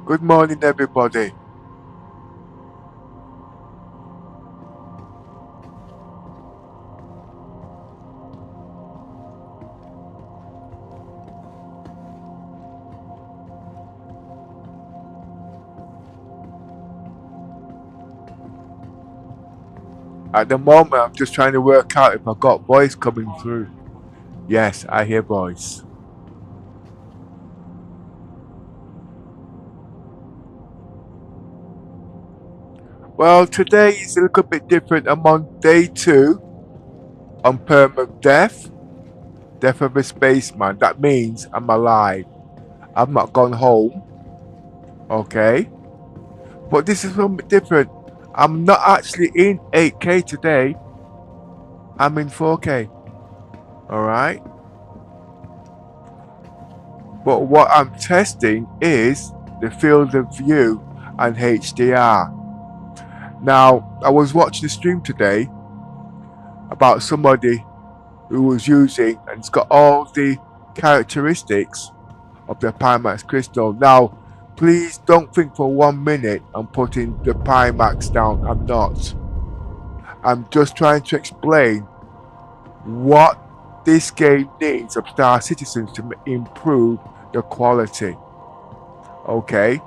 Good morning, everybody. At the moment, I'm just trying to work out if I've got voice coming through. Yes, I hear voice. Well, today is a little bit different. I'm on day 2 on permanent death. Death of a spaceman. That means I'm alive. I've not gone home. Okay? But this is a little bit different. I'm not actually in 8K today. I'm in 4K. Alright? But what I'm testing is the field of view and HDR. Now, I was watching a stream today about somebody who was using, and it's got all the characteristics of the Pimax crystal. Now, please don't think for 1 minute I'm putting the Pimax down. I'm not. I'm just trying to explain what this game needs of Star Citizens to improve the quality. Okay?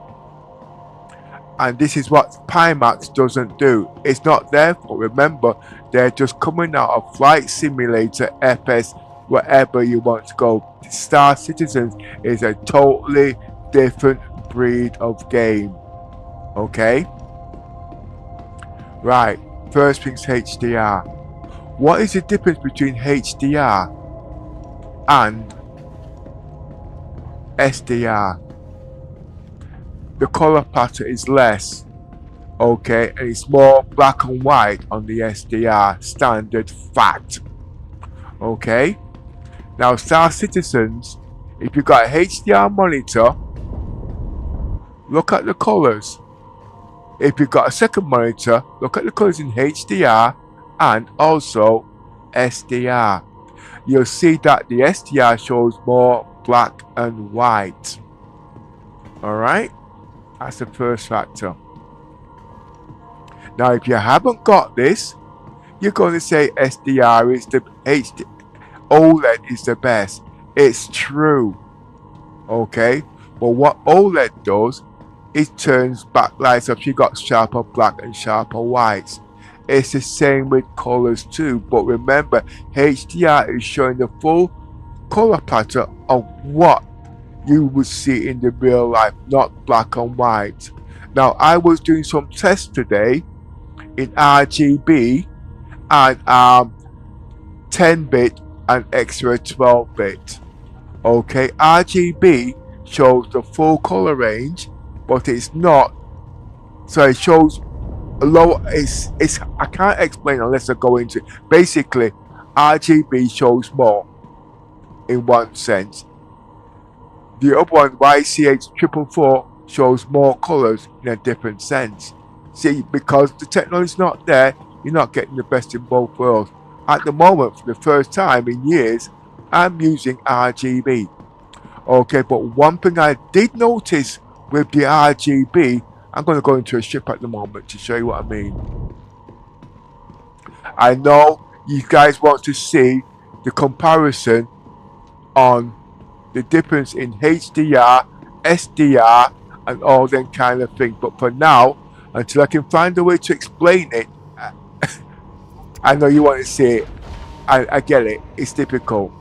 And this is what Pimax doesn't do. It's not their fault. Remember, they're just coming out of Flight Simulator, FS, wherever you want to go. Star Citizens is a totally different breed of game. Okay? Right. First thing's HDR. What is the difference between HDR and SDR? the color pattern is less. Okay, and it's more black and white on the SDR, standard fact. Okay, now Star Citizens, if you got a HDR monitor, look at the colors. If you've got a second monitor, look at the colors in HDR and also SDR. You'll see that the SDR shows more black and white. Alright, that's the first factor. Now if you haven't got this, you're going to say SDR is the OLED is the best. It's true. Okay, but what OLED does, it turns backlights up. You got sharper black and sharper whites. It's the same with colors too, but remember, HDR is showing the full color pattern of what you would see in the real life, not black and white. Now I was doing some tests today in RGB and 10-bit and extra 12-bit. Okay, RGB shows the full color range, but it's not. So it shows low. It's I can't explain unless I go into it. Basically, RGB shows more in one sense. The other one, YCH444, shows more colors in a different sense. See, because the technology is not there, you're not getting the best in both worlds. At the moment, for the first time in years, I'm using RGB. Okay, but one thing I did notice with the RGB, I'm going to go into a ship at the moment to show you what I mean. I know you guys want to see the comparison on the difference in HDR, SDR, and all that kind of thing. But for now, until I can find a way to explain it, I know you want to see it. I get it. It's difficult.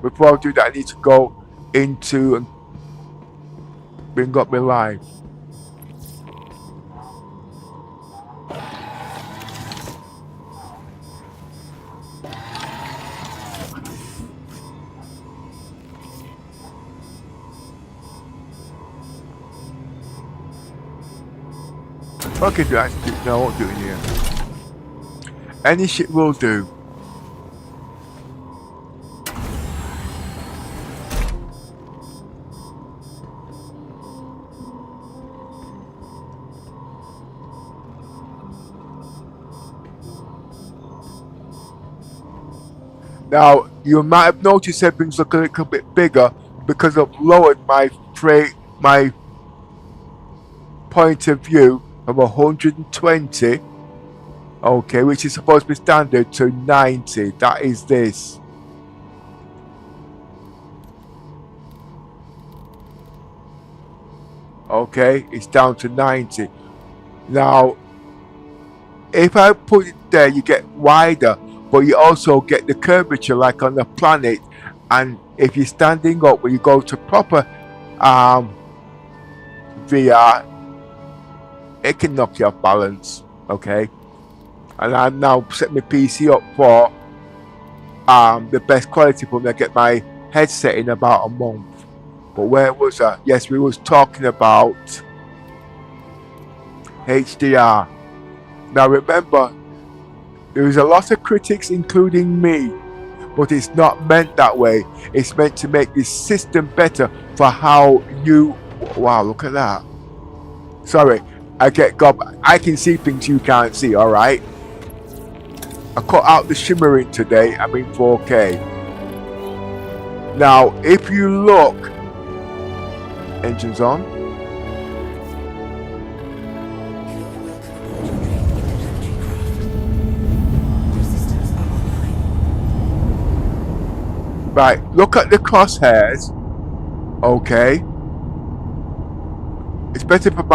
Before I do that, I need to go into and bring up my line. Okay, do that. No, I won't do it here. Any shit will do. Now, you might have noticed everything's looking a little bit bigger because I've lowered my point of view from 120, okay, which is supposed to be standard, to 90. That is this. Okay, it's down to 90. Now, if I put it there, you get wider, but you also get the curvature like on the planet. And if you're standing up, when you go to proper VR, it can knock you off balance. Okay, and I'm now setting my PC up for the best quality for me. I get my headset in about a month. But where was I? Yes, we was talking about HDR. Now remember, there is a lot of critics, including me, but it's not meant that way. It's meant to make this system better for how you... Wow, look at that. Sorry, I can see things you can't see, alright? I cut out the shimmering today, I'm in 4K. Now, if you look... Engines on. Right, look at the crosshairs. Okay. It's better from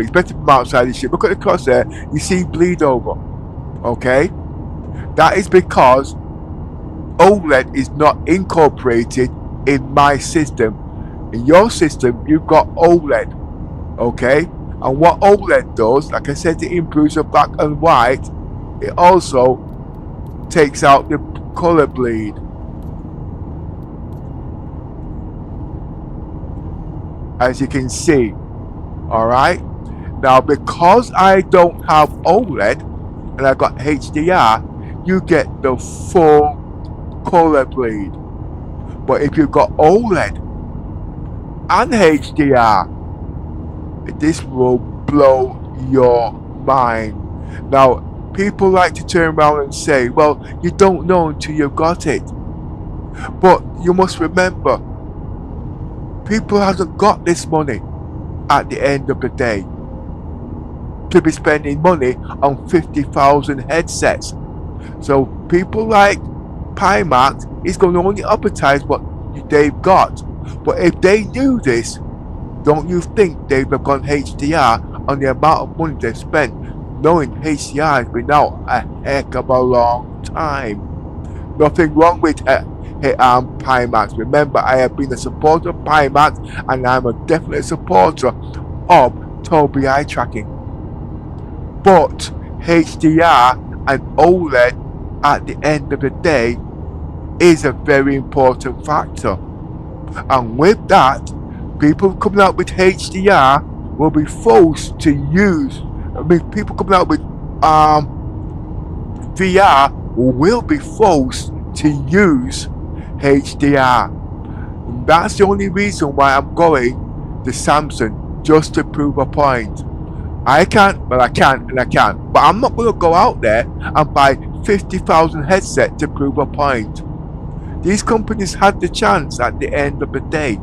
it's better from outside the ship. Look at the crosshair. You see bleed over. Okay. That is because OLED is not incorporated in my system. In your system, you've got OLED. Okay. And what OLED does, like I said, it improves the black and white. It also takes out the color bleed. as you can see. Alright, now because I don't have OLED and I got HDR, you get the full color bleed. But if you've got OLED and HDR, this will blow your mind. Now, people like to turn around and say, well, you don't know until you've got it. But you must remember, people haven't got this money at the end of the day to be spending money on 50,000 headsets. So people like Pimax is going to only advertise what they've got. But if they knew this, don't you think they'd have gone HDR on the amount of money they've spent, knowing HDR has been out a heck of a long time? Nothing wrong with Pimax. Remember, I have been a supporter of Pimax, and I'm a definite supporter of Tobii eye tracking. But HDR and OLED at the end of the day is a very important factor. And with that, people coming out with HDR will be forced to use, people coming out with VR will be forced to use HDR. And that's the only reason why I'm going to Samsung, just to prove a point. I can't, well I can and I can't, but I'm not going to go out there and buy 50,000 headsets to prove a point. These companies had the chance at the end of the day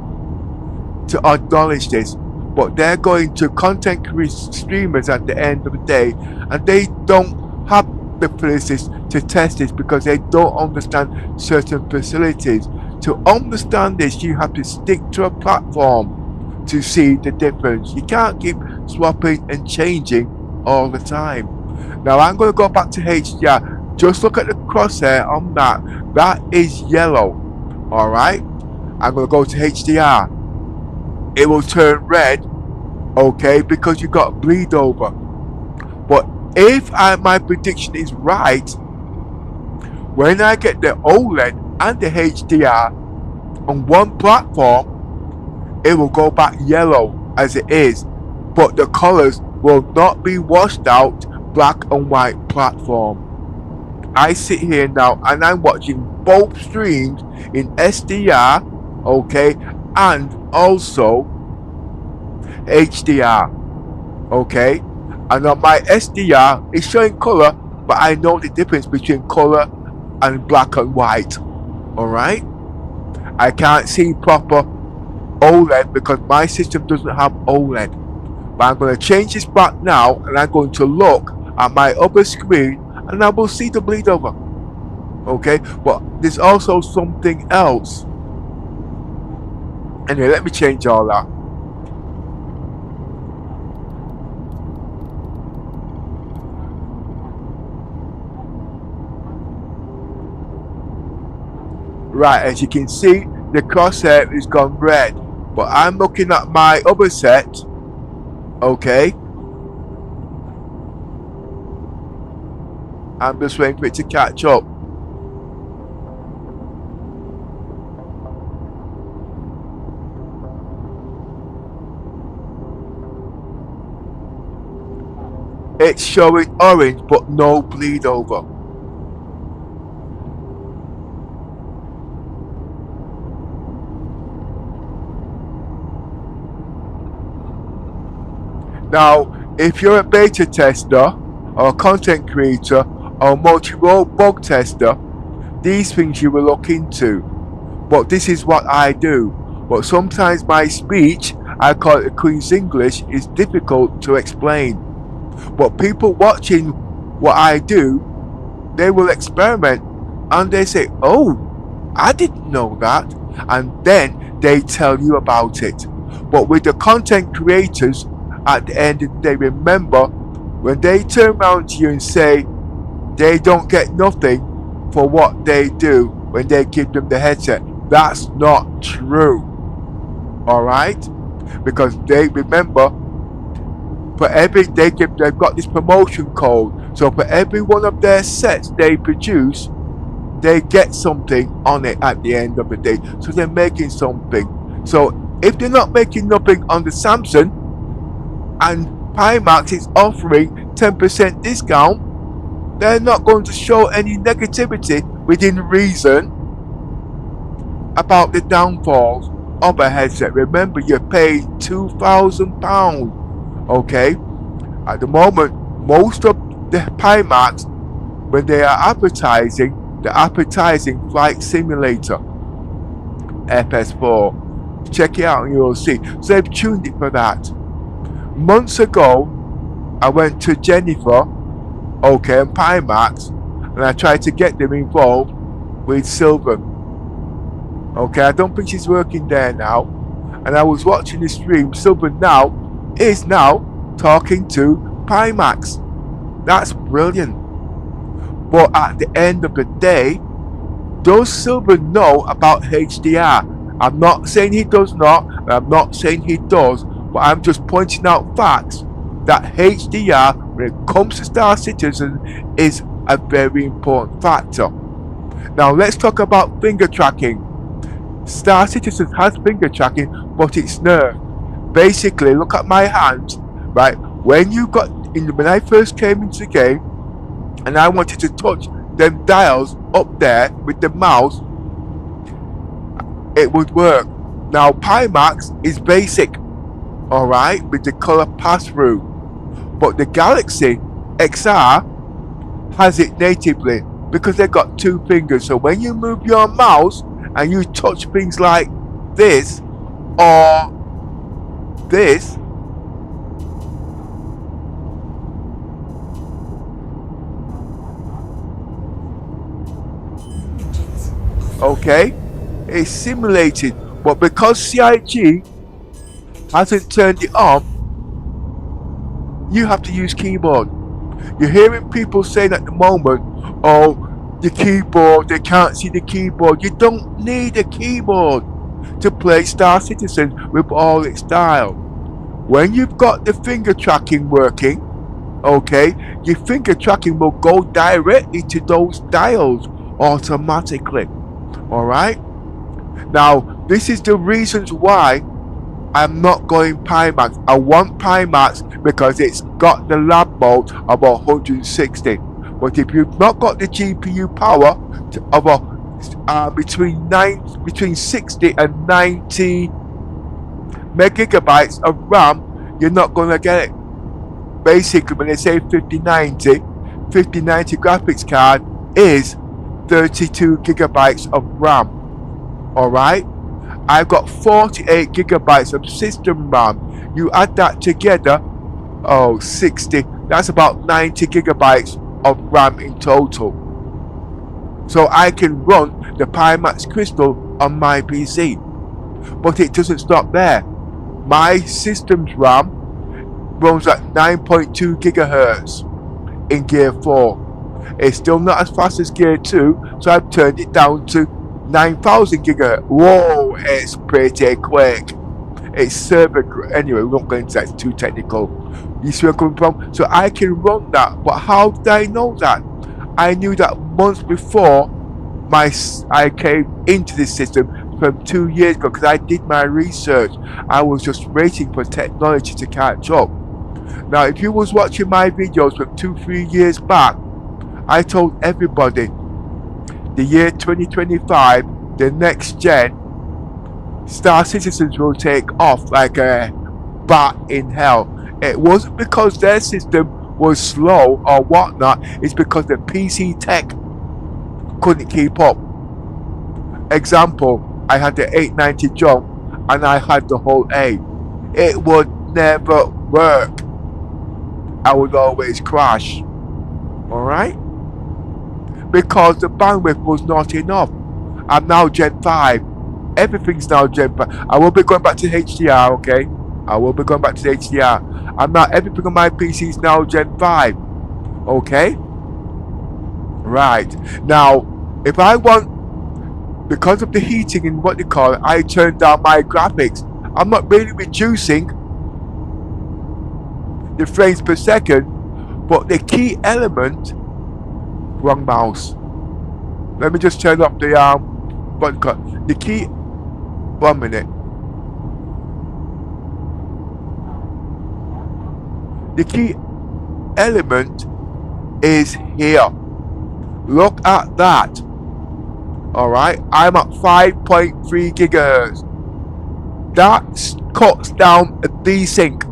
to acknowledge this, but they're going to content streamers at the end of the day, and they don't have the facilities to test this because they don't understand certain facilities. To understand this, you have to stick to a platform to see the difference. You can't keep swapping and changing all the time. Now I'm going to go back to HDR. Just look at the crosshair on that. That is yellow. Alright? I'm going to go to HDR. It will turn red, okay, because you got bleed over. But if my prediction is right, when I get the OLED and the HDR on one platform, it will go back yellow as it is, but the colors will not be washed out black and white platform. I sit here now and I'm watching both streams in SDR, okay, and also HDR, okay, and on my SDR it's showing color, but I know the difference between color and black and white. Alright, I can't see proper OLED because my system doesn't have OLED, but I'm going to change this back now and I'm going to look at my other screen and I will see the bleed over. Okay, but there's also something else. Anyway, let me change all that. Right, as you can see, the crosshair is gone red, but I'm looking at my other set, okay. I'm just waiting for it to catch up. It's showing orange but no bleed over. Now, if you're a beta tester or a content creator or multi-role bug tester, these things you will look into. But this is what I do. But sometimes my speech, I call it the Queen's English, is difficult to explain. But people watching what I do, they will experiment and they say, oh, I didn't know that. And then they tell you about it. But with the content creators, at the end of the day, remember, when they turn around to you and say they don't get nothing for what they do when they give them the headset, that's not true. Alright? Because they remember, for every they've got this promotion code, so for every one of their sets they produce, they get something on it at the end of the day. So they're making something. So If they're not making nothing on the Samsung and Pimax is offering 10% discount, they're not going to show any negativity within reason about the downfalls of a headset. Remember, you're paying £2,000. Okay? At the moment, most of the Pimax, when they are advertising, they're advertising Flight Simulator FS4. Check it out and you'll see. So they've tuned it for that. Months ago, I went to Jennifer, okay, and Pimax, and I tried to get them involved with Silver. Okay, I don't think she's working there now. And I was watching the stream. Silver is now talking to Pimax. That's brilliant. But at the end of the day, does Silver know about HDR? I'm not saying he does not, and I'm not saying he does, but I'm just pointing out facts that HDR, when it comes to Star Citizen, is a very important factor. Now let's talk about finger tracking. Star Citizen has finger tracking, but it's nerfed. Basically, look at my hands, right? When I first came into the game, and I wanted to touch them dials up there with the mouse, it would work. Now Pimax is basic, alright, with the color pass through, but the Galaxy XR has it natively because they've got two fingers. So when you move your mouse and you touch things like this or this, okay, it's simulated, but because CIG hasn't turned it on, you have to use keyboard. You're hearing people saying at the moment, oh, the keyboard, they can't see the keyboard. You don't need a keyboard to play Star Citizen with all its style. When you've got the finger tracking working, okay, your finger tracking will go directly to those dials automatically. Alright? Now, this is the reasons why I'm not going Pimax. I want Pimax because it's got the lab mode of 160. But if you've not got the GPU power of between 60 and 90 megabytes of RAM, you're not going to get it. Basically, when they say 5090 graphics card is 32 gigabytes of RAM. Alright? I've got 48 gigabytes of system RAM. You add that together, 60. That's about 90 gigabytes of RAM in total. So I can run the Pimax Crystal on my PC. But it doesn't stop there. My system's RAM runs at 9.2 gigahertz in Gear 4. It's still not as fast as Gear 2, so I've turned it down to 9,000 gigahertz. Whoa, it's pretty quick. It's server. Anyway, we won't go into that, it's too technical. You see where I'm coming from? So I can run that. But how did I know that? I knew that months before I came into this system from 2 years ago, because I did my research. I was just waiting for technology to catch up. Now, if you was watching my videos from 2-3 years back, I told everybody the year 2025, the next gen Star Citizens will take off like a bat in hell. It wasn't because their system was slow or whatnot, it's because the PC tech couldn't keep up. Example, I had the 890 jump and I had the whole A. It would never work. I would always crash. Alright? Because the bandwidth was not enough. I'm now Gen 5. Everything's now Gen 5. I will be going back to HDR, okay? I will be going back to HDR. Everything on my PC is now Gen 5. Okay? Right. Now, if I want, because of the heating and what they call it, I turn down my graphics. I'm not really reducing the frames per second, but the key element, wrong mouse. Let me just turn off the button cut. The key, 1 minute. The key element is here. Look at that. Alright, I'm at 5.3 gigahertz. That cuts down a desync.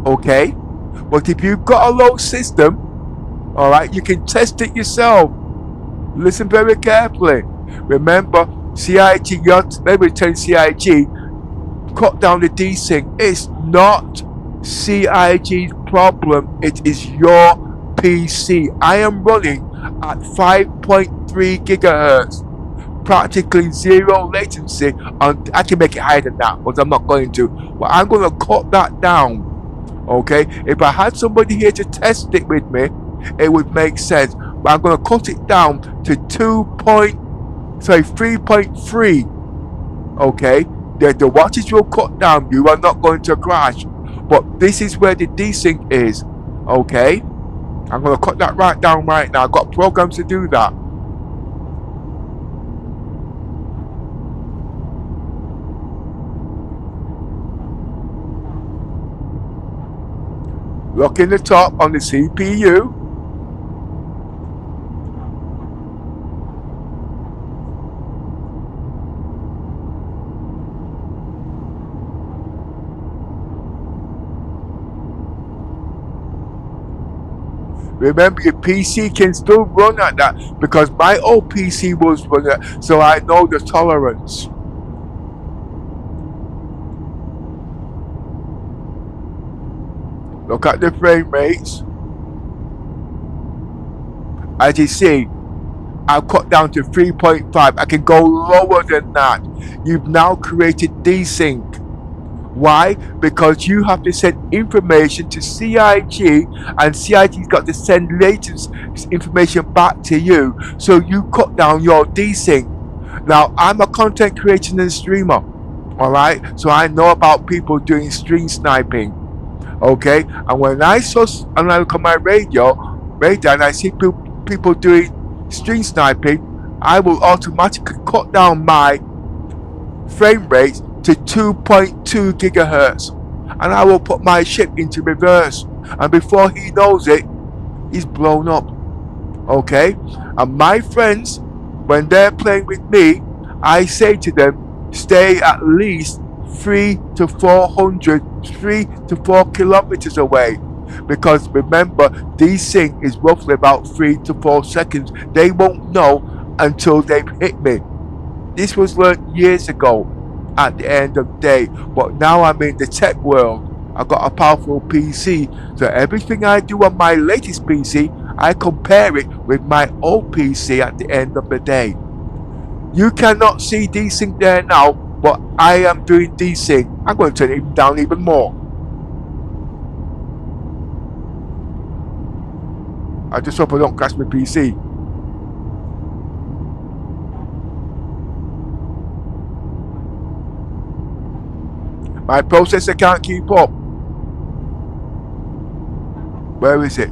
Okay? But if you've got a low system, alright, you can test it yourself. Listen very carefully. Remember, CIG, let me tell CIG, cut down the desync. It's not CIG's problem, it is your PC. I am running at 5.3 gigahertz, practically zero latency. I can make it higher than that, but I'm not going to. But I'm going to cut that down. Okay, if I had somebody here to test it with me, it would make sense. But I'm going to cut it down to 3.3. Okay, the wattage will cut down. You are not going to crash. But this is where the desync is. Okay, I'm going to cut that right down right now. I've got programs to do that. Look in the top on the CPU. Remember, your PC can still run at that, because my old PC was running at, so I know the tolerance. Look at the frame rates. As you see, I've cut down to 3.5. I can go lower than that. You've now created desync. Why? Because you have to send information to CIG, and CIG's got to send latent information back to you. So you cut down your desync. Now, I'm a content creator and streamer. Alright? So I know about people doing stream sniping. Okay, and when I look at my radar and I see people doing stream sniping, I will automatically cut down my frame rate to 2.2 gigahertz, and I will put my ship into reverse, and before he knows it, he's blown up. Okay, and my friends, when they're playing with me, I say to them, stay at least 3 to 4 kilometers away, because remember, desync is roughly about 3 to 4 seconds. They won't know until they've hit me. This was learned years ago at the end of the day, but now I'm in the tech world. I've got a powerful PC, so everything I do on my latest PC, I compare it with my old PC at the end of the day. You cannot see desync there now, but I am doing desync. I'm going to turn it down even more. I just hope I don't crash my PC. My processor can't keep up. Where is it?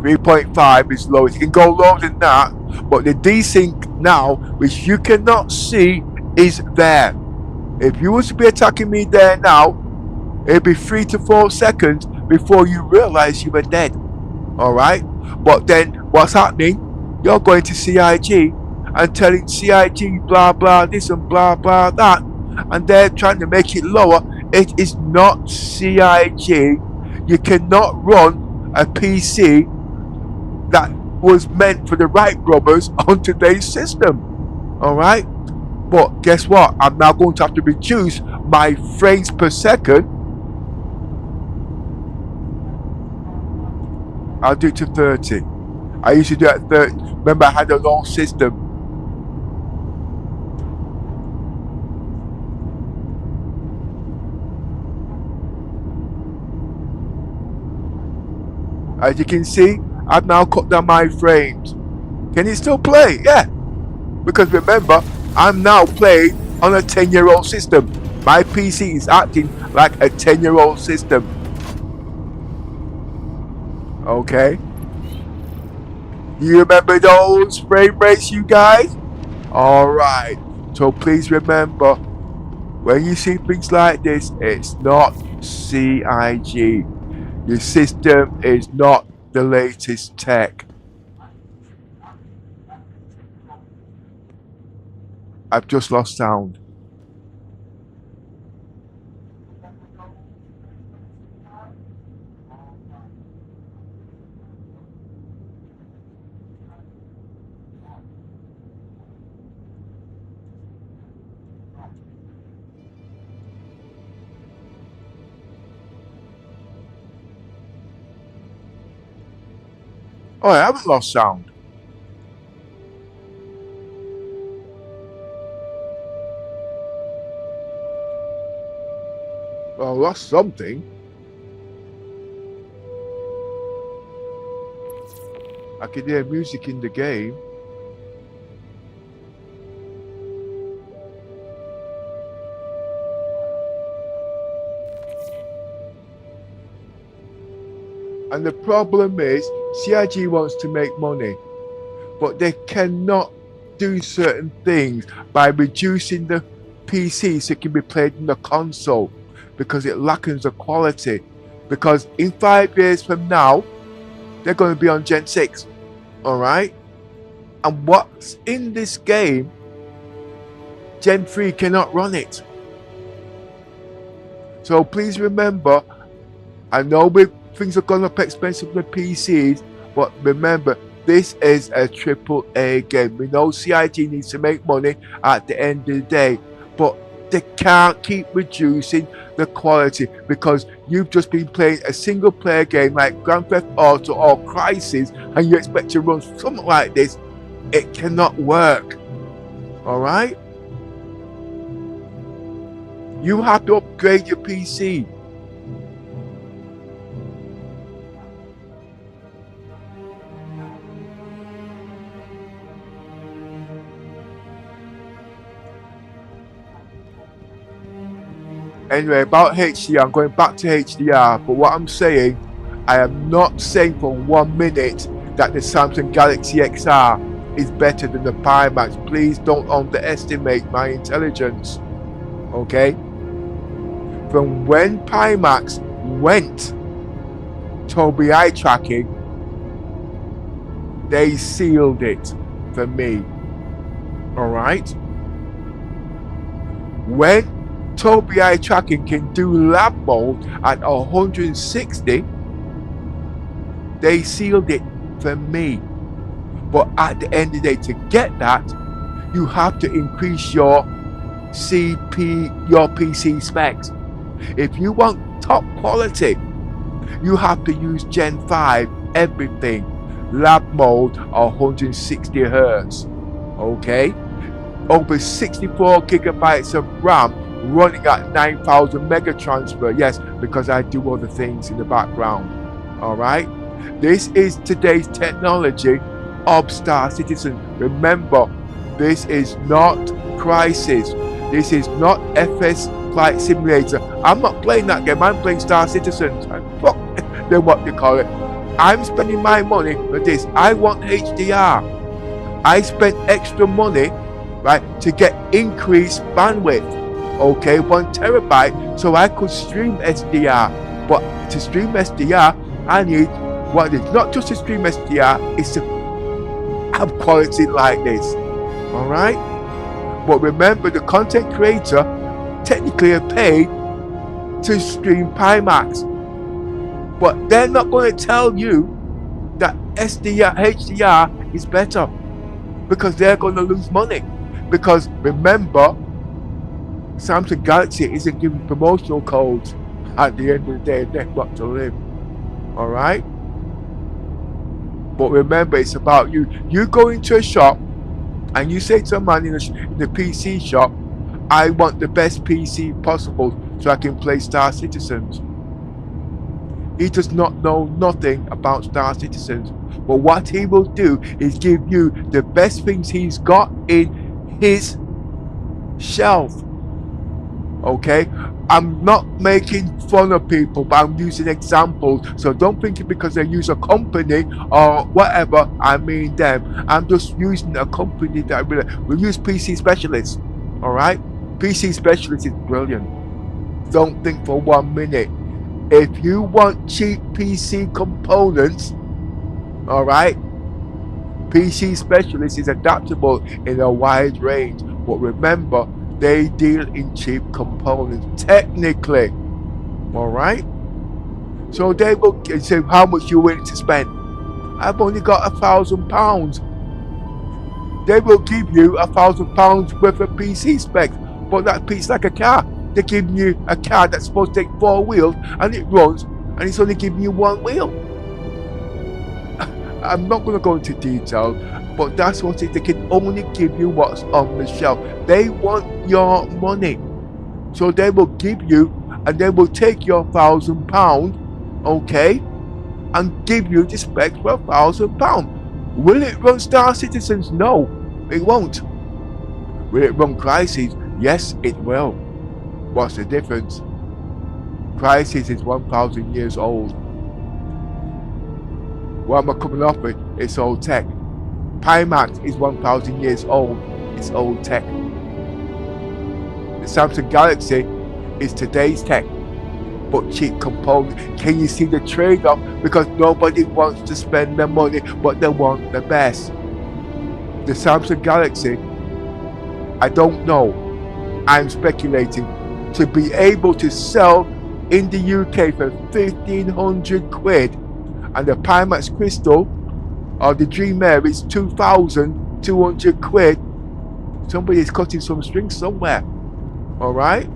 3.5 is low. It can go lower than that, but the desync now, which you cannot see, is there. If you was to be attacking me there now, it'd be 3 to 4 seconds before you realize you were dead. Alright? But then what's happening? You're going to CIG and telling CIG blah blah this and blah blah that, and they're trying to make it lower. It is not CIG. You cannot run a PC that was meant for the right rubbers on today's system. Alright? But guess what? I'm now going to have to reduce my frames per second. I'll do it to 30. I used to do it at 30. Remember, I had a long system. As you can see, I've now cut down my frames. Can it still play? Yeah. Because remember, I'm now playing on a 10-year-old system. My PC is acting like a 10-year-old system. Okay. Do you remember those frame rates, you guys? Alright. So please remember, When you see things like this, it's not CIG. Your system is not the latest tech. I've just lost sound. Oh, I haven't lost sound. Well, I lost something. I can hear music in the game. And the problem is, CIG wants to make money, but they cannot do certain things by reducing the PC so it can be played in the console because it lacks the quality. Because in 5 years from now, they're going to be on Gen 6. Alright? And what's in this game, Gen 3 cannot run it. So please remember, I know things are going up expensive with PCs, but remember, this is a AAA game. We know CIG needs to make money at the end of the day, but they can't keep reducing the quality because you've just been playing a single player game like Grand Theft Auto or Crisis and you expect to run something like this. It cannot work. Alright? You have to upgrade your PC. Anyway, about HDR, I'm going back to HDR, but what I'm saying, I am not saying for 1 minute that the Samsung Galaxy XR is better than the Pimax. Please don't underestimate my intelligence, okay? From when Pimax went to eye tracking, they sealed it for me, alright? When eye tracking can do lab mode at 160, they sealed it for me. But at the end of the day, to get that, you have to increase your PC specs. If you want top quality, you have to use Gen 5 everything. Lab mode 160 Hertz. Okay? Over 64 gigabytes of RAM running at 9,000 mega transfer. Yes, because I do other things in the background. Alright? This is today's technology of Star Citizen. Remember, this is not Crisis. This is not FS Flight Simulator. I'm not playing that game. I'm playing Star Citizen. Fuck then what they call it. I'm spending my money for this. I want HDR. I spent extra money, right, to get increased bandwidth. Okay, 1 terabyte, so I could stream SDR. But to stream SDR, I need what is not just to stream SDR, it's to have quality like this. Alright? But remember, the content creator technically are paid to stream Pimax. But they're not going to tell you that HDR is better because they're going to lose money. Because remember, Samsung Galaxy isn't giving promotional codes at the end of the day. They've got to live. Alright? But remember, it's about you. You go into a shop and you say to a man in the PC shop, I want the best PC possible so I can play Star Citizens. He does not know nothing about Star Citizens. But what he will do is give you the best things he's got in his shelf. Okay? I'm not making fun of people, but I'm using examples. So don't think it because they use a company or whatever, I mean them. I'm just using a company that we use PC specialists. Alright? PC Specialist is brilliant. Don't think for 1 minute. If you want cheap PC components, alright, PC Specialist is adaptable in a wide range. But remember, they deal in cheap components, technically. Alright? So they will say how much you're willing to spend. I've only got £1,000. They will give you £1,000 worth of PC specs. But that piece like a car. They're giving you a car that's supposed to take 4 wheels and it runs and it's only giving you 1 wheel. I'm not going to go into detail, but that's what it is. They can only give you what's on the shelf. They want your money. So they will give you and they will take your £1,000, okay, and give you the specs for £1,000. Will it run Star Citizens? No, it won't. Will it run Crisis? Yes, it will. What's the difference? Crisis is 1,000 years old. What am I coming off with? It's old tech. Pimax is 1,000 years old. It's old tech. The Samsung Galaxy is today's tech, but cheap components. Can you see the trade-off? Because nobody wants to spend their money, but they want the best. The Samsung Galaxy, I don't know. I'm speculating. To be able to sell in the UK for 1,500 quid, and the Pimax Crystal or the Dream Air is 2,200 quid. Somebody is cutting some strings somewhere. Alright?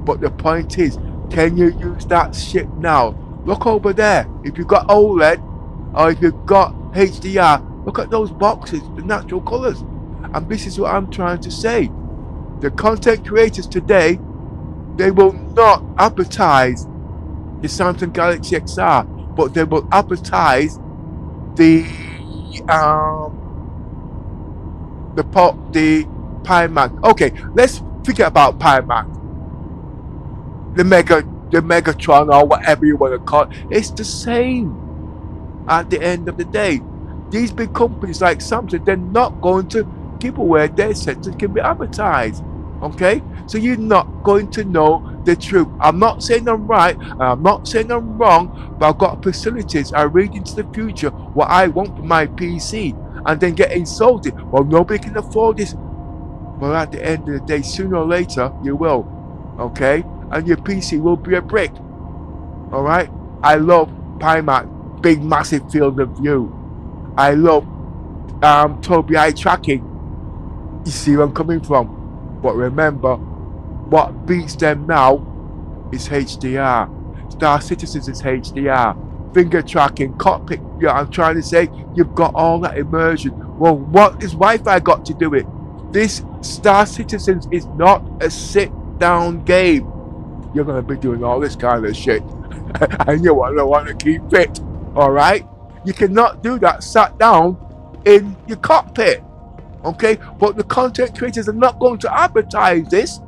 But the point is, can you use that shit now? Look over there. If you've got OLED or if you've got HDR, look at those boxes, the natural colours. And this is what I'm trying to say. The content creators today, they will not advertise the Samsung Galaxy XR, but they will advertise the Pimax. Okay, let's forget about Pimax. The Megatron or whatever you want to call it. It's the same at the end of the day. These big companies like Samsung, they're not going to give away their sensors can be advertised. Okay, so you're not going to know the truth. I'm not saying I'm right, and I'm not saying I'm wrong, but I've got facilities. I read into the future what I want for my PC, and then get insulted. Well, nobody can afford this. Well, at the end of the day, sooner or later, you will. Okay, and your PC will be a brick. All right. I love Pimax, big massive field of view. I love Tobii eye tracking. You see where I'm coming from. But remember, what beats them now is HDR. Star Citizens is HDR. Finger tracking, cockpit. Yeah, I'm trying to say, you've got all that immersion. Well, what is Wi-Fi got to do it? This Star Citizens is not a sit-down game. You're going to be doing all this kind of shit. And you want to keep fit. Alright? You cannot do that sat down in your cockpit. Okay, but the content creators are not going to advertise this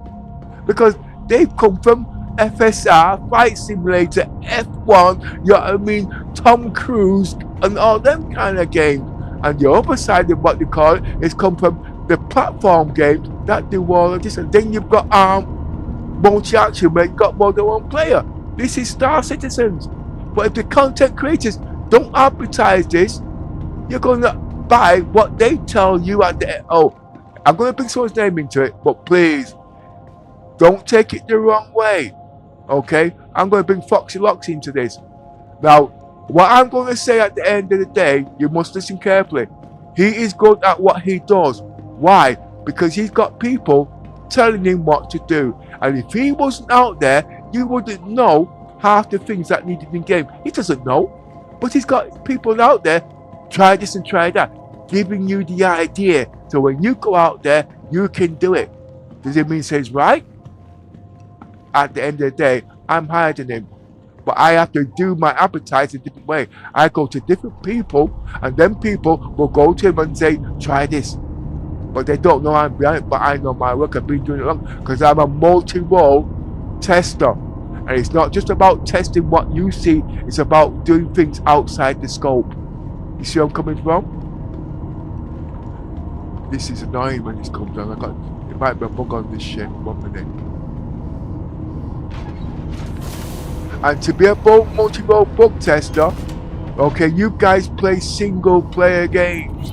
because they've come from FSR, Flight Simulator, F1, you know what I mean, Tom Cruise, and all them kind of games. And the other side of what they call it is come from the platform games that do all of this. And then you've got multi-action where you've got more than one player. This is Star Citizens. But if the content creators don't advertise this, you're going to buy what they tell you at the end. Oh, I'm going to bring someone's name into it, but please don't take it the wrong way. Okay, I'm going to bring Foxy Locks into this. Now, what I'm going to say at the end of the day, you must listen carefully. He is good at what he does. Why? Because he's got people telling him what to do. And if he wasn't out there, you wouldn't know half the things that needed in game. He doesn't know, but he's got people out there, try this and try that, giving you the idea. So when you go out there, you can do it. Does it mean he's right? At the end of the day, I'm higher than him. But I have to do my advertising a different way. I go to different people, and then people will go to him and say, try this. But they don't know I'm behind it, but I know my work. I've been doing it long because I'm a multi-role tester. And it's not just about testing what you see, it's about doing things outside the scope. You see where I'm coming from? This is annoying when this comes down. I got Might be a bug on this shit. 1 minute. And to be a multi-role bug tester, okay, you guys play single player games.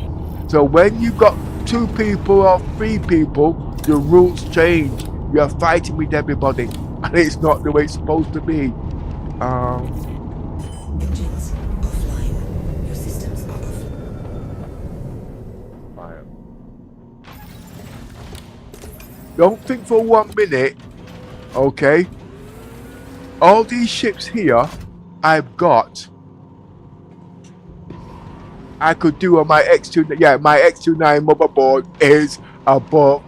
So when you got 2 people or 3 people, the rules change. You're fighting with everybody, and it's not the way it's supposed to be. Engines offline. Your systems are offline. Don't think for 1 minute, okay? All these ships here, I've got. I could do on my X2. Yeah, my X29 motherboard is above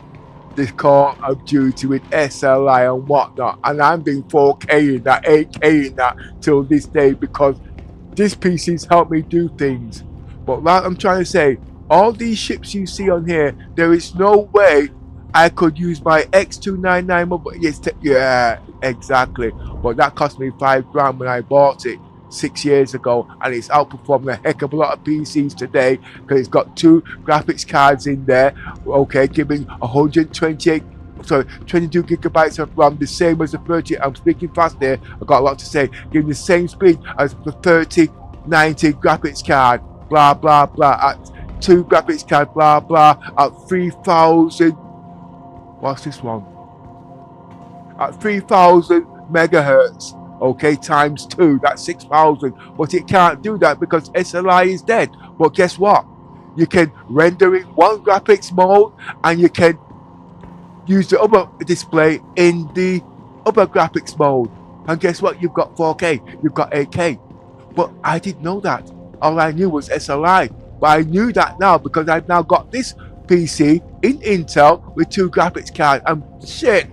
the Call of Duty with SLI and whatnot, and I'm doing 4K in that, 8K in that till this day because this PC's helped me do things. But like I'm trying to say, all these ships you see on here, there is no way I could use my X299 mobile. Yes, yeah, exactly. But that cost me $5,000 when I bought it 6 years ago, and it's outperforming a heck of a lot of PCs today because it's got 2 graphics cards in there, okay, giving 22 gigabytes of RAM, the same as the 30. I'm speaking fast there, I've got a lot to say. Giving the same speed as the 3090 graphics card, blah blah blah, at 2 graphics card, blah blah, at 3000. What's this one? At 3000 megahertz. Okay, times 2, that's 6,000. But it can't do that because SLI is dead. But guess what? You can render in one graphics mode and you can use the other display in the other graphics mode. And guess what? You've got 4K, you've got 8K. But I didn't know that. All I knew was SLI. But I knew that now because I've now got this PC in Intel with 2 graphics cards. And shit,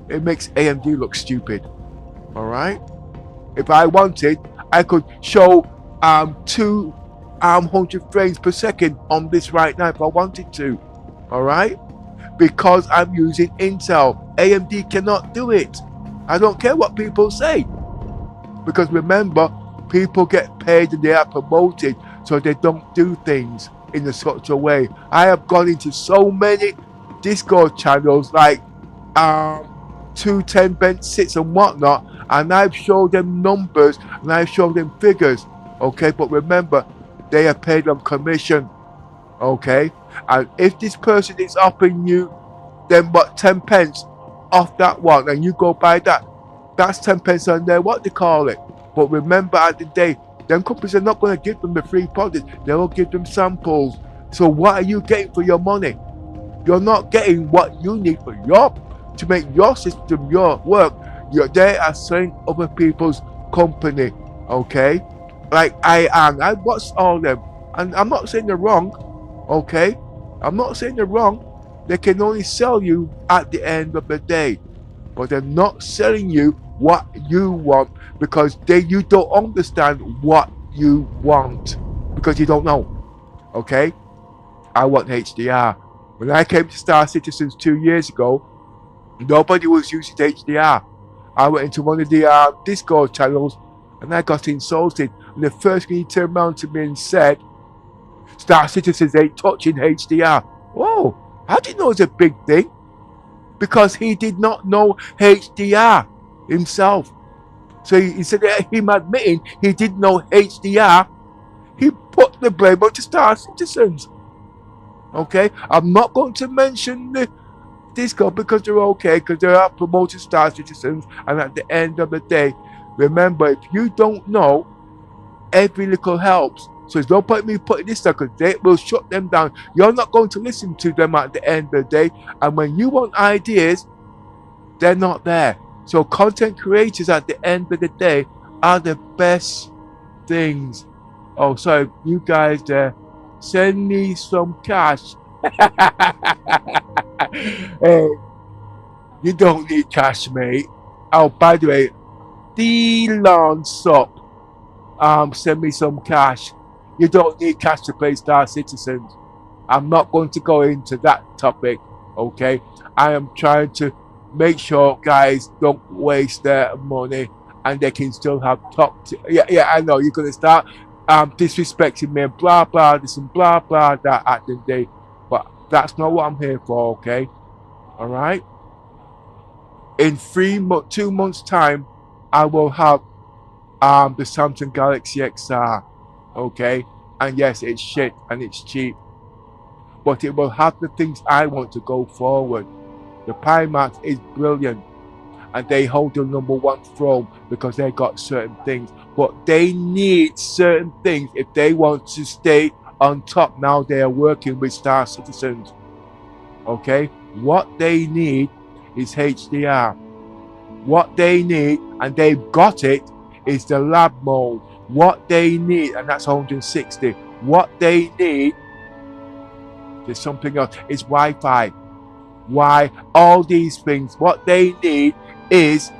it makes AMD look stupid. Alright? If I wanted, I could show 200 frames per second on this right now if I wanted to. Alright? Because I'm using Intel. AMD cannot do it. I don't care what people say. Because remember, people get paid and they are promoted, so they don't do things in a such a way. I have gone into so many Discord channels like 210 bench sits and whatnot, and I've showed them numbers and I've shown them figures, okay? But remember, they are paid on commission, okay? And if this person is offering you then what, 10 pence off that one, and you go buy that, that's 10 pence on there, what they call it. But remember, at the day, them companies are not going to give them the free products, they will give them samples. So what are you getting for your money? You're not getting what you need for to make your system, your work. They are selling other people's company, okay? Like I watched all them, and I'm not saying they're wrong, okay? I'm not saying they're wrong. They can only sell you at the end of the day, but they're not selling you what you want because you don't understand what you want because you don't know, okay? I want HDR. When I came to Star Citizens 2 years ago, nobody was using HDR. I went into one of the Discord channels and I got insulted. And the first thing he turned around to me and said, Star Citizens ain't touching HDR. Whoa, I didn't know it was a big thing. Because he did not know HDR himself. So instead of him admitting he didn't know HDR, he put the blame on the Star Citizens. Okay, I'm not going to mention the Discord because they're okay, because they are promoting Star Citizens, and at the end of the day, remember, if you don't know, every little helps. So there's no point me putting this stuff because they will shut them down. You're not going to listen to them at the end of the day, and when you want ideas, they're not there. So content creators at the end of the day are the best things. Oh, sorry, you guys there, send me some cash. Hey, you don't need cash, mate. Oh, by the way, Delon Sup, send me some cash. You don't need cash to play Star Citizens. I'm not going to go into that topic, okay? I am trying to make sure guys don't waste their money and they can still have yeah, I know you're going to start disrespecting me and blah blah this and blah blah that at the day, but that's not what I'm here for, okay? All right. In 2 months time, I will have the Samsung Galaxy XR. Okay. And yes, it's shit and it's cheap, but it will have the things I want to go forward. The Pimax is brilliant, and they hold the #1 throne because they got certain things, but they need certain things if they want to stay on top. Now they are working with Star Citizens. Okay, what they need is HDR. What they need, and they've got it, is the lab mode. What they need, and that's 160. What they need, there's something else, is Wi-Fi. Why? All these things, what they need is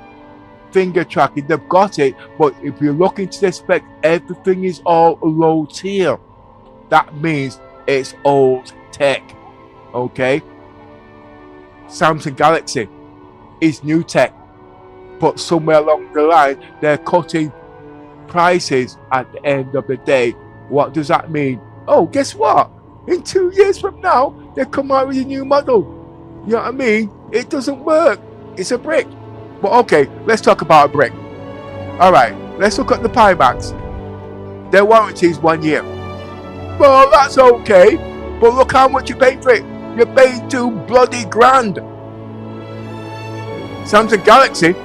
finger tracking. They've got it, but if you look into the spec, everything is all low tier. That means it's old tech. Okay? Samsung Galaxy is new tech, but somewhere along the line, they're cutting prices at the end of the day. What does that mean? Oh, guess what? In 2 years from now, they come out with a new model. You know what I mean? It doesn't work. It's a brick. But okay, let's talk about a brick. Alright, let's look at the Pimax. Their warranty is 1 year. Well, that's okay. But look how much you paid for it. You paid $2 bloody grand. Samsung Galaxy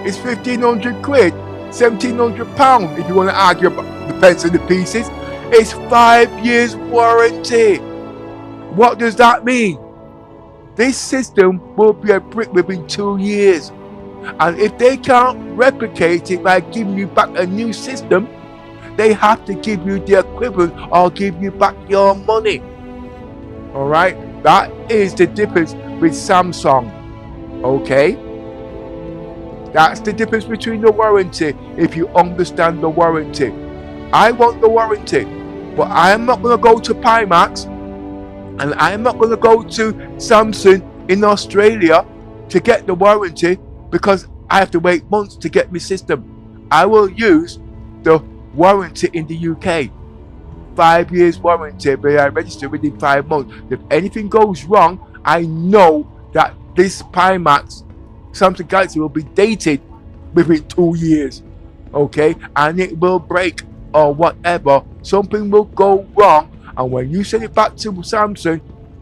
is 1,500 quid, 1,700 pounds if you want to argue about the pence and the pieces. It's 5 years warranty. What does that mean? This system will be a brick within 2 years. And if they can't replicate it by giving you back a new system, they have to give you the equivalent or give you back your money. Alright? That is the difference with Samsung. Okay? That's the difference between the warranty, if you understand the warranty. I want the warranty, but I am not going to go to Pimax, and I am not going to go to Samsung in Australia to get the warranty, because I have to wait months to get my system. I will use the warranty in the UK. 5 years warranty, but I register within 5 months. If anything goes wrong, I know that this Pimax Samsung Galaxy will be dated within 2 years. Okay, and it will break or whatever. Something will go wrong, and when you send it back to Samsung,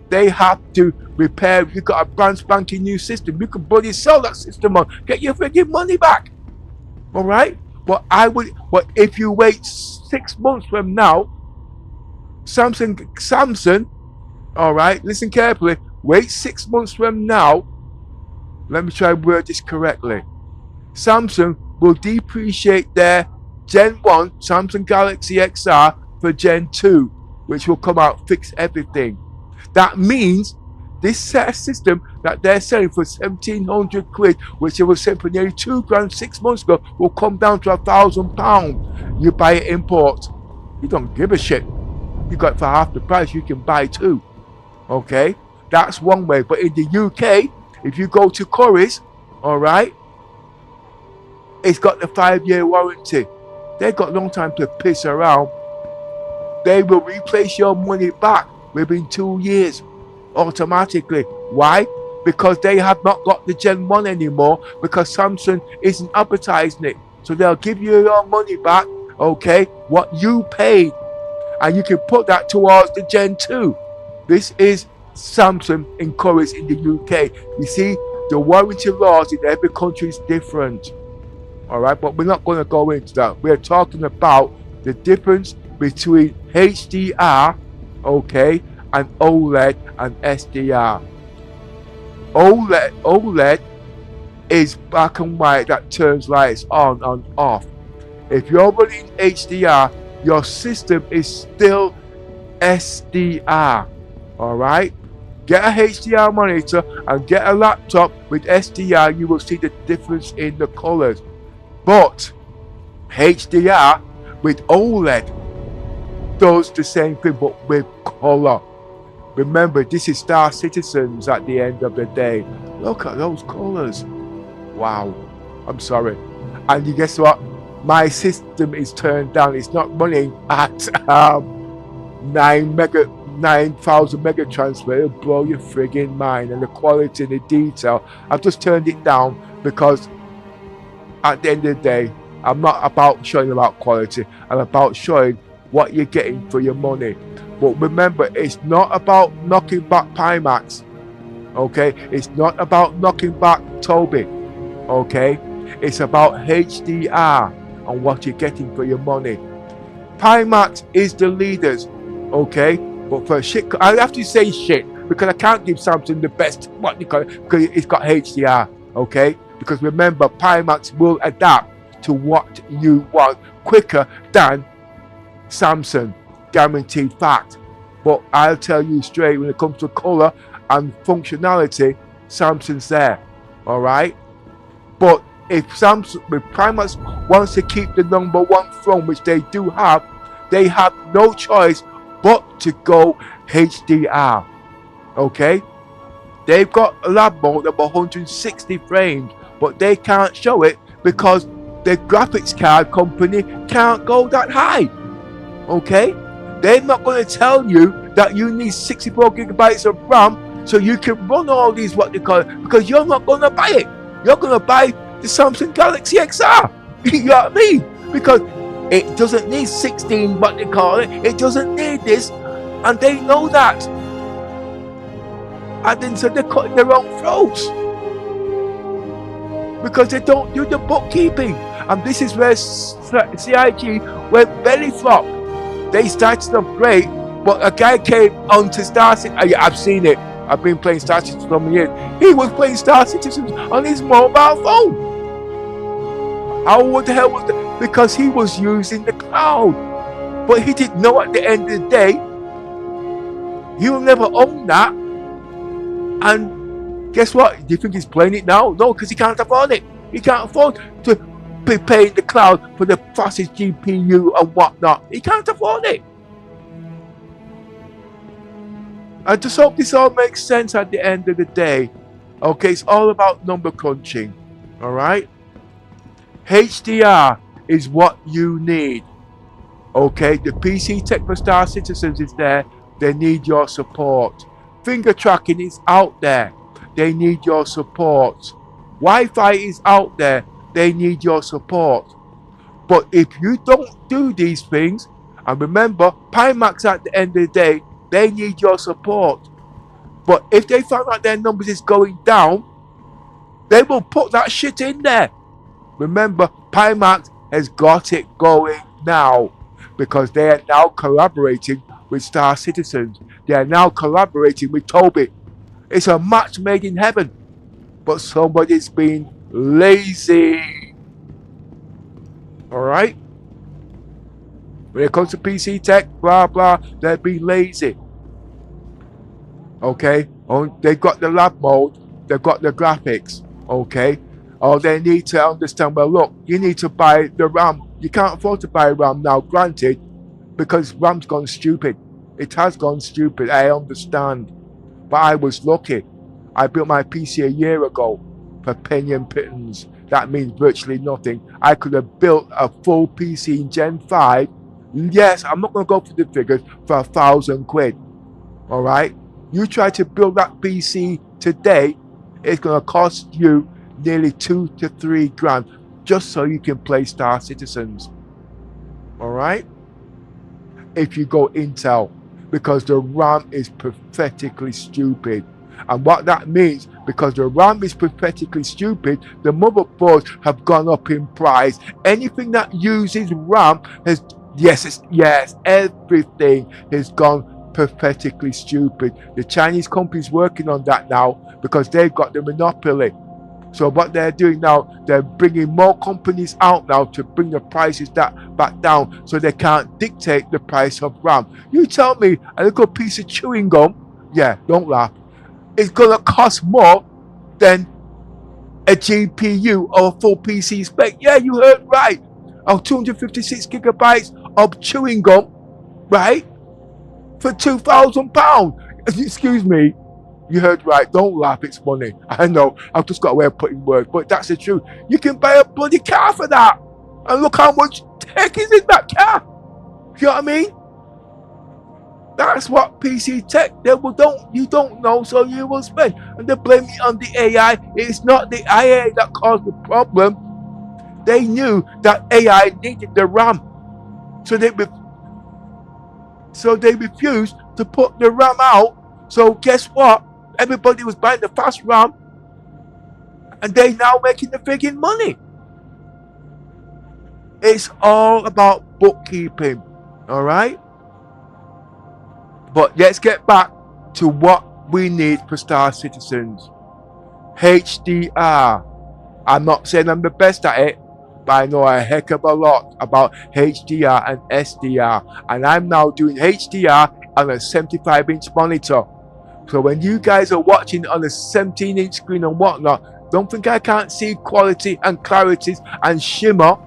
they have to repair. You got a brand spanking new system. You can bloody sell that system on, get your freaking money back. All right, but if you wait 6 months from now, Samsung. All right, listen carefully. Wait 6 months from now. Let me try and word this correctly. Samsung will depreciate their Gen 1 Samsung Galaxy XR for Gen 2, which will come out, fix everything. That means this set of system that they're selling for 1,700 quid, which they were selling for nearly 2 grand 6 months ago, will come down to £1,000. You buy it import. You don't give a shit. You got it for half the price, you can buy 2. Okay? That's one way. But in the UK, if you go to Curry's, alright, it's got the 5-year warranty. They've got no time to piss around. They will replace your money back within 2 years automatically. Why? Because they have not got the Gen 1 anymore, because Samsung isn't advertising it. So they'll give you your money back, okay, what you paid, and you can put that towards the Gen 2. This is Samsung encouraged in the UK. You see, the warranty laws in every country is different. Alright, but we're not going to go into that. We're talking about the difference between HDR, okay, and OLED and SDR. OLED is black and white that turns lights on and off. If you're running HDR, your system is still SDR. Alright? Get a HDR monitor and get a laptop with SDR, you will see the difference in the colors. But HDR with OLED does the same thing, but with color. Remember, this is Star Citizens at the end of the day. Look at those colors. Wow. I'm sorry. And you guess what? My system is turned down. It's not running at 9 9,000 mega transfer, it'll blow your friggin' mind. And the quality and the detail, I've just turned it down because at the end of the day, I'm not about showing about quality. I'm about showing what you're getting for your money. But remember, it's not about knocking back Pimax. Okay? It's not about knocking back Toby. Okay? It's about HDR and what you're getting for your money. Pimax is the leaders. Okay? But for shit, I have to say shit because I can't give Samsung the best, what you call it, because it's got HDR. Okay? Because remember, Pimax will adapt to what you want quicker than Samsung. Guaranteed fact. But I'll tell you straight, when it comes to color and functionality, Samsung's there. Alright? But if Pimax wants to keep the #1 throne, which they do have, they have no choice but to go HDR. Okay? They've got a lab mode of 160 frames, but they can't show it because the graphics card company can't go that high. Okay? They're not going to tell you that you need 64 gigabytes of RAM so you can run all these, what they call it, because you're not going to buy it. You're going to buy the Samsung Galaxy XR. You know what I mean? Because it doesn't need 16, what they call it. It doesn't need this, and they know that. And then so they're cutting their own throats because they don't do the bookkeeping. And this is where CIG went belly flop. They started off great, but a guy came on to Star Citizen. I've seen it. I've been playing Star Citizen for many years. He was playing Star Citizen on his mobile phone. How the hell was that? Because he was using the cloud. But he didn't know at the end of the day, he will never own that. And guess what? Do you think he's playing it now? No, because he can't afford it. He can't afford to be paying the cloud for the fastest GPU and whatnot. He can't afford it. I just hope this all makes sense at the end of the day. Okay, it's all about number crunching. Alright? HDR is what you need. Okay, the PC Tech for Star Citizens is there. They need your support. Finger tracking is out there. They need your support. Wi-Fi is out there. They need your support. But if you don't do these things, and remember, Pimax at the end of the day, they need your support. But if they find out their numbers is going down, they will put that shit in there. Remember, Pimax has got it going now because they are now collaborating with Star Citizens. They are now collaborating with Toby. It's a match made in heaven. But somebody's been lazy. Alright? When it comes to PC tech, blah blah, they've been lazy. Okay? They've got the lab mode, they've got the graphics. Okay? Or they need to understand, well look, you need to buy the RAM. You can't afford to buy RAM now, granted, because RAM's gone stupid. It has gone stupid, I understand. But I was lucky. I built my PC a year ago for penny and pittance. That means virtually nothing. I could have built a full PC in Gen 5. Yes, I'm not going to go for the figures, for £1,000. Alright? You try to build that PC today, it's going to cost you nearly 2 to 3 grand just so you can play Star Citizens. Alright? If you go Intel, because the RAM is pathetically stupid. And what that means, because the RAM is pathetically stupid, the motherboards have gone up in price. Anything that uses RAM has, yes, everything has gone pathetically stupid. The Chinese company's working on that now because they've got the monopoly. So what they're doing now, they're bringing more companies out now to bring the prices back down so they can't dictate the price of RAM. You tell me a little piece of chewing gum, yeah, don't laugh, it's going to cost more than a GPU or a full PC spec. Yeah, you heard right. Of 256 gigabytes of chewing gum, right? For £2,000. Excuse me. You heard right. Don't laugh. It's money. I know. I've just got a way of putting words, but that's the truth. You can buy a bloody car for that. And look how much tech is in that car. You know what I mean? That's what PC tech, you don't know, so you will spend. And they blame it on the AI. It's not the AI that caused the problem. They knew that AI needed the RAM. So they refused to put the RAM out. So guess what? Everybody was buying the fast RAM, and they now making the friggin' money. It's all about bookkeeping, all right? But let's get back to what we need for Star Citizens. HDR. I'm not saying I'm the best at it, but I know a heck of a lot about HDR and SDR. And I'm now doing HDR on a 75-inch monitor. So when you guys are watching on a 17-inch screen and whatnot, don't think I can't see quality and clarities and shimmer.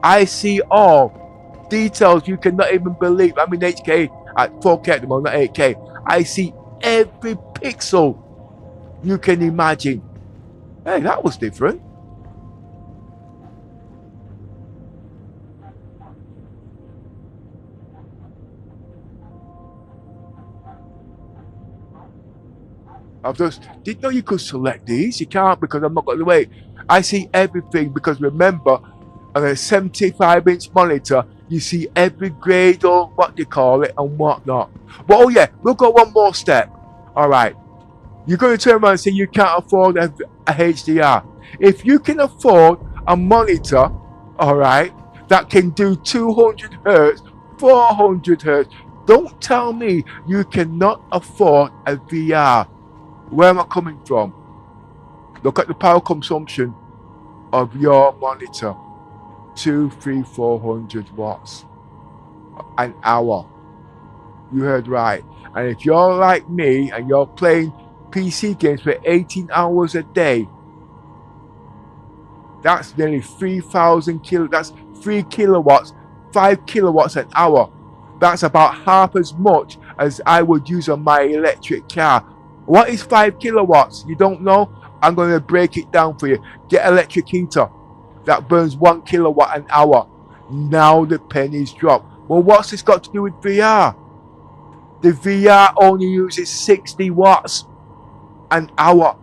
I see all details you cannot even believe. I'm in HK at 4K at the moment, not 8K. I see every pixel you can imagine. Hey, that was different. Didn't know you could select these. You can't because I'm not got the way. I see everything because remember, on a 75-inch monitor, you see every grade or what they call it and whatnot. But oh yeah, we'll go one more step. Alright. You're going to turn around and say you can't afford a HDR. If you can afford a monitor, alright, that can do 200 Hz, 400 Hz, don't tell me you cannot afford a VR. Where am I coming from? Look at the power consumption of your monitor. 200, 300, 400 watts an hour. You heard right. And if you're like me and you're playing PC games for 18 hours a day, that's nearly 3,000 that's 3 kilowatts, 5 kilowatts an hour. That's about half as much as I would use on my electric car. What is 5 kilowatts? You don't know? I'm going to break it down for you. Get an electric heater that burns 1 kilowatt an hour. Now the pennies drop. Well, what's this got to do with VR? The VR only uses 60 watts an hour.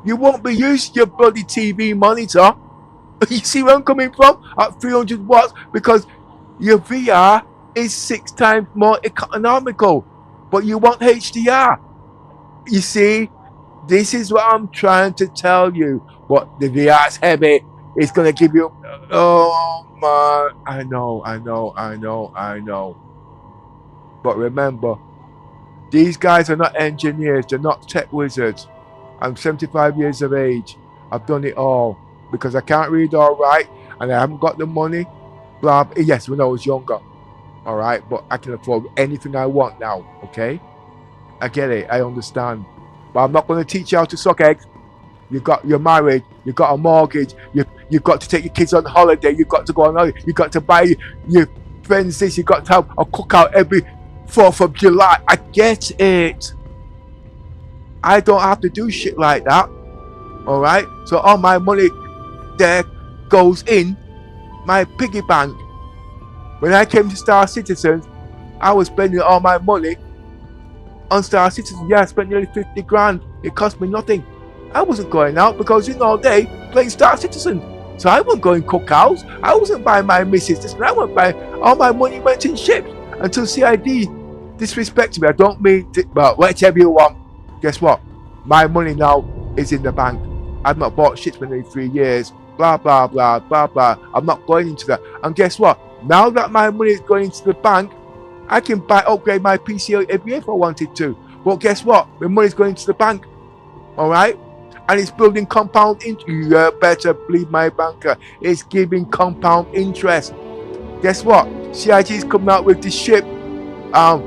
You won't be using your bloody TV monitor. You see where I'm coming from? At 300 watts, because your VR is 6 times more economical. But you want HDR. You see, this is what I'm trying to tell you. But the VR is heavy. It's going to give you... Oh, man. I know. But remember, these guys are not engineers. They're not tech wizards. I'm 75 years of age. I've done it all. Because I can't read or write. And I haven't got the money. Blah. Yes, when I was younger. Alright? But I can afford anything I want now. Okay? I get it. I understand. But I'm not going to teach you how to suck eggs. You're married. You've got a mortgage. You've got to take your kids on holiday. You've got to go on holiday. You've got to buy your friends this. You've got to have a cookout every 4th of July. I get it. I don't have to do shit like that. Alright? So all my money there goes in my piggy bank. When I came to Star Citizens, I was spending all my money on Star Citizen. Yeah, I spent nearly 50 grand. It cost me nothing. I wasn't going out because all day playing Star Citizen. So I wasn't going cookouts. I wasn't buying my missus this and I wasn't buying. All my money went in ships until CID disrespected me. I don't mean to, but whatever you want. Guess what? My money now is in the bank. I've not bought shit for nearly 3 years. Blah blah blah blah blah. I'm not going into that. And guess what? Now that my money is going into the bank, I can upgrade my PC every year if I wanted to. Well, guess what? My money's going to the bank. Alright? And it's building compound interest. You better believe my banker. It's giving compound interest. Guess what? CIG is coming out with this ship. But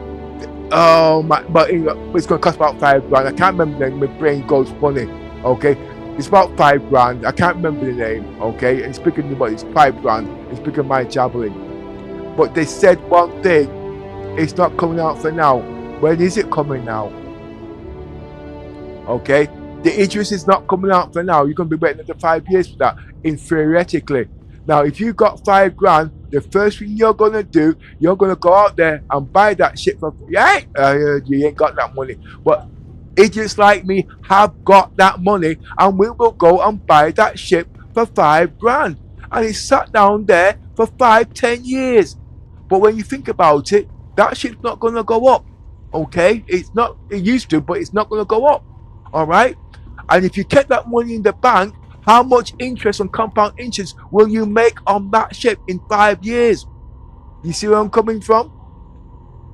it's going to cost about 5 grand. I can't remember the name. My brain goes funny. Okay? It's about 5 grand. I can't remember the name. Okay? It's bigger than what it's 5 grand. It's bigger than my javelin. But they said one thing. It's not coming out for now. When is it coming now? Okay? The Idris is not coming out for now. You're going to be waiting another 5 years for that. Theoretically. Now, if you got $5 grand, the first thing you're gonna do, you're gonna go out there and buy that shit for you ain't got that money. But idiots like me have got that money, and we will go and buy that ship for $5 grand, and it's sat down there for 5-10 years. But when you think about it, that ship's not gonna go up. Okay, it's not. It used to, but it's not gonna go up. All right. And if you kept that money in the bank, how much interest and compound interest will you make on that ship in 5 years? You see where I'm coming from?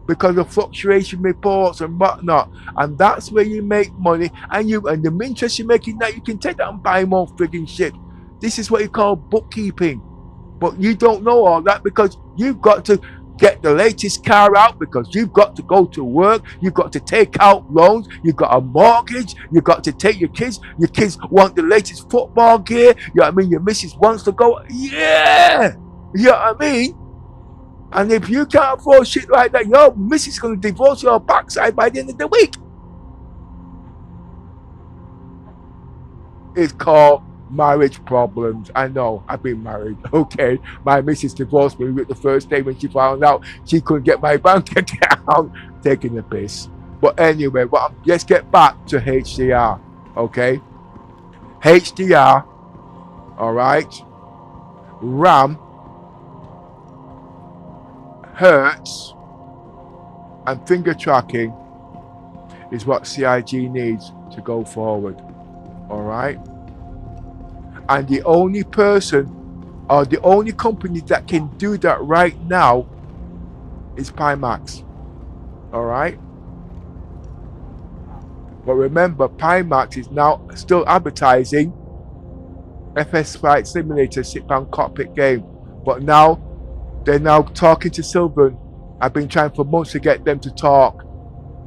Because of fluctuation reports and whatnot, and that's where you make money. And the interest you're making, that you can take that and buy more frigging shit. This is what you call bookkeeping. But you don't know all that because you've got to get the latest car out, because you've got to go to work, you've got to take out loans, you've got a mortgage, you've got to take your kids want the latest football gear, you know what I mean, your missus wants to go, yeah, you know what I mean? And if you can't afford shit like that, your missus is going to divorce your backside by the end of the week. It's called marriage problems. I know, I've been married, okay? My missus divorced me with the first day when she found out she couldn't get my bank account. Taking the piss. But anyway, let's get back to HDR, okay? HDR, alright? RAM, hertz, and finger tracking is what CIG needs to go forward, alright? And the only person or the only company that can do that right now is Pimax. Alright? But remember, Pimax is now still advertising FS Flight Simulator sit-down cockpit game. But now, they're now talking to Sylvan. I've been trying for months to get them to talk.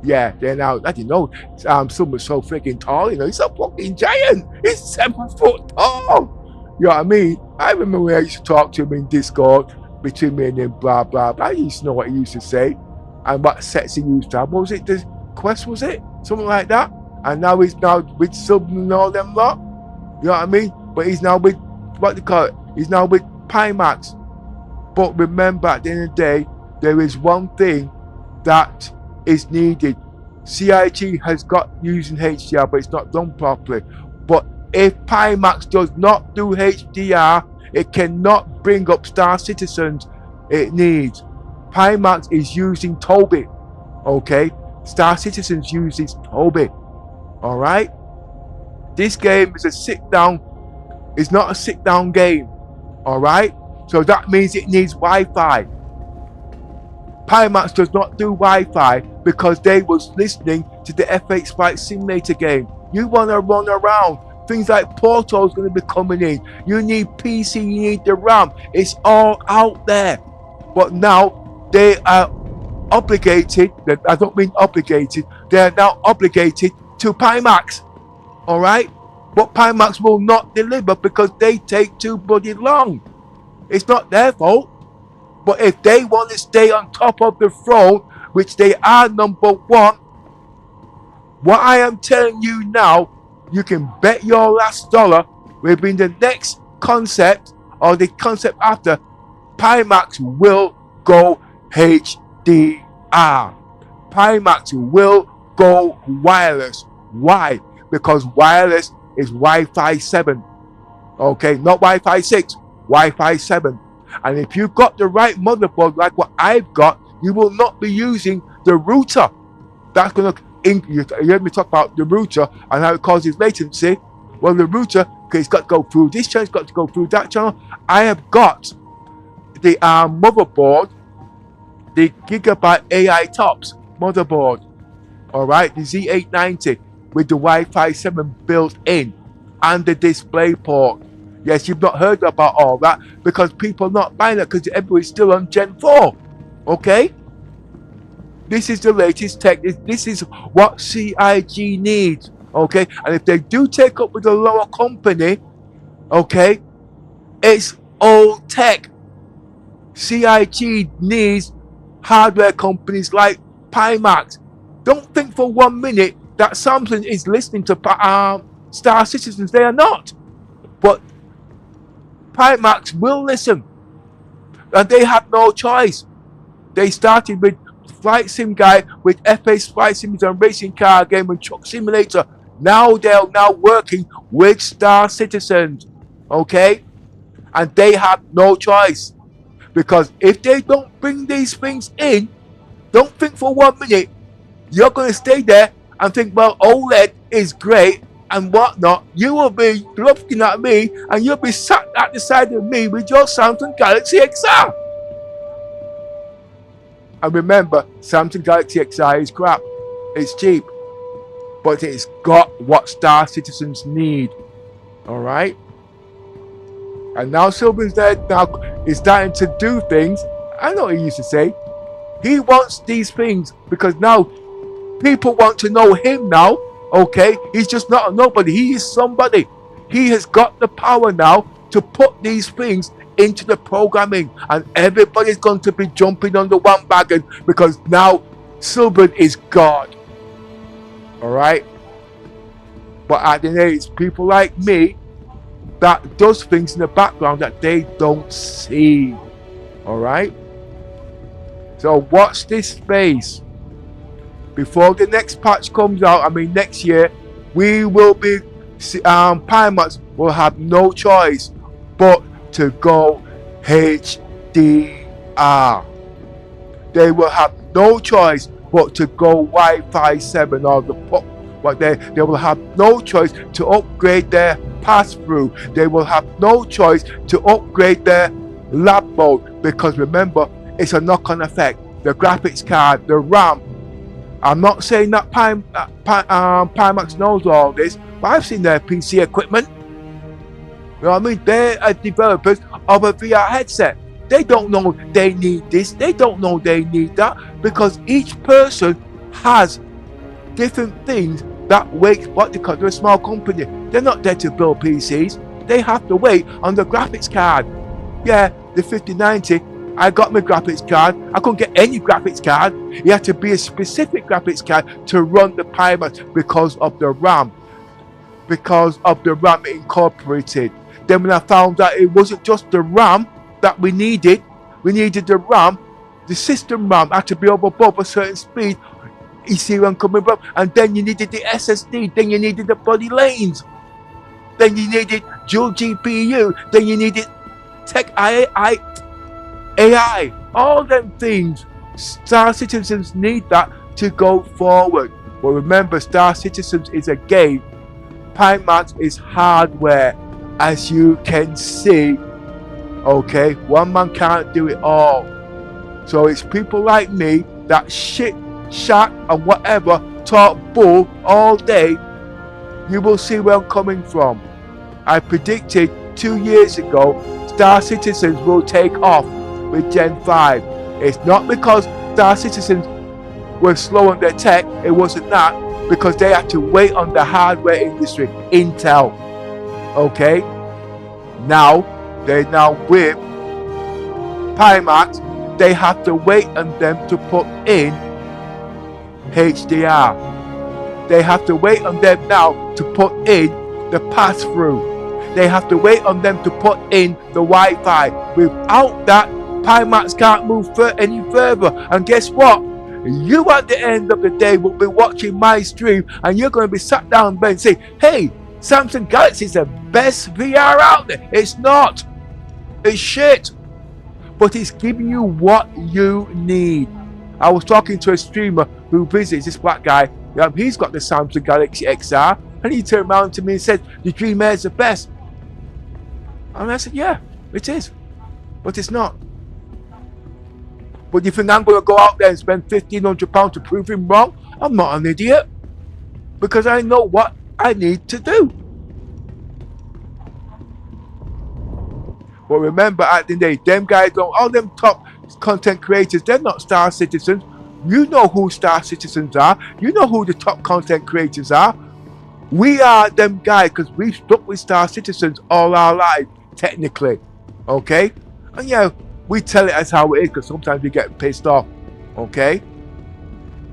Yeah, they're now, I didn't know, Sylvan's so freaking tall, you know, he's a fucking giant. He's 7 foot tall. You know what I mean? I remember when I used to talk to him in Discord, between me and him, blah, blah, blah. I used to know what he used to say and what sets he used to have. What was it? The Quest, was it? Something like that? And now he's now with Sylvan and all them lot. You know what I mean? But he's now with, what do you call it? He's now with Pimax. But remember, at the end of the day, there is one thing that is needed. CIG has got using HDR, but it's not done properly. But if Pimax does not do HDR, it cannot bring up Star Citizens it needs. Pimax is using Toby, okay? Star Citizens uses Toby, alright? This game is a sit-down, it's not a sit-down game, alright? So that means it needs Wi-Fi. Pimax does not do Wi-Fi because they was listening to the FX Flight Simulator game. You want to run around. Things like Portal is going to be coming in. You need PC, you need the RAM. It's all out there. But now they are obligated, I don't mean obligated, they are now obligated to Pimax. Alright? But Pimax will not deliver because they take too bloody long. It's not their fault. But if they want to stay on top of the throne, which they are number one, what I am telling you now, you can bet your last dollar within the next concept or the concept after, Pimax will go HDR. Pimax will go wireless. Why? Because wireless is Wi-Fi 7. Okay, not Wi-Fi 6, Wi-Fi 7. And if you've got the right motherboard like what I've got, you will not be using the router. That's going to, you heard me talk about the router and how it causes latency. Well, the router, because it's got to go through this channel, it's got to go through that channel. I have got the motherboard, the Gigabyte A.I. Tops motherboard. Alright, the Z890 with the Wi-Fi 7 built in and the display port. Yes, you've not heard about all that because people are not buying it because everybody's still on Gen 4. Okay? This is the latest tech. This is what CIG needs. Okay? And if they do take up with a lower company, okay, it's old tech. CIG needs hardware companies like Pimax. Don't think for 1 minute that Samsung is listening to Star Citizens. They are not. But Pimax will listen. And they have no choice. They started with Flight Sim Guy, with FA Flight Sims and Racing Car Game and Truck Simulator. Now they're now working with Star Citizens. Okay? And they have no choice. Because if they don't bring these things in, don't think for 1 minute, you're going to stay there and think, well, OLED is great and whatnot. You will be looking at me and you'll be sat at the side of me with your Samsung Galaxy XR. And remember, Samsung Galaxy XR is crap. It's cheap. But it's got what Star Citizens need. Alright? And now Sylvan's there now is starting to do things. I know what he used to say. He wants these things because now people want to know him now. Okay? He's just not a nobody. He is somebody. He has got the power now to put these things into the programming, and everybody's going to be jumping on the bandwagon because now Sylvan is God. Alright? But at the end, it's people like me that does things in the background that they don't see. Alright? So watch this space. Before the next patch comes out, I mean next year, we will be, Pimax will have no choice but to go HDR. They will have no choice but to go Wi-Fi 7 or the but they will have no choice to upgrade their pass-through. They will have no choice to upgrade their lab mode, because remember, it's a knock-on effect. The graphics card, the RAM. I'm not saying that Pimax knows all this, but I've seen their PC equipment. You know what I mean? They're developers of a VR headset. They don't know they need this. They don't know they need that, because each person has different things that wait what they call. They're a small company. They're not there to build PCs. They have to wait on the graphics card. Yeah, the 5090. I got my graphics card. I couldn't get any graphics card. You had to be a specific graphics card to run the Pimax because of the RAM. Because of the RAM incorporated. Then when I found out it wasn't just the RAM that we needed the RAM, the system RAM had to be above a certain speed. You see where I'm coming from? And then you needed the SSD, then you needed the body lanes, then you needed dual GPU, then you needed Tech AI, all them things. Star Citizens need that to go forward. But remember, Star Citizens is a game. Pimax is hardware, as you can see. Okay, one man can't do it all. So it's people like me that shit, chat and whatever, talk bull all day. You will see where I'm coming from. I predicted 2 years ago Star Citizens will take off with Gen 5. It's not because Star Citizens were slow on their tech. It wasn't that, because they had to wait on the hardware industry, Intel. Okay, now they're now with Pimax. They have to wait on them to put in HDR. They have to wait on them now to put in the pass-through. They have to wait on them to put in the Wi-Fi. Without that, Pimax can't move any further. And guess what? You at the end of the day will be watching my stream, and you're going to be sat down and say, hey, Samsung Galaxy is the best VR out there. It's not. It's shit. But it's giving you what you need. I was talking to a streamer who visits, this black guy. He's got the Samsung Galaxy XR, and he turned around to me and said, the Dream Air is the best. And I said, yeah, it is. But it's not. But you think I'm going to go out there and spend £1,500 to prove him wrong? I'm not an idiot. Because I know what I need to do. But remember, at the end of the day, them guys don't, all them top content creators, they're not Star Citizens. You know who Star Citizens are. You know who the top content creators are. We are them guys because we've stuck with Star Citizens all our life, technically. Okay? And yeah, we tell it as how it is because sometimes we get pissed off. Okay?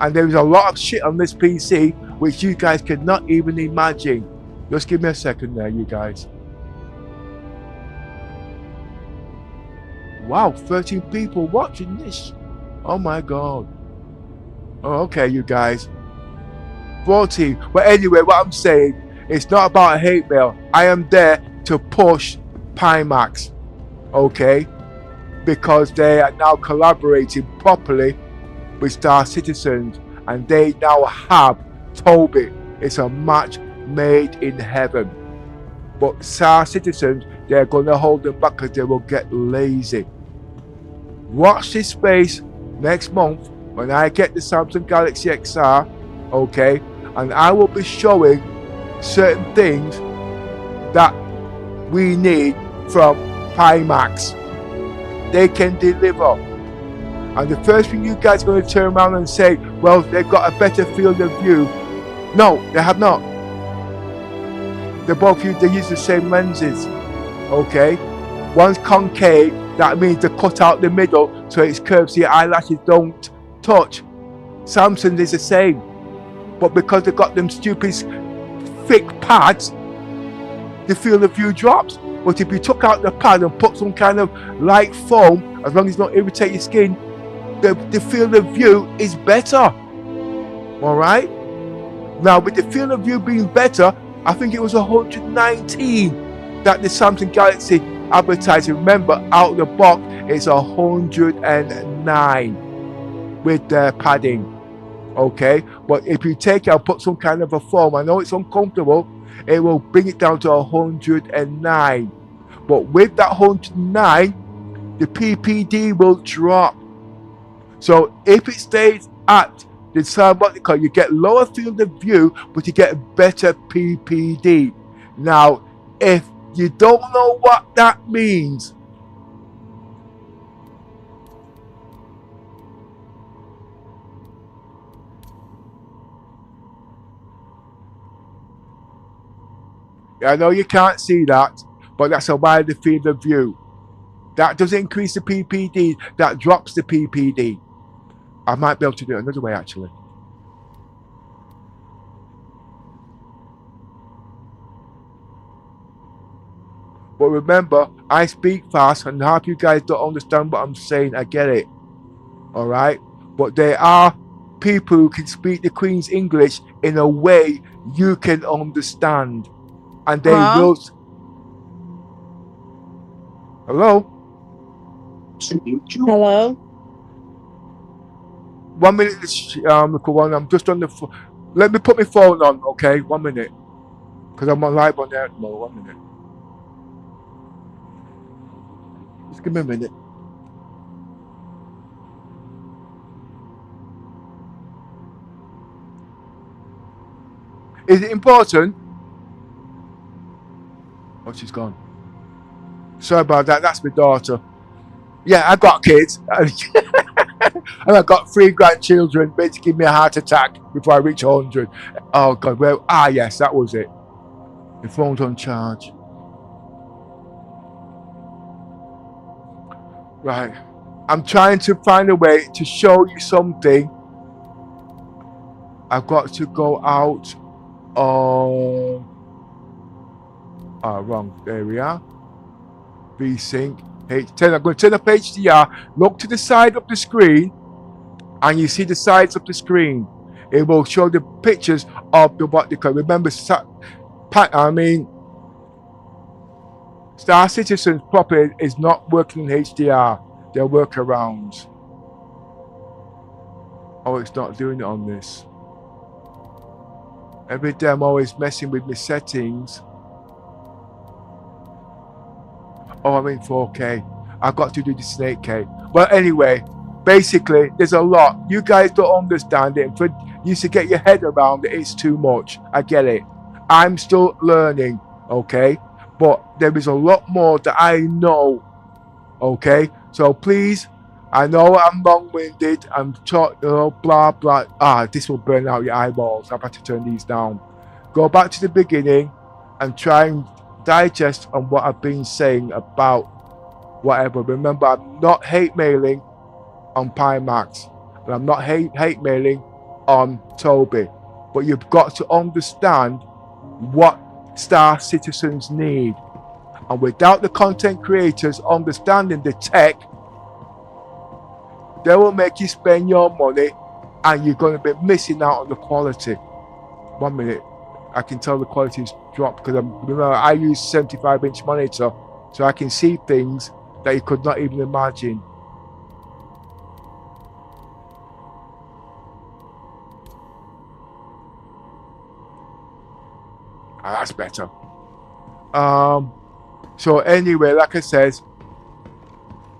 And there is a lot of shit on this PC which you guys cannot even imagine. Just give me a second there, you guys. Wow, 13 people watching this. Oh my god. Oh, okay, you guys. 14. But anyway, what I'm saying, it's not about a hate mail. I am there to push Pimax, okay? Because they are now collaborating properly with Star Citizens, and they now have Toby. It's a match made in heaven. But Star Citizens, they're going to hold them back because they will get lazy. Watch this space next month when I get the Samsung Galaxy XR, okay? And I will be showing certain things that we need from Pimax. They can deliver. And the first thing you guys are going to turn around and say, well, they've got a better field of view. No, they have not. They use the same lenses, okay? One's concave, that means they cut out the middle so it's curved so your eyelashes don't touch. Samsung is the same, but because they've got them stupid thick pads, the field of view drops. But if you took out the pad and put some kind of light foam, as long as it don't irritate your skin, the field of view is better. Alright? Now with the field of view being better, I think it was 119 that the Samsung Galaxy advertised. Remember, out of the box it's 109 with the padding. Okay, but if you take it and put some kind of a foam, I know it's uncomfortable, it will bring it down to 109. But with that 109, the PPD will drop. So if it stays at the symbolical, you get lower field of view, but you get better PPD. Now, if you don't know what that means, I know you can't see that, but that's a wider field of view. That doesn't increase the PPD, that drops the PPD. I might be able to do it another way actually. But remember, I speak fast and half you guys don't understand what I'm saying. I get it. Alright? But there are people who can speak the Queen's English in a way you can understand. And they will. Hello? Hello? 1 minute, I'm just on the phone. Let me put my phone on, okay? 1 minute. Because I'm on live on there at the moment. 1 minute. Just give me a minute. Is it important? Oh, she's gone. Sorry about that. That's my daughter. Yeah, I got kids. And I got 3 grandchildren. Basically, give me a heart attack before I reach 100. Oh, God. Well, yes, that was it. The phone's on charge. Right. I'm trying to find a way to show you something. I've got to go out on... wrong. There we are. VSync. I'm going to turn up HDR. Look to the side of the screen, and you see the sides of the screen. It will show the pictures of the what they call. Remember, Star Citizen's property is not working in HDR. They're workarounds. Oh, it's not doing it on this. Every day I'm always messing with my settings. Oh, I'm in 4K. I've got to do this in 8K. But anyway, basically, there's a lot. You guys don't understand it. For you to get your head around it, it's too much. I get it. I'm still learning, okay? But there is a lot more that I know, okay? So please, I know I'm long-winded. I'm talking, blah, blah. This will burn out your eyeballs. I've had to turn these down. Go back to the beginning and try and digest on what I've been saying about whatever. Remember, I'm not hate mailing on Pimax, and I'm not hate mailing on Toby, but you've got to understand what Star Citizens need, and without the content creators understanding the tech, They will make you spend your money and you're going to be missing out on the quality. 1 minute. I can tell the quality's dropped because remember, I use 75-inch monitor, so I can see things that you could not even imagine. That's better. So anyway, like I says,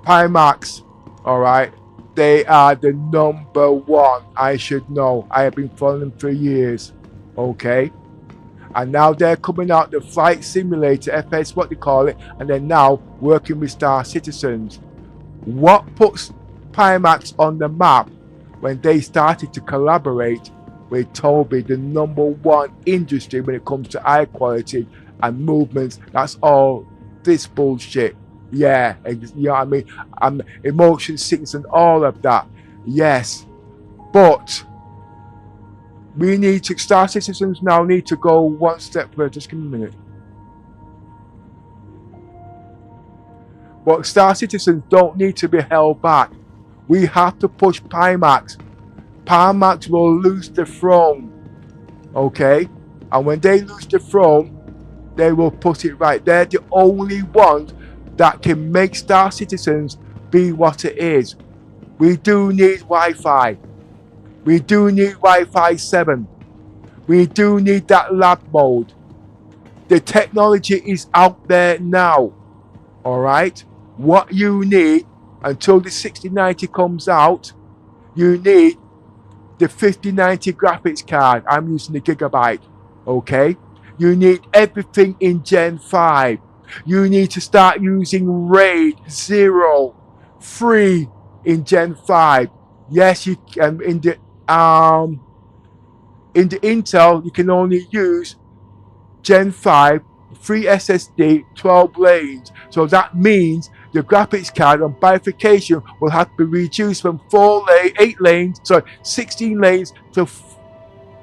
Pimax, all right, they are the number one. I should know. I have been following them for years. Okay, and now they're coming out the flight simulator, FS, what they call it, and they're now working with Star Citizens. What puts Pimax on the map when they started to collaborate with Toby, the number one industry when it comes to high quality and movements? That's all this bullshit. Yeah, you know what I mean? Emotion sickness and all of that. Yes, but we need to, Star Citizens now need to go one step further. Just give me a minute. But Star Citizens don't need to be held back. We have to push Pimax. Pimax will lose the throne. Okay? And when they lose the throne, they will put it right. They're the only ones that can make Star Citizens be what it is. We do need Wi-Fi. We do need Wi-Fi 7. We do need that lab mode. The technology is out there now. Alright? What you need until the 6090 comes out, you need the 5090 graphics card. I'm using the Gigabyte. Okay? You need everything in Gen 5. You need to start using RAID 0, 3 in Gen 5. Yes, you can in the Intel you can only use Gen 5, 3 SSD, 12 lanes. So that means the graphics card on bifurcation will have to be reduced from 16 lanes to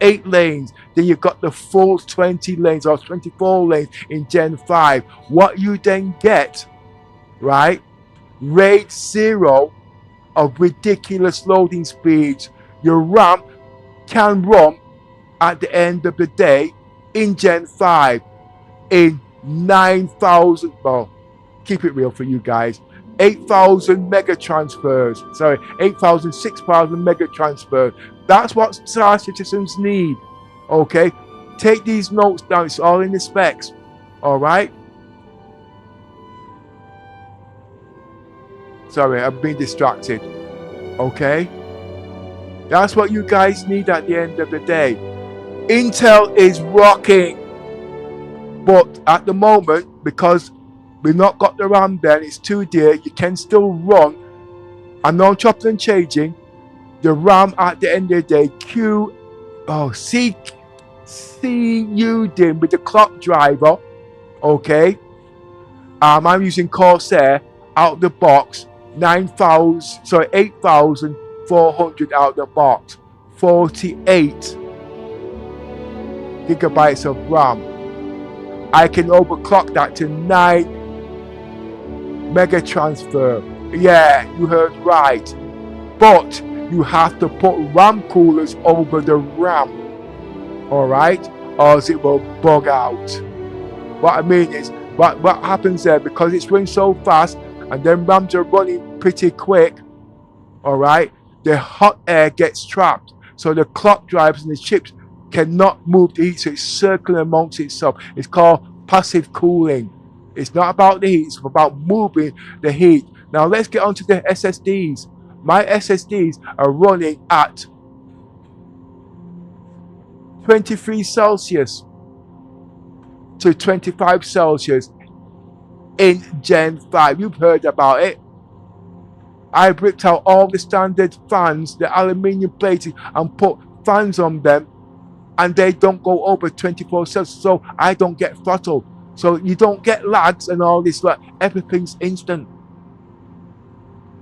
8 lanes. Then you've got the full 20 lanes or 24 lanes in Gen 5. What you then get, right? RAID 0 of ridiculous loading speeds. Your RAM can run at the end of the day in Gen 5 in 9,000, well, keep it real for you guys, 8,000 mega transfers. Sorry, 8,000, 6,000 mega transfers. That's what Star Citizens need. Okay? Take these notes down. It's all in the specs. Alright? Sorry, I'm being distracted. Okay? That's what you guys need at the end of the day. Intel is rocking. But at the moment, because we've not got the RAM there, it's too dear, you can still run. I'm not chopping and changing. The RAM at the end of the day, CUDIM with the clock driver. Okay. I'm using Corsair out the box. 8,400 out the box. 48 gigabytes of RAM. I can overclock that to 9 mega transfer. Yeah, you heard right. But you have to put RAM coolers over the RAM. Alright? Or else it will bug out. What I mean is, what happens there, because it's running so fast and then RAMs are running pretty quick, alright, the hot air gets trapped. So the clock drivers and the chips cannot move the heat, so it's circling amongst itself. It's called passive cooling. It's not about the heat, it's about moving the heat. Now let's get onto the SSDs. My SSDs are running at 23 Celsius to 25 Celsius in Gen 5. You've heard about it. I ripped out all the standard fans, the aluminium plating, and put fans on them, and they don't go over 24 Celsius, so I don't get throttled. So you don't get lags and all this, like everything's instant.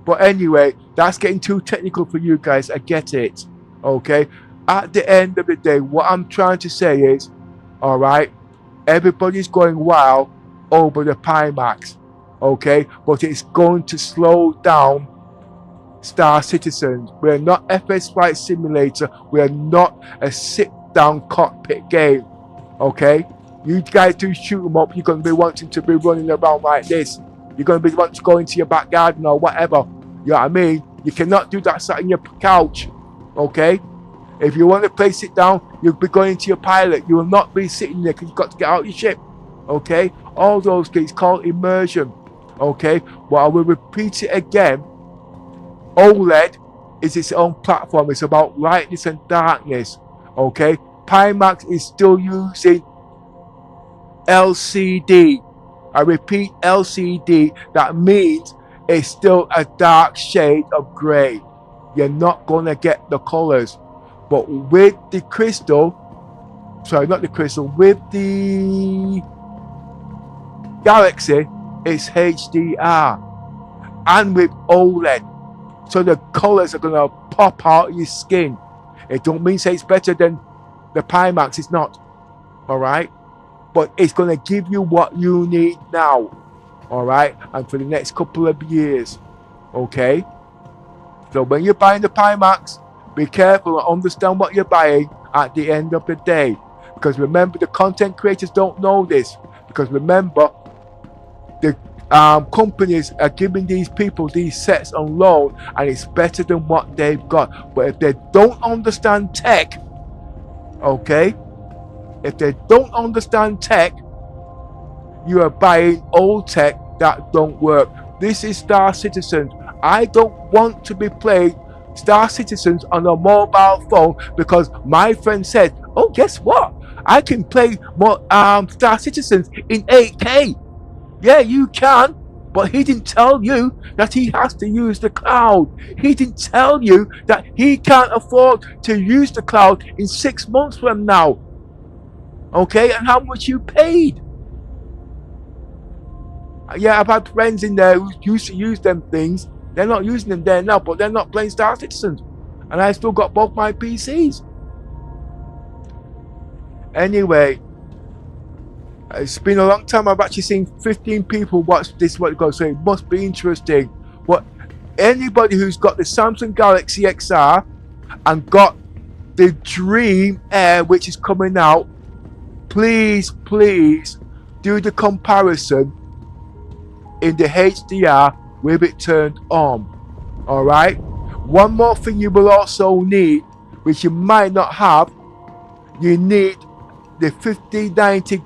But anyway, that's getting too technical for you guys. I get it. Okay? At the end of the day, what I'm trying to say is, alright, everybody's going wild over the Pimax. Okay? But it's going to slow down Star Citizens. We're not FS Flight Simulator. We're not a sit-down cockpit game. Okay? You guys do shoot them up, you're going to be wanting to be running around like this. You're going to be wanting to go into your back garden or whatever. You know what I mean? You cannot do that sat in your couch. Okay? If you want to play sit down, you'll be going into your pilot. You will not be sitting there because you've got to get out your ship. Okay? All those things called immersion. Okay? Well, I will repeat it again. OLED is its own platform. It's about lightness and darkness. Okay? Pimax is still using LCD. I repeat, LCD. That means it's still a dark shade of grey. You're not going to get the colors. But with the crystal, sorry, not the crystal, with the Galaxy, it's HDR. And with OLED. So the colors are going to pop out of your skin. It don't mean say it's better than the Pimax. It's not. Alright? But it's going to give you what you need now. Alright? And for the next couple of years. Okay? So when you're buying the Pimax, be careful and understand what you're buying at the end of the day. Because remember, the content creators don't know this. Because remember, the companies are giving these people these sets on loan, and it's better than what they've got. But if they don't understand tech, okay, if they don't understand tech, you are buying old tech that don't work. This is Star Citizens. I don't want to be playing Star Citizens on a mobile phone because my friend said, oh, guess what? I can play more Star Citizens in 8K. Yeah, you can, but he didn't tell you that he has to use the cloud. He didn't tell you that he can't afford to use the cloud in 6 months from now. Okay, and how much you paid. Yeah, I've had friends in there who used to use them things. They're not using them there now, but they're not playing Star Citizens. And I still got both my PCs. Anyway, it's been a long time. I've actually seen 15 people watch this, what it goes, so it must be interesting. But anybody who's got the Samsung Galaxy XR and got the Dream Air, which is coming out, please do the comparison in the HDR with it turned on. Alright? One more thing you will also need, which you might not have, you need the 5090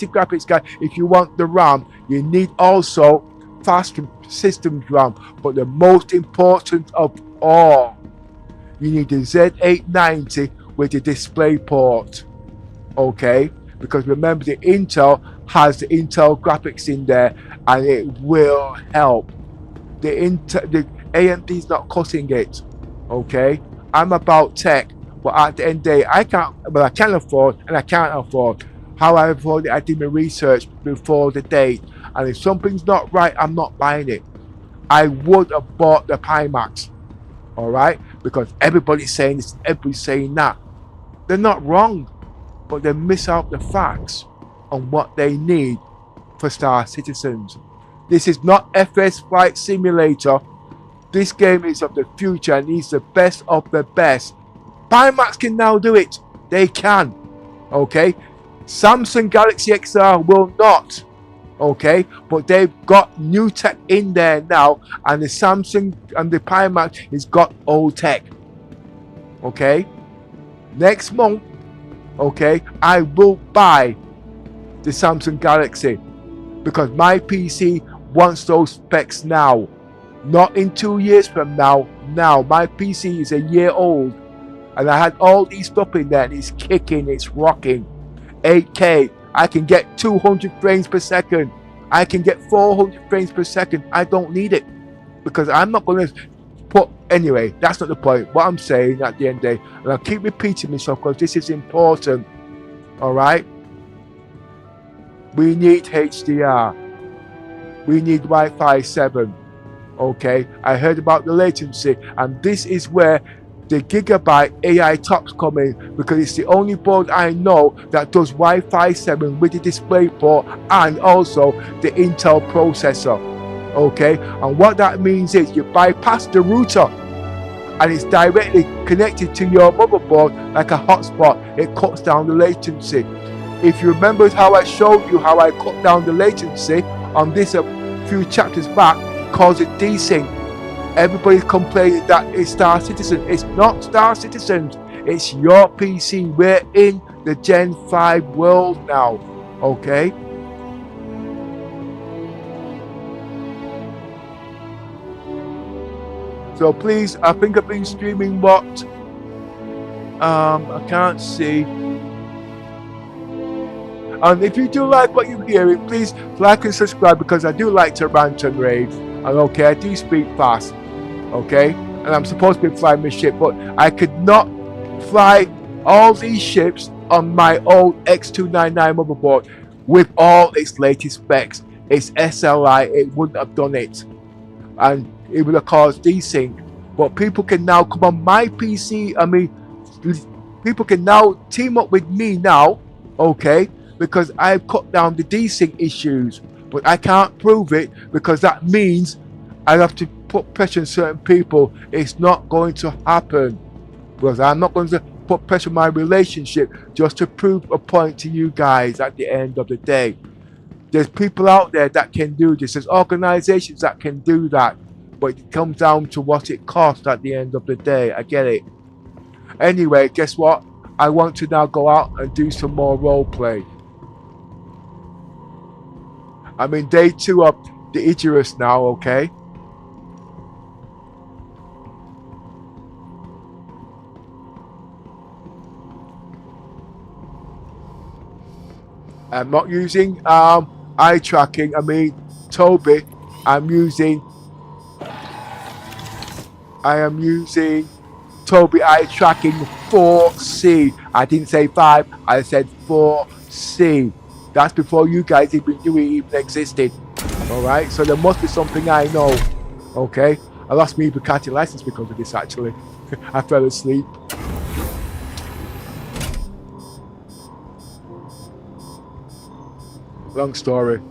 graphics card. If you want the RAM, you need also fast systems RAM. But the most important of all, you need the Z890 with the display port. Okay? Because remember, the Intel has the Intel graphics in there, and it will help. The AMD's not cutting it. Okay? I'm about tech, but at the end of the day, I can afford and I can't afford. How I afford it, I did my research before the date, and if something's not right, I'm not buying it. I would have bought the Pimax. Alright? Because everybody's saying this, everybody's saying that. They're not wrong, but they miss out the facts on what they need for Star Citizens. This is not FS Flight Simulator. This game is of the future and needs the best of the best. Pimax can now do it. They can. Okay? Samsung Galaxy XR will not. Okay? But they've got new tech in there now, and the Samsung and the Pimax has got old tech. Okay? Next month, okay, I will buy the Samsung Galaxy because my PC wants those specs now, not in 2 years from now. Now my PC is a year old, and I had all these stuff in there, and it's kicking, it's rocking. 8K, I can get 200 frames per second. I can get 400 frames per second. I don't need it because I'm not going to put. Anyway, that's not the point. What I'm saying at the end of the day, and I'll keep repeating myself because this is important. Alright? We need HDR. We need Wi-Fi 7. Okay? I heard about the latency, and this is where the Gigabyte AI tops come in, because it's the only board I know that does Wi-Fi 7 with the display port and also the Intel processor. Okay, and what that means is you bypass the router and it's directly connected to your motherboard like a hotspot. It cuts down the latency. If you remember how I showed you how I cut down the latency on this a few chapters back, cause it desync. Everybody's complaining that it's Star Citizen. It's not Star Citizen. It's your PC. We're in the Gen 5 world now. Okay? So please, I think I've been streaming what? I can't see. And if you do like what you're hearing, please like and subscribe, because I do like to rant and rave. And okay, I do speak fast. Okay? And I'm supposed to be flying my ship, but I could not fly all these ships on my old X299 motherboard with all its latest specs. It's SLI, it wouldn't have done it. And it would have caused desync. But people can now come on my PC. I mean, people can now team up with me now, okay, because I've cut down the desync issues. But I can't prove it, because that means I have to put pressure on certain people. It's not going to happen, because I'm not going to put pressure on my relationship just to prove a point to you guys at the end of the day. There's people out there that can do this. There's organizations that can do that. But it comes down to what it costs at the end of the day. I get it. Anyway, guess what? I want to now go out and do some more role play. I'm in day 2 of the Idris now, okay? I'm not using eye tracking. I mean, Toby. I am using Toby eye tracking 4C. I didn't say 5, I said 4C. That's before you guys even knew it even existed. Alright, so there must be something I know. Okay, I lost my Bugatti license because of this actually. I fell asleep. Long story.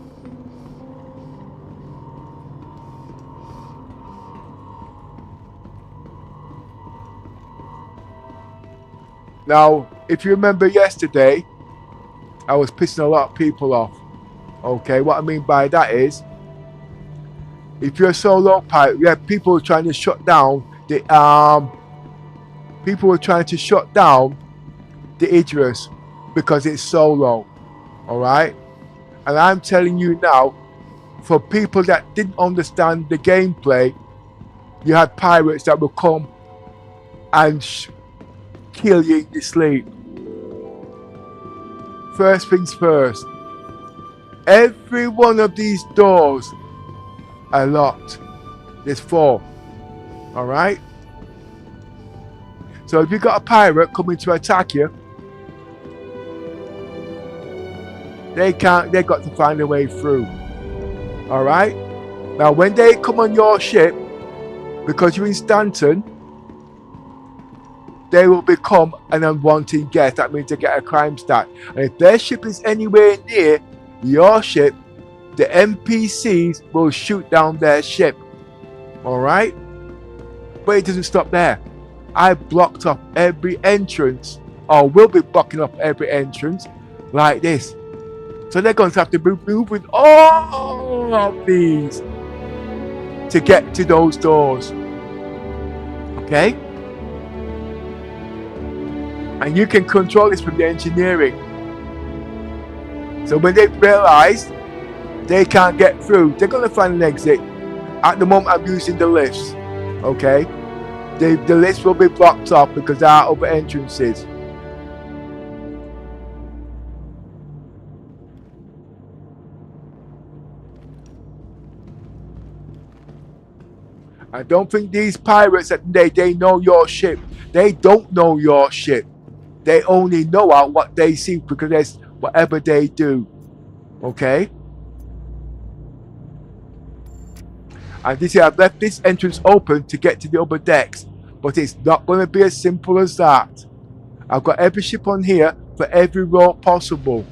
Now, if you remember yesterday, I was pissing a lot of people off. Okay, what I mean by that is, if you're a solo pilot, yeah, people were trying to shut down the Idris because it's solo. Alright? And I'm telling you now, for people that didn't understand the gameplay, you had pirates that would come and kill you in your sleep. First things first, every one of these doors are locked. There's 4. Alright? So if you got a pirate coming to attack you, they got to find a way through. Alright? Now when they come on your ship, because you're in Stanton, they will become an unwanted guest. That means they get a crime stat. And if their ship is anywhere near your ship, the NPCs will shoot down their ship. Alright? But it doesn't stop there. I blocked off every entrance, or will be blocking off every entrance, like this. So they're going to have to be moving all of these to get to those doors. Okay? And you can control this from the engineering. So when they realize they can't get through, they're going to find an exit. At the moment, I'm using the lifts. Okay? The lifts will be blocked off because there are other entrances. I don't think these pirates that they know your ship. They don't know your ship. They only know out what they see because that's whatever they do. Okay? And this here, I've left this entrance open to get to the other decks. But it's not going to be as simple as that. I've got every ship on here for every role possible.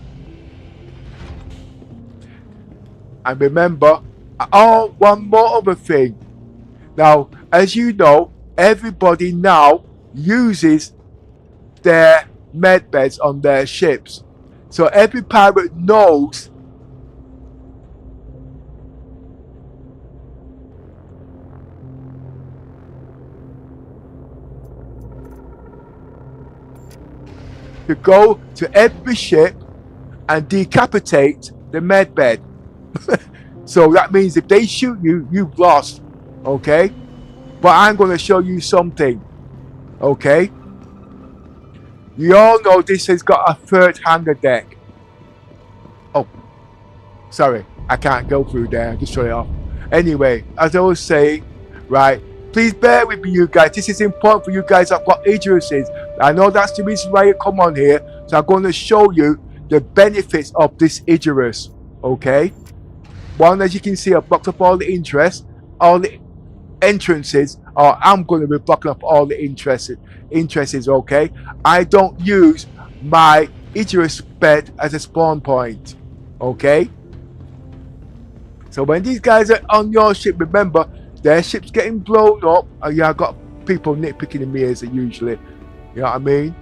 And remember, Oh, one more other thing. Now, as you know, everybody now uses their med beds on their ships. So every pirate knows to go to every ship and decapitate the med bed. So that means if they shoot you, you've lost. Okay? But I'm going to show you something. Okay? You all know this has got a third hangar deck. Oh, sorry. I can't go through there. Just shut it off. Anyway, as I was saying, right, please bear with me, you guys. This is important for you guys that got Idrises. I know that's the reason why you come on here. So I'm going to show you the benefits of this Idris. Okay? One, as you can see, I've blocked up all the entrances, or I'm going to be blocking up all the entrances, okay? I don't use my Idris bed as a spawn point, okay? So when these guys are on your ship, remember, their ship's getting blown up. Yeah, I got people nitpicking in me as usually. You know what I mean?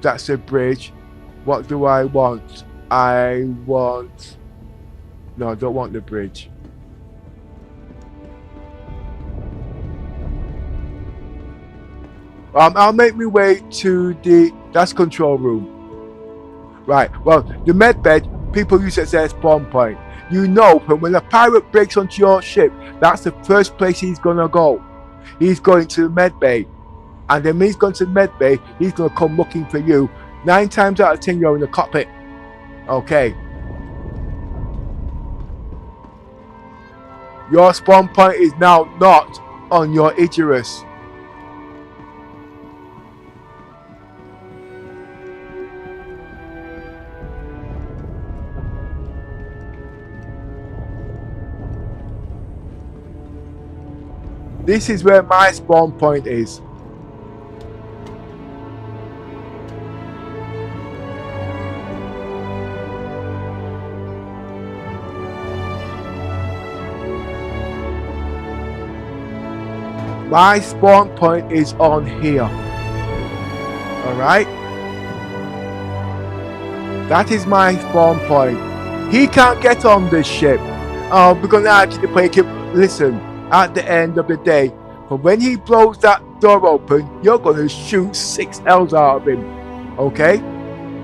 That's the bridge. What do I want? No, I don't want the bridge. I'll make my way to that's control room. Right, well, the med bed, people use it as their spawn point. You know, when a pirate breaks onto your ship, that's the first place he's gonna go. He's going to the med bay. And then when he's going to the med bay, he's gonna come looking for you. 9 times out of 10, you're in the cockpit. Okay. Your spawn point is now not on your Idris. This is where my spawn point is. My spawn point is on here. Alright? That is my spawn point. He can't get on this ship. We're gonna actually play him. Listen, at the end of the day, but when he blows that door open, you're gonna shoot 6 L's out of him. Okay?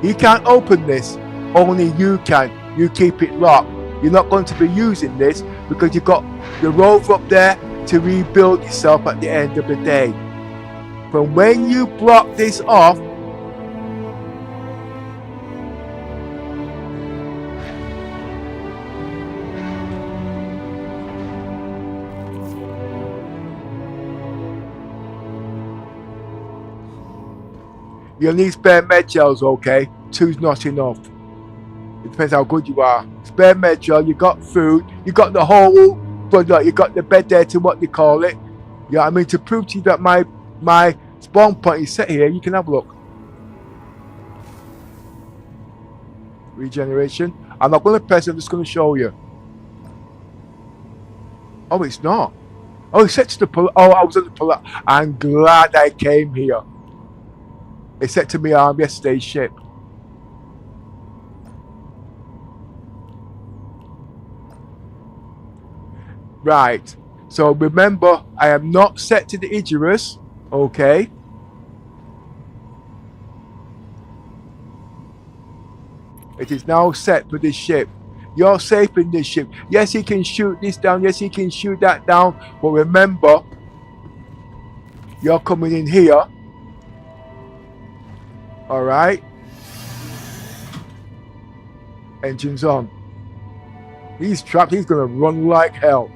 He can't open this. Only you can. You keep it locked. You're not going to be using this because you've got the rover up there to rebuild yourself at the end of the day. But when you block this off, you'll need spare med gels, okay? 2's not enough. It depends how good you are. Spare med gel, you got food, you got the whole, but look, you got the bed there to what you call it. You know what I mean? To prove to you that my spawn point is set here, you can have a look. Regeneration. I'm not going to press it, I'm just going to show you. Oh, it's not. Oh, it's set to the pull. Oh, I was on the pull up. I'm glad I came here. It's set to me yesterday's ship. Right. So remember, I am not set to the Idris. Okay. It is now set for this ship. You're safe in this ship. Yes, he can shoot this down. Yes, he can shoot that down. But remember, you're coming in here. Alright. Engines on. He's trapped. He's going to run like hell.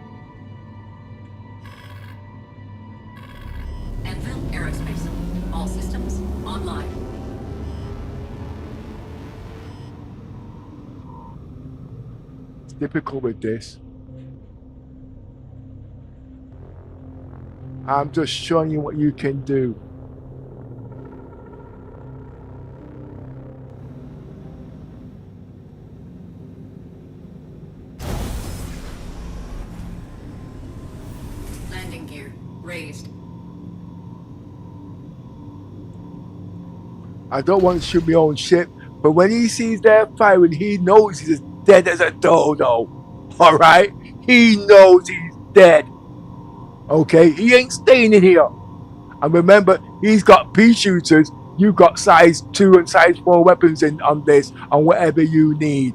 Aerospace. All systems online. It's difficult with this. I'm just showing you what you can do. gear raised. I don't want to shoot my own ship, but when he sees they're firing, he knows he's as dead as a dodo. Alright? He knows he's dead. Okay? He ain't staying in here. And remember, he's got pea shooters. You've got size 2 and size 4 weapons in on this, on whatever you need.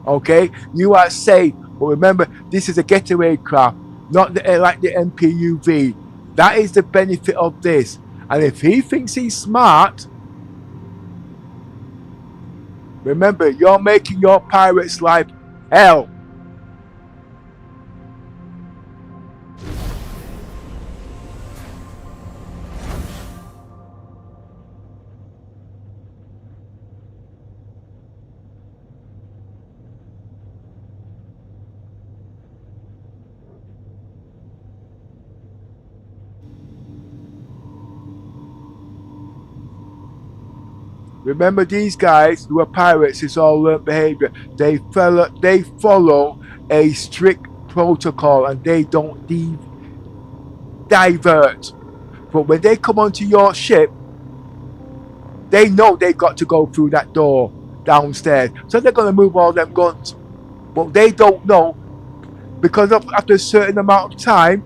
Okay? You are safe. But remember, this is a getaway craft, not like the MPUV. That is the benefit of this. And if he thinks he's smart, remember, you're making your pirate's life hell. Remember, these guys who are pirates, it's all learned behavior. They follow a strict protocol and they don't divert. But when they come onto your ship, they know they've got to go through that door downstairs. So they're going to move all them guns. But they don't know, because after a certain amount of time,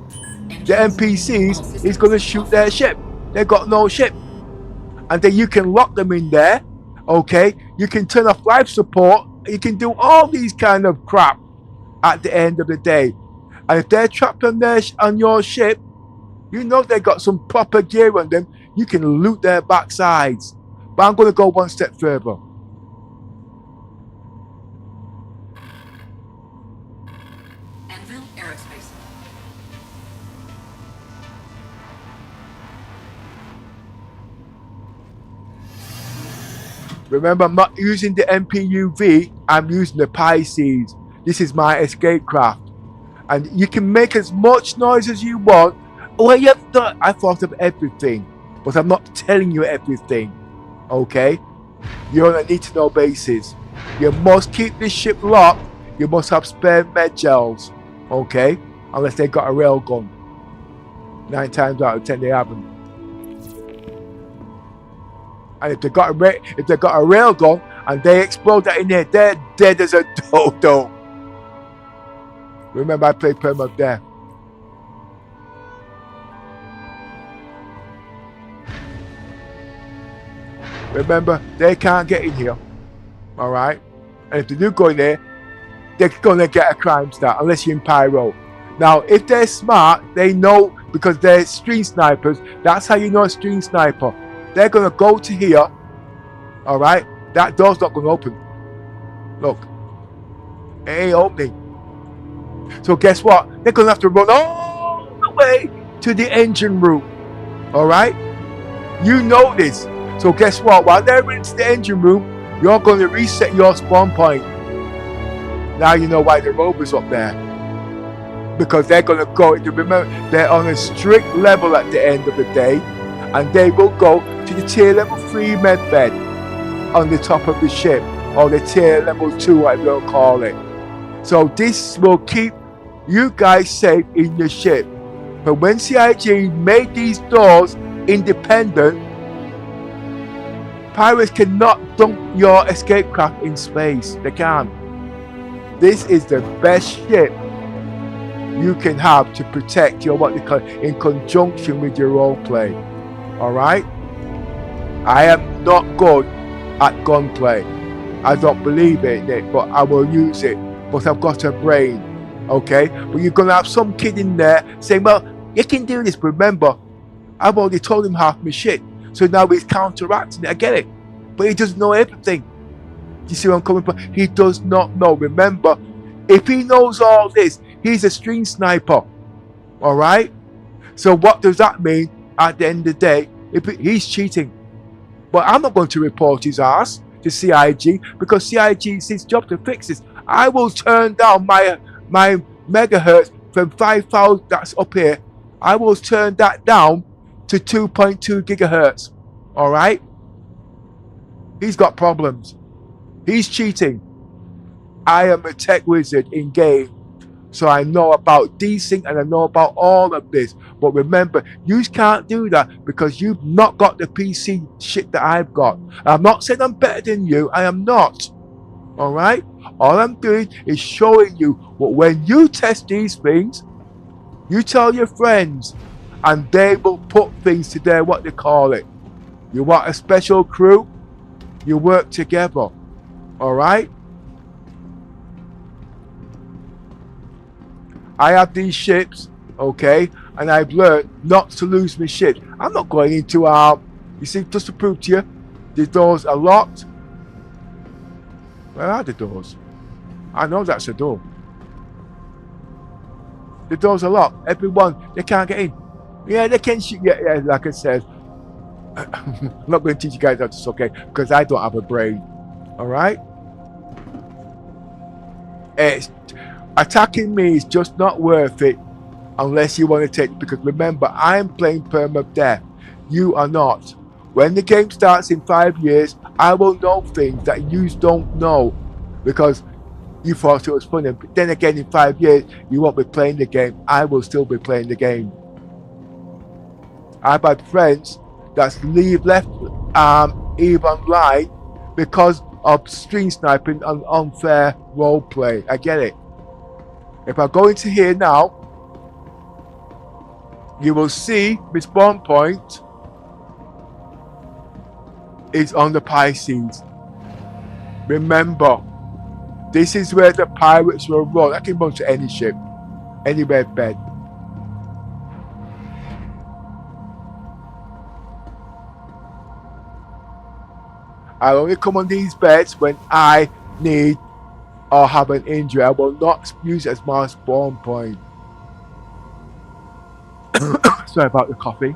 the NPCs is going to shoot their ship. They've got no ship. And then you can lock them in there, okay? You can turn off life support. You can do all these kind of crap at the end of the day. And if they're trapped on your ship, you know they got some proper gear on them. You can loot their backsides. But I'm going to go one step further. Anvil Aerospace. Remember, I'm not using the MPUV, I'm using the Pisces. This is my escape craft. And you can make as much noise as you want. Well, I thought of everything, but I'm not telling you everything. Okay? You're on a need to know basis. You must keep this ship locked. You must have spare med gels. Okay? Unless they got a railgun. 9 times out of 10 they haven't. And if they got a railgun and they explode that in there, they're dead as a dodo. Remember, I played Perma Death. Remember, they can't get in here. Alright? And if they do go in there, they're gonna get a crime start, unless you're in Pyro. Now, if they're smart, they know, because they're stream snipers. That's how you know a stream sniper. They're going to go to here, alright? That door's not going to open. Look. It ain't opening. So guess what? They're going to have to run all the way to the engine room. Alright? You know this. So guess what? While they're into the engine room, you're going to reset your spawn point. Now you know why the rover's up there. Because they're going to go, remember, they're on a strict level at the end of the day. And they will go to the tier level 3 med bed on the top of the ship, or the tier level 2, I will call it. So this will keep you guys safe in your ship. But when CIG made these doors independent, pirates cannot dump your escape craft in space. They can't. This is the best ship you can have to protect your what they call in conjunction with your roleplay. Alright? I am not good at gunplay. I don't believe in it, but I will use it. But I've got a brain. Okay? But you're gonna have some kid in there saying, well, you can do this, but remember, I've already told him half my shit. So now he's counteracting it. I get it. But he doesn't know everything. You see where I'm coming from? He does not know. Remember, if he knows all this, he's a stream sniper. Alright? So what does that mean at the end of the day? He's cheating. But I'm not going to report his ass to CIG, because CIG is his job to fix this. I will turn down my megahertz from 5,000, that's up here. I will turn that down to 2.2 gigahertz. Alright? He's got problems. He's cheating. I am a tech wizard in game. So I know about desync and I know about all of this. But remember, you can't do that because you've not got the PC shit that I've got. I'm not saying I'm better than you. I am not. Alright? All I'm doing is showing you what when you test these things, you tell your friends and they will put things to their, what they call it. You want a special crew? You work together. Alright? I have these ships, okay, and I've learned not to lose my ship. I'm not going into you see, just to prove to you, the doors are locked. Where are the doors? I know that's a door. The doors are locked. Everyone, they can't get in. Yeah, they can shoot. Yeah, like I said, I'm not going to teach you guys how to suck egg because I don't have a brain. All right? It's attacking me is just not worth it unless you want to take it, because remember, I'm playing permadeath. You are not. When the game starts in 5 years, I will know things that you don't know because you thought it was funny. But then again, in 5 years, you won't be playing the game. I will still be playing the game. I've had friends that's left EVE Online because of stream sniping and unfair roleplay. I get it. If I go into here now, you will see my spawn point is on the Pisces. Remember, this is where the pirates will run. I can run to any ship, any red bed. I only come on these beds when I need or have an injury. I will not use it as my spawn point. Sorry about the coffee.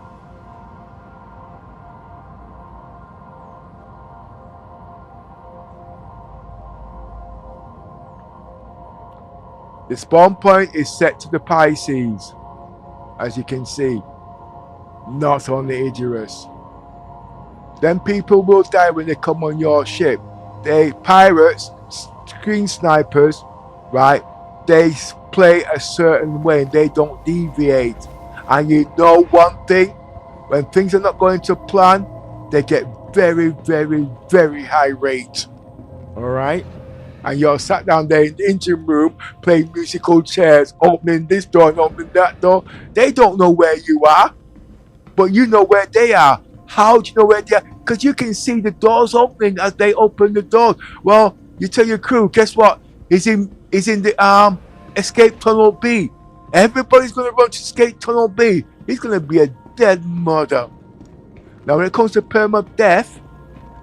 The spawn point is set to the Pisces, as you can see, not on the Idris. Then people will die when they come on your ship. They pirates, screen snipers, right? They play a certain way. They don't deviate. And you know one thing, when things are not going to plan, they get very, very, very high rate. All right? And you're sat down there in the engine room playing musical chairs, opening this door and opening that door. They don't know where you are, but you know where they are. How do you know where they are? Because you can see the doors opening as they open the doors. Well, you tell your crew, guess what? He's in the escape tunnel B. Everybody's gonna run to escape tunnel B. He's gonna be a dead mother. Now, when it comes to permadeath,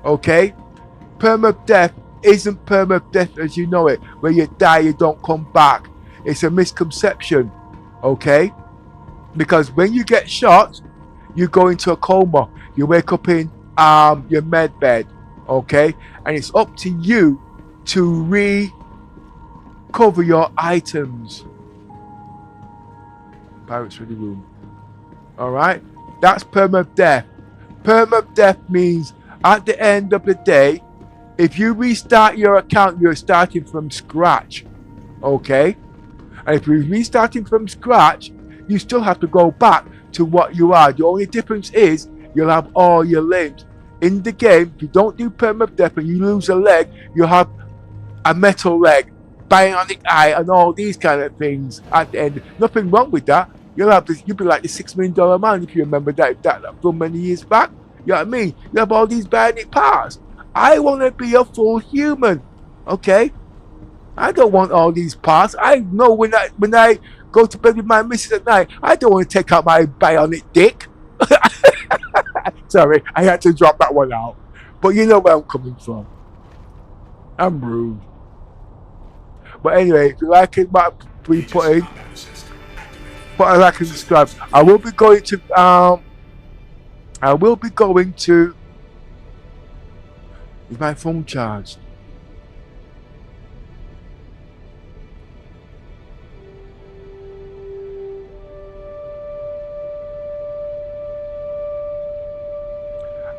okay, permadeath isn't permadeath as you know it, where you die, you don't come back. It's a misconception, okay? Because when you get shot, you go into a coma. You wake up in your med bed, okay? And it's up to you to recover your items. Pirates Ready Room. Alright? That's permadeath. Permadeath means at the end of the day, if you restart your account, you're starting from scratch. Okay? And if you're restarting from scratch, you still have to go back to what you are. The only difference is you'll have all your limbs. In the game, if you don't do permadeath and you lose a leg, you have a metal leg, bionic eye, and all these kind of things at the end. Nothing wrong with that. You'll be like the $6 million man if you remember that from many years back. You know what I mean? You have all these bionic parts. I want to be a full human. Okay? I don't want all these parts. I know when I go to bed with my missus at night, I don't want to take out my bionic dick. Sorry, I had to drop that one out. But you know where I'm coming from. I'm rude. But anyway, if you like it, what we put in, put a like and subscribe. I will be going to is my phone charged?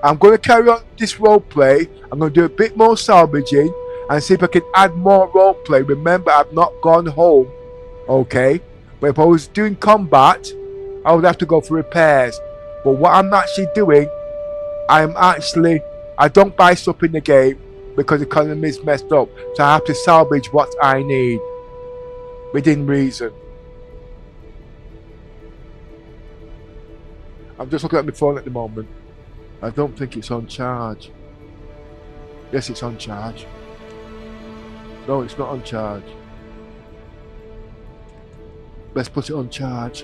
I'm going to carry on this roleplay. I'm going to do a bit more salvaging and see if I can add more roleplay. Remember, I've not gone home. Okay, but if I was doing combat, I would have to go for repairs. But what I'm actually doing, I don't buy stuff in the game because the economy is messed up. So I have to salvage what I need within reason. I'm just looking at my phone at the moment. I don't think it's on charge. Yes, it's on charge. No, it's not on charge. Let's put it on charge.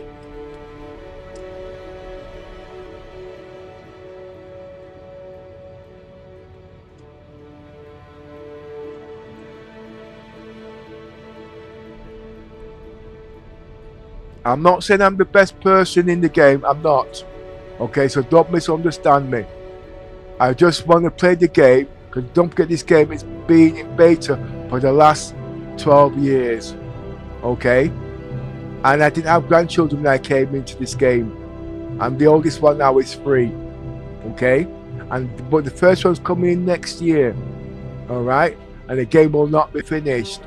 I'm not saying I'm the best person in the game. I'm not. Okay, so don't misunderstand me. I just want to play the game, because don't forget this game has been in beta for the last 12 years. Okay? And I didn't have grandchildren when I came into this game. And the oldest one now is 3. Okay? But the first one's coming in next year. Alright? And the game will not be finished.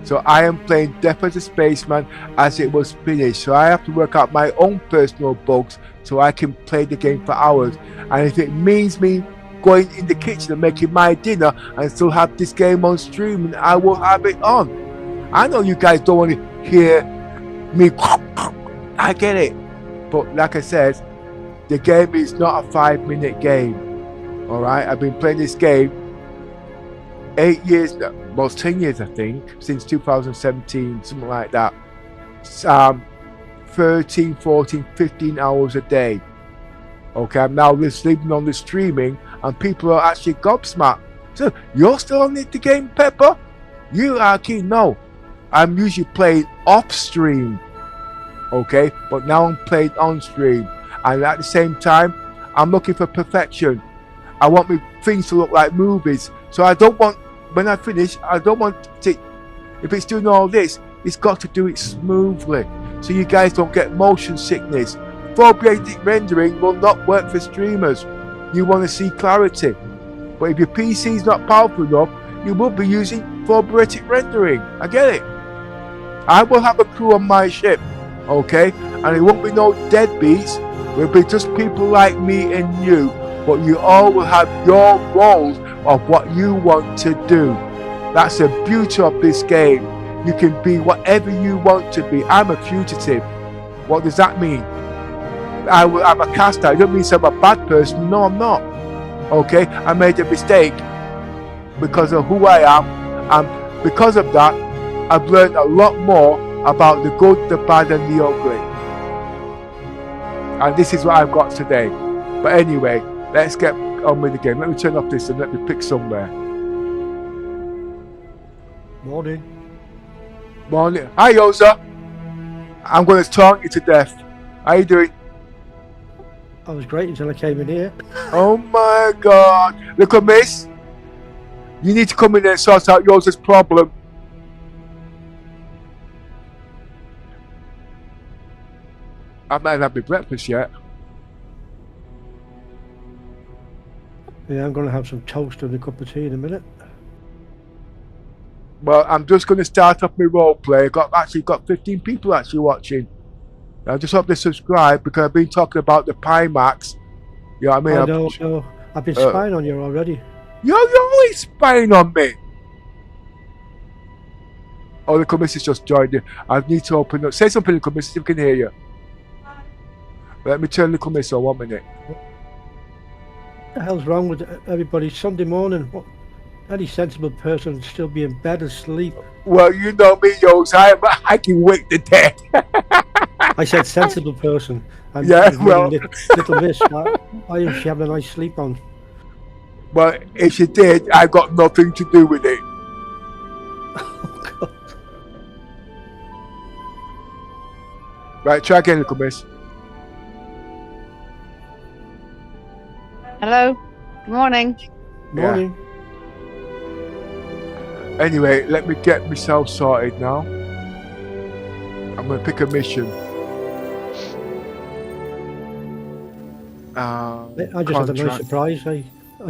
So I am playing Death as a Spaceman as it was finished. So I have to work out my own personal bugs so I can play the game for hours. And if it means me going in the kitchen and making my dinner and still have this game on stream, I will have it on. I know you guys don't want to hear me. I get it. But like I said, the game is not a 5-minute game. Alright, I've been playing this game 8 years, well, 10 years I think, since 2017, something like that. 13, 14, 15 hours a day. Okay, I'm now living on the streaming and people are actually gobsmacked. So, you're still on the game, Pepper? You are keen? No. I'm usually playing off stream. Okay, but now I'm playing on stream. And at the same time, I'm looking for perfection. I want my things to look like movies. So I don't want, when I finish, I don't want to, if it's doing all this, it's got to do it smoothly. So you guys don't get motion sickness. Foveatic rendering will not work for streamers. You want to see clarity. But if your PC is not powerful enough, you will be using foveatic rendering. I get it. I will have a crew on my ship, okay? And it won't be no deadbeats. It will be just people like me and you. But you all will have your roles of what you want to do. That's the beauty of this game. You can be whatever you want to be. I'm a fugitive. What does that mean? I'm a caster. It doesn't mean I'm a bad person. No, I'm not. Okay? I made a mistake because of who I am. And because of that, I've learned a lot more about the good, the bad, and the ugly. And this is what I've got today. But anyway, let's get on with the game. Let me turn off this and let me pick somewhere. Morning. Morning. Hi, Yosa. I'm going to taunt you to death. How you doing? I was great until I came in here. Oh my God. Look at Miss. You need to come in there and sort out Yosa's problem. I might not have my breakfast yet. Yeah, I'm going to have some toast and a cup of tea in a minute. Well, I'm just going to start off my roleplay. I've got 15 people actually watching. I just hope they subscribe because I've been talking about the Pimax. You know what I mean? I know. I've been spying on you already. You're always spying on me. Oh, the commission's just joined you. I need to open up. Say something, the commission, if we can hear you. Let me turn the commission on 1 minute. What the hell's wrong with everybody? Sunday morning, what? Any sensible person would still be in bed asleep. Well, you know me, Yos. I can wake the dead. I said sensible person. And yeah, well. Little miss, why is she having a nice sleep on? Well, if she did, I got nothing to do with it. Oh, God. Right, try again, little miss. Hello. Good morning. Morning. Anyway, let me get myself sorted now. I'm going to pick a mission. I just had a nice surprise. I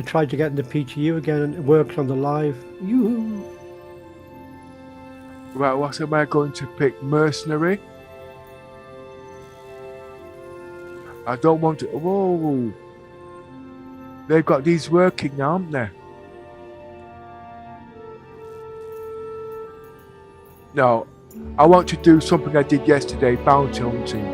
tried to get into PTU again and it works on the live. Right, what am I going to pick? Mercenary? I don't want to. Whoa! They've got these working now, haven't they? No, I want to do something I did yesterday, bounty hunting.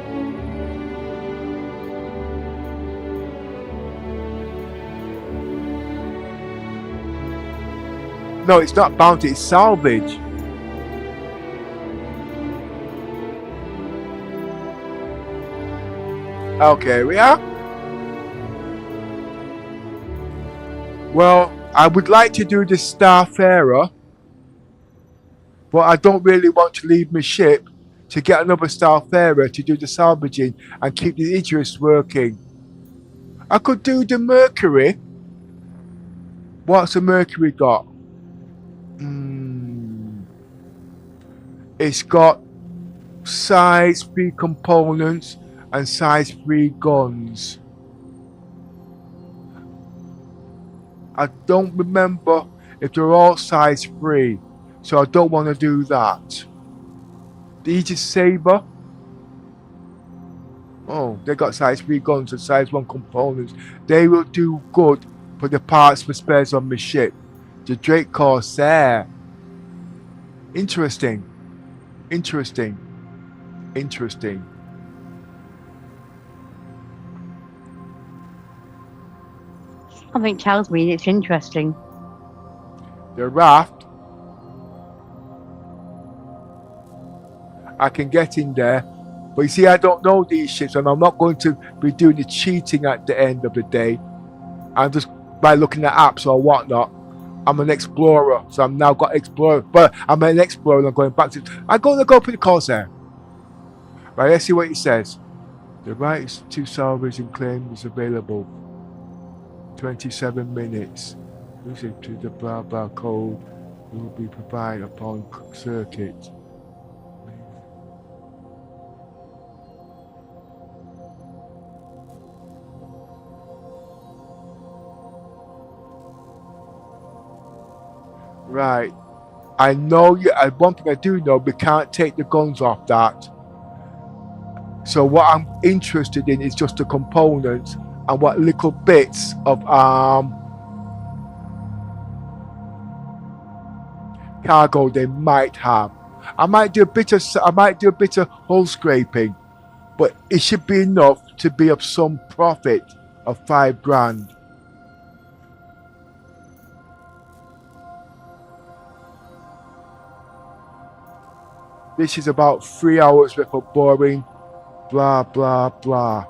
No, it's not bounty, it's salvage. Okay, we are. Well, I would like to do the Starfarer, but I don't really want to leave my ship to get another Starfarer to do the salvaging and keep the Idris working. I could do the Mercury. What's the Mercury got? It's got size 3 components and size 3 guns. I don't remember if they're all size 3, so I don't want to do that. The Aegis Saber. Oh, they got size 3 guns and size 1 components. They will do good for the parts for spares on my ship. The Drake Corsair. Interesting. Interesting. Interesting. Something tells me it's interesting. The Raft. I can get in there. But you see, I don't know these ships, and I'm not going to be doing the cheating at the end of the day. I'm just by looking at apps or whatnot. I'm an explorer, so I'm now got explorer. But I'm an explorer, and I'm going back to. I'm going to go for the Corsair. Right, let's see what it says. The rights to salvage and claim is available. 27 minutes. Visit to the blah blah code will be provided upon circuit. Right. I know you. One thing I do know, we can't take the guns off that. So what I'm interested in is just the components and what little bits of cargo they might have. I might do a bit of hull scraping, but it should be enough to be of some profit of $5,000. This is about 3 hours worth of boring, blah, blah, blah.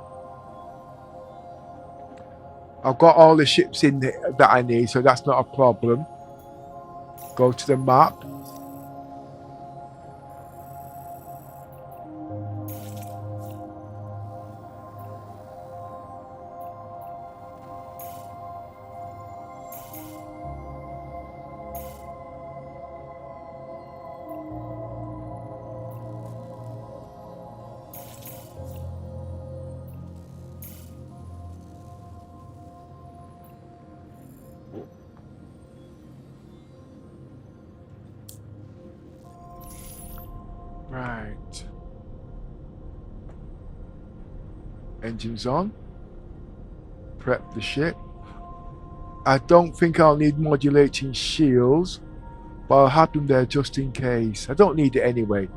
I've got all the ships in there that I need, so that's not a problem. Go to the map. Right. Engines on. Prep the ship. I don't think I'll need modulating shields, but I'll have them there just in case. I don't need it anyway.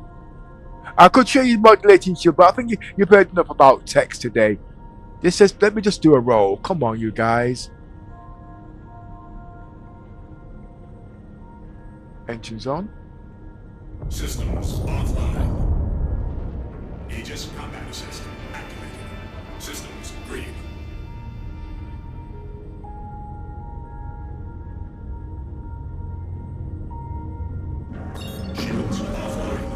I could show you modulating shield, but I think you've heard enough about text today. This says, let me just do a roll. Come on, you guys. Engines on. Systems offline. Aegis combat assist activated. Systems green. Shields offline.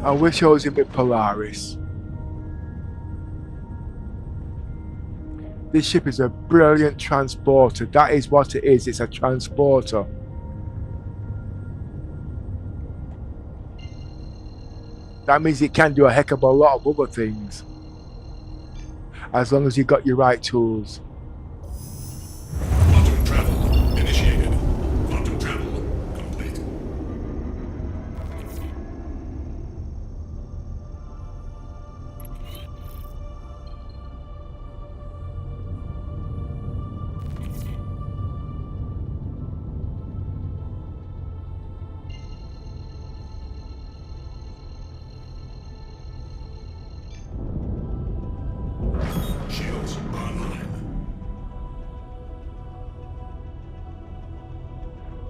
I wish I was in with Polaris. This ship is a brilliant transporter. That is what it is. It's a transporter. That means it can do a heck of a lot of other things. As long as you got your right tools.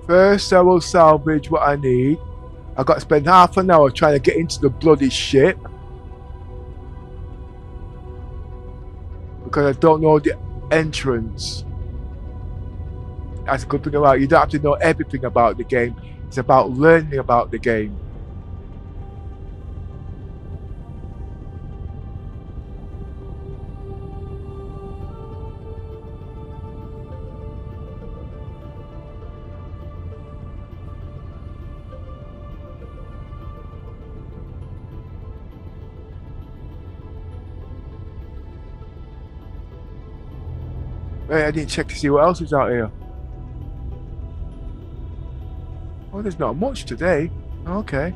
First, I will salvage what I need. I got to spend half an hour trying to get into the bloody ship because I don't know the entrance. That's a good thing about it. You don't have to know everything about the game. It's about learning about the game. Hey, I didn't check to see what else is out here. Oh, there's not much today. Okay.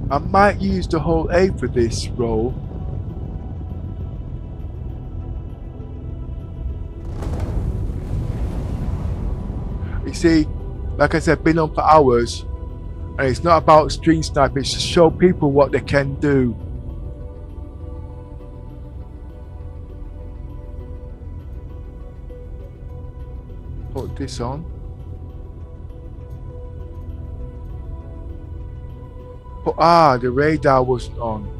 I might use the whole A for this role. You see, like I said, been on for hours, and it's not about stream sniping, it's to show people what they can do. Put this on. Oh, the radar wasn't on.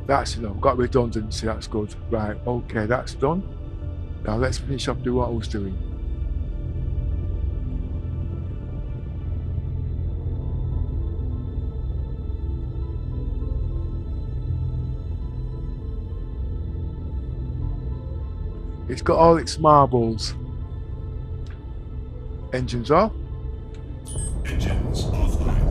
That's enough. Got redundancy, that's good. Right, okay, that's done. Now let's finish up do what I was doing. It's got all its marbles. Engines off. Engines offline.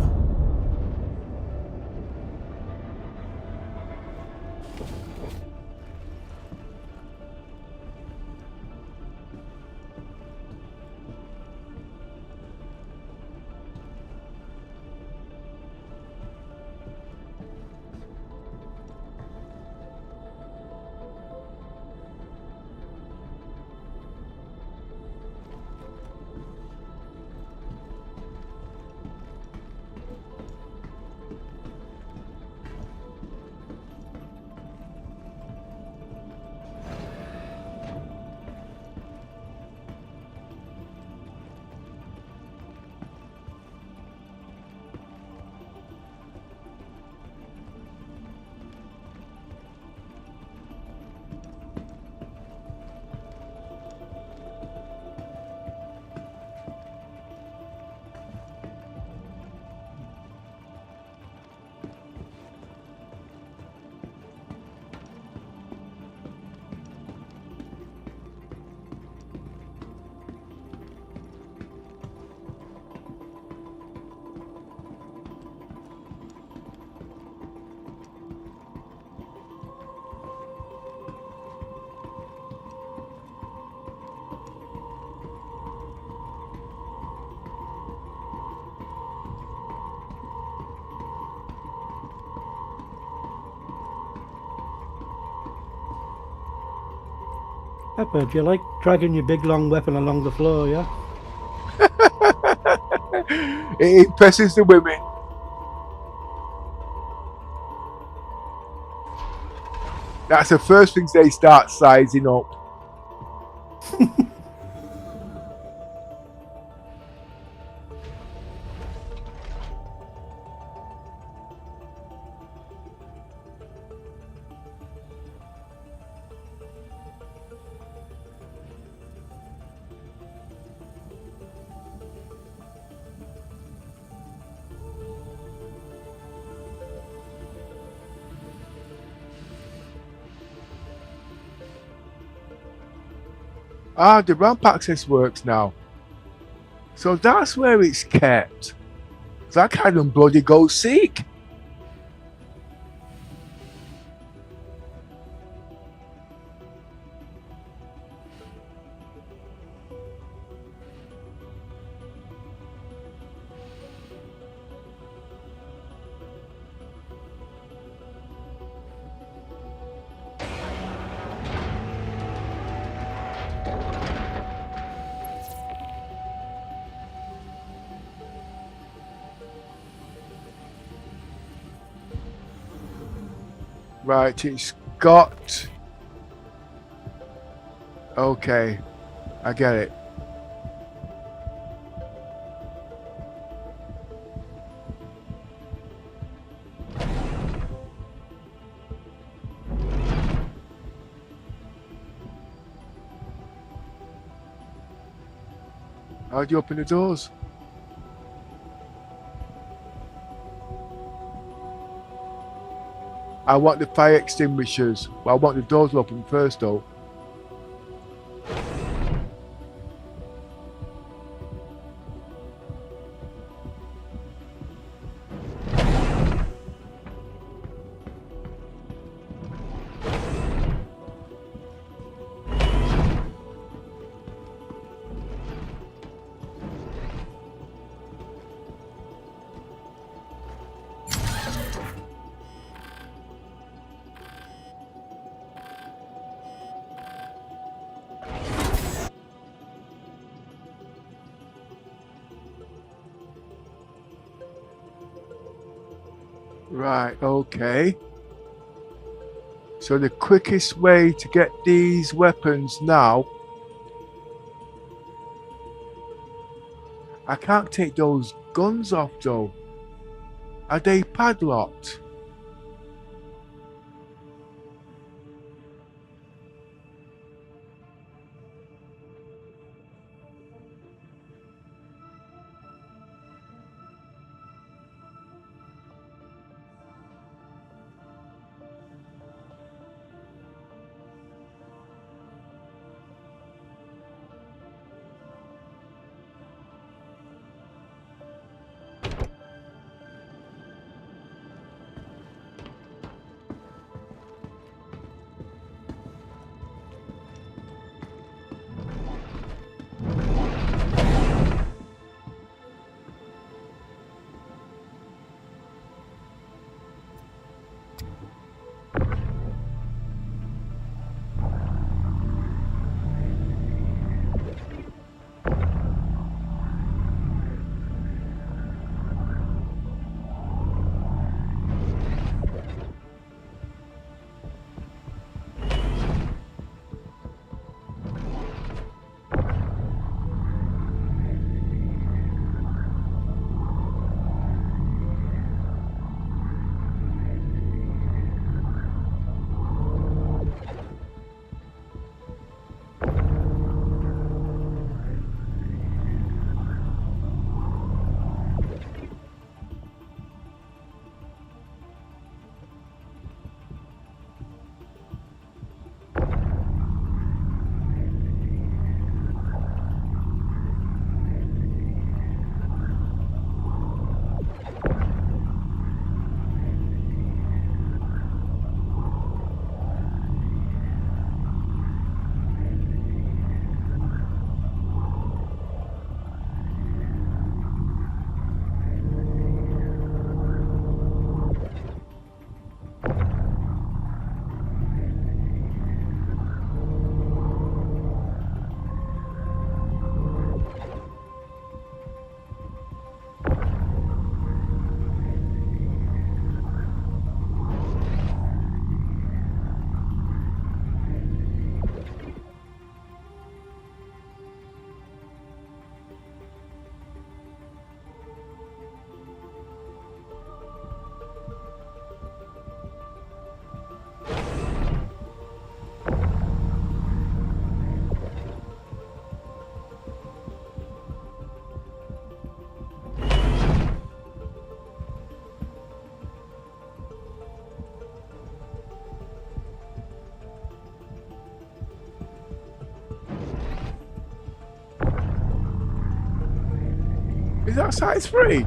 Pepper, do you like dragging your big long weapon along the floor, yeah? It impresses the women. That's the first things they start sizing up. Ah, the ramp access works now. So that's where it's kept. That kind of bloody go seek. Right, it's got... Okay, I get it. How do you open the doors? I want the fire extinguishers. Well, I want the doors open first though. Right, okay. So the quickest way to get these weapons now... I can't take those guns off though. Are they padlocked? that size 3?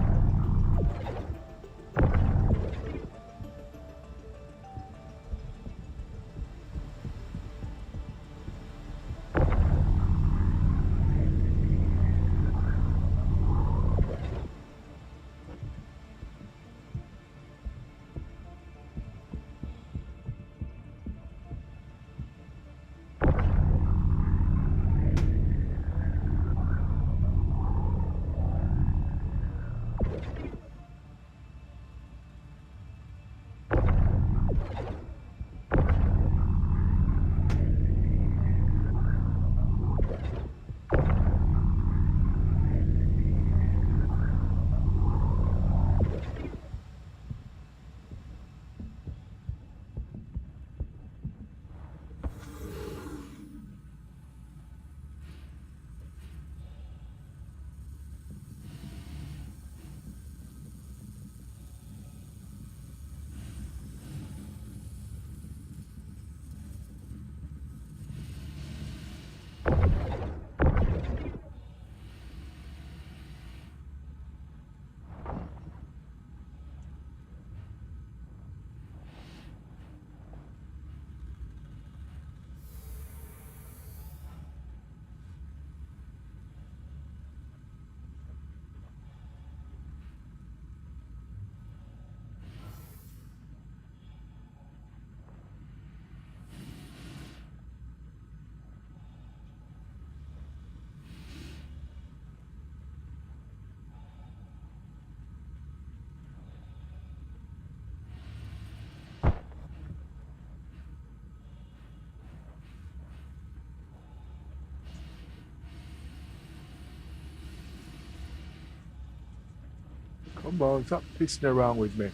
Come on, stop pissing around with me.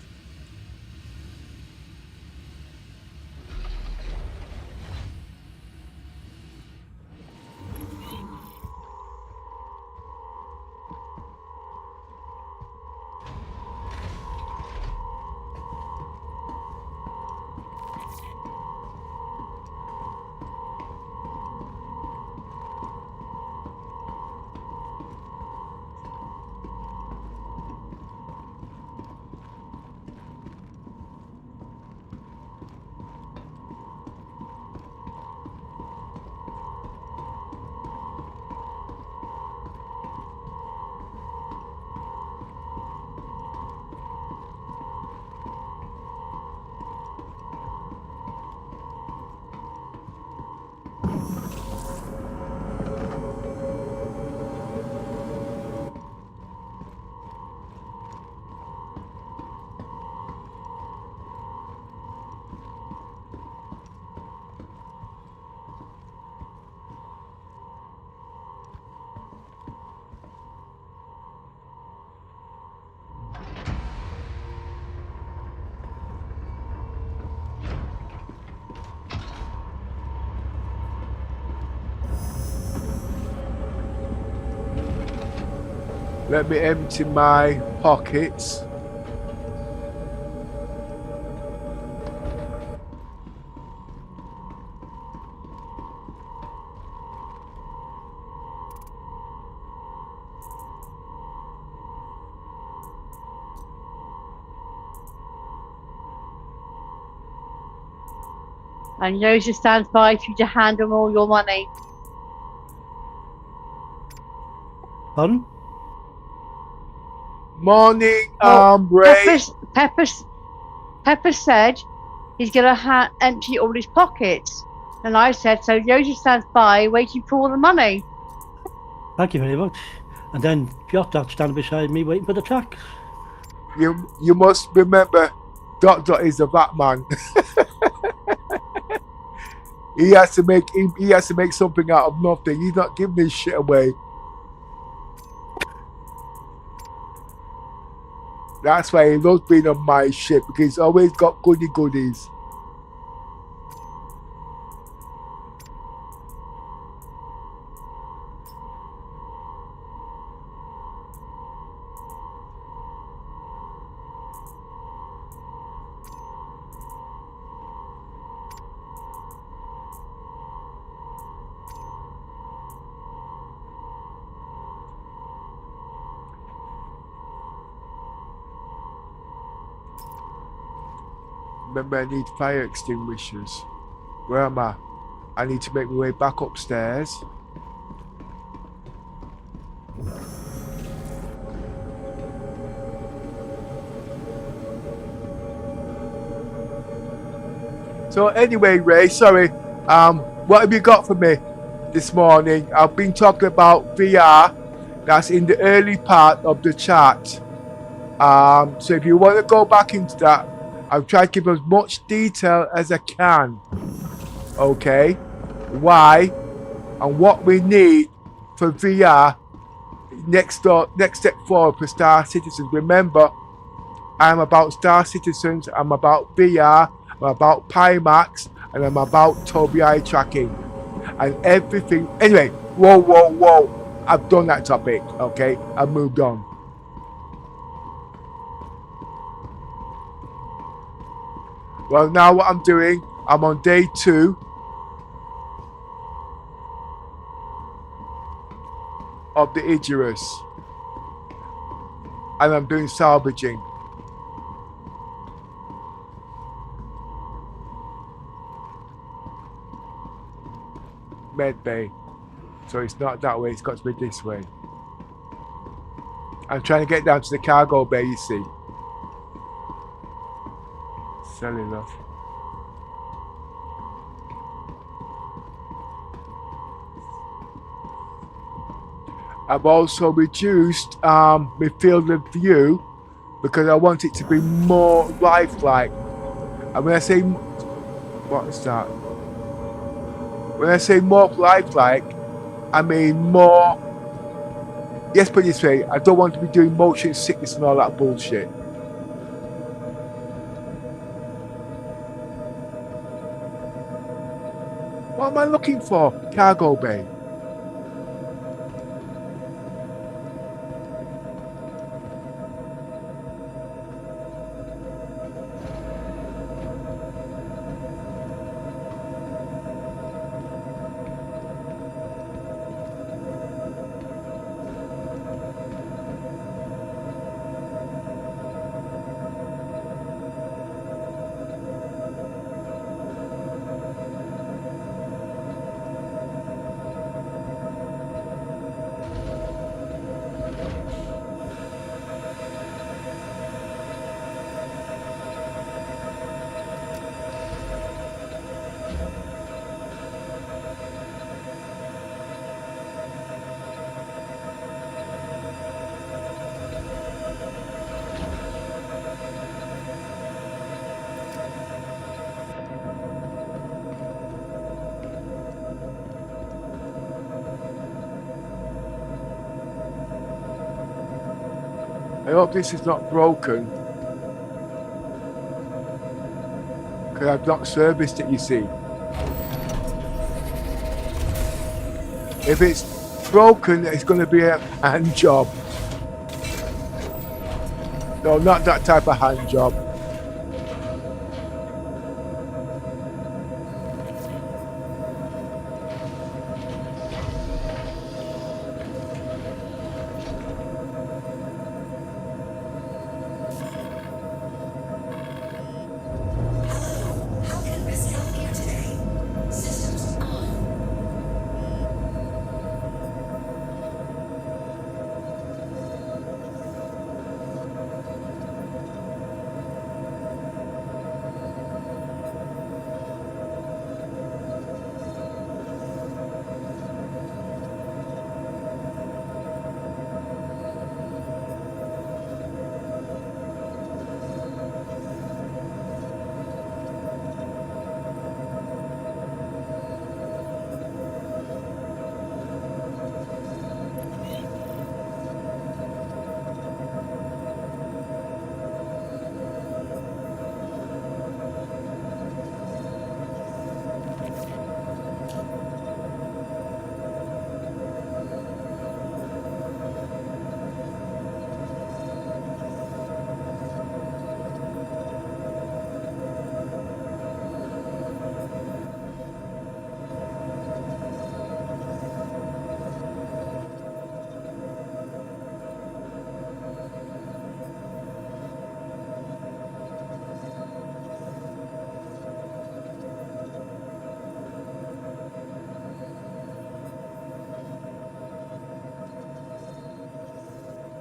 Let me empty my pockets. And Yosa stands by for you to hand him all your money. Pardon? Morning, Well, Ray. Pepper said he's going to empty all his pockets. And I said, so Yosa stands by waiting for all the money. Thank you very much. And then Jot's standing beside me waiting for the tax. You must remember, Dot is the Batman. he has to make something out of nothing. He's not giving this shit away. That's why he loves being on my ship, because he's always got goodies. Remember, I need fire extinguishers. Where am I? I need to make my way back upstairs. So anyway, Ray, sorry. What have you got for me this morning? I've been talking about VR. That's in the early part of the chat. So if you want to go back into that, I've tried to give as much detail as I can. Okay? Why and what we need for VR next step forward for Star Citizens. Remember, I'm about Star Citizens, I'm about VR, I'm about Pimax, and I'm about Tobii eye tracking. And everything. Anyway, whoa. I've done that topic, okay? I've moved on. Well, now what I'm doing, I'm on day 2 of the Idris. And I'm doing salvaging. Med bay. So it's not that way, it's got to be this way. I'm trying to get down to the cargo bay, you see. Cellular. I've also reduced my field of view because I want it to be more lifelike. And when I say, what is that? When I say more lifelike, I mean more. Yes, put it this way, I don't want to be doing motion sickness and all that bullshit. What am I looking for? Cargo bay. I hope this is not broken. Because I've not serviced it, you see. If it's broken, it's going to be a hand job. No, not that type of hand job. How can this help you today? Systems on.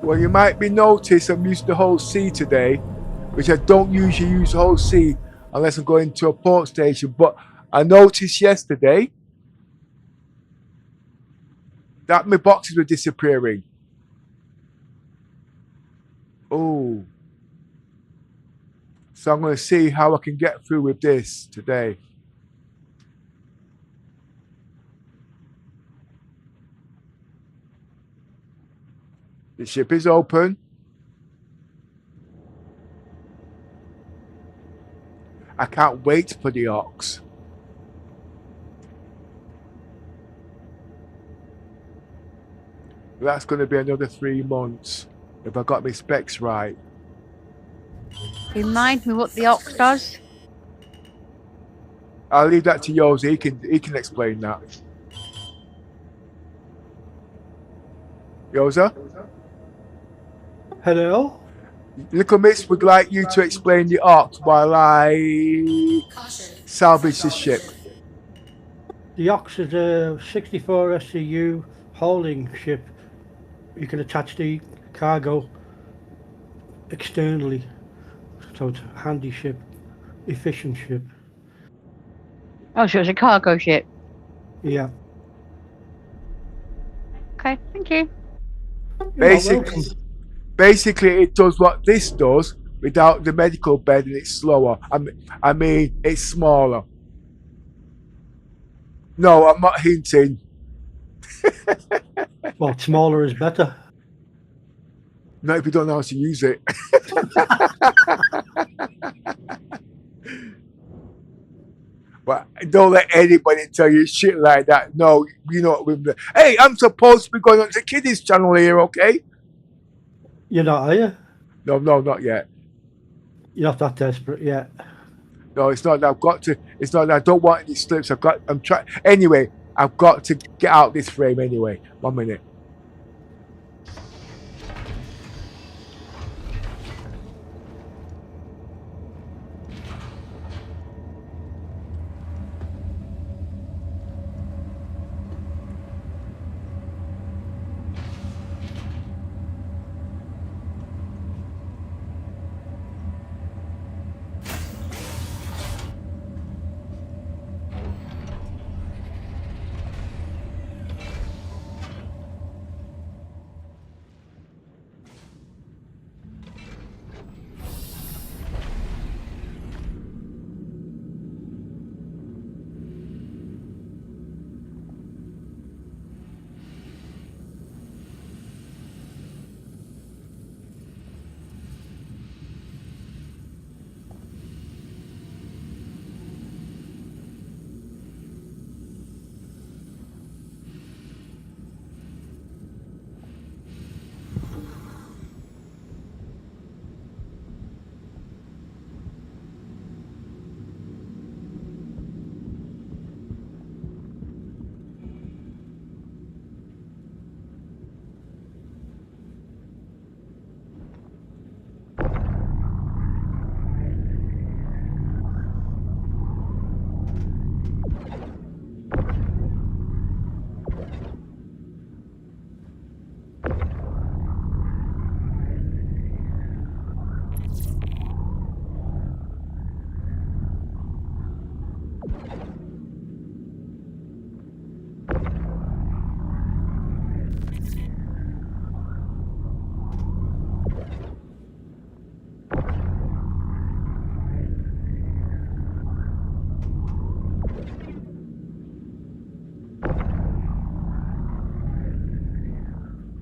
Well, you might be noticed I'm using the whole C today, which I don't usually use the whole C unless I'm going to a port station. But I noticed yesterday that my boxes were disappearing. Oh. So I'm going to see how I can get through with this today. The ship is open. I can't wait for the ox. That's going to be another 3 months if I got my specs right. Remind me what the ox does. I'll leave that to Yosi. He can explain that. Yosa? Hello? Little Miss would like you to explain the ox while I Caution. salvage the ship. The Ox is a 64 SCU hauling ship. You can attach the cargo externally. So it's a handy ship, efficient ship. Oh, so it's a cargo ship. Yeah. Okay, thank you. Basically, it does what this does without the medical bed, and it's slower. I mean, it's smaller. No, I'm not hinting. Well, smaller is better. Not if you don't know how to use it. But don't let anybody tell you shit like that. No, you know. Hey, I'm supposed to be going on the kiddies channel here, okay? You're not, are you? No, not yet. You're not that desperate yet. No, it's not that I've got to. It's not that I don't want any slips. I'm trying. Anyway, I've got to get out this frame anyway. 1 minute.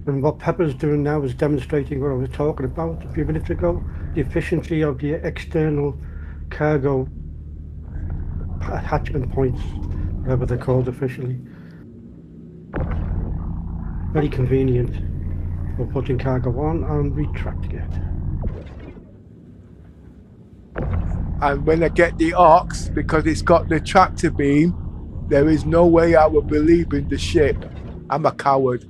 And what Pepper's doing now is demonstrating what I was talking about a few minutes ago, the efficiency of the external cargo attachment points, whatever they're called officially. Very convenient for putting cargo on and retracting it. And when I get the ox, because it's got the tractor beam, there is no way I will be leaving the ship. I'm a coward.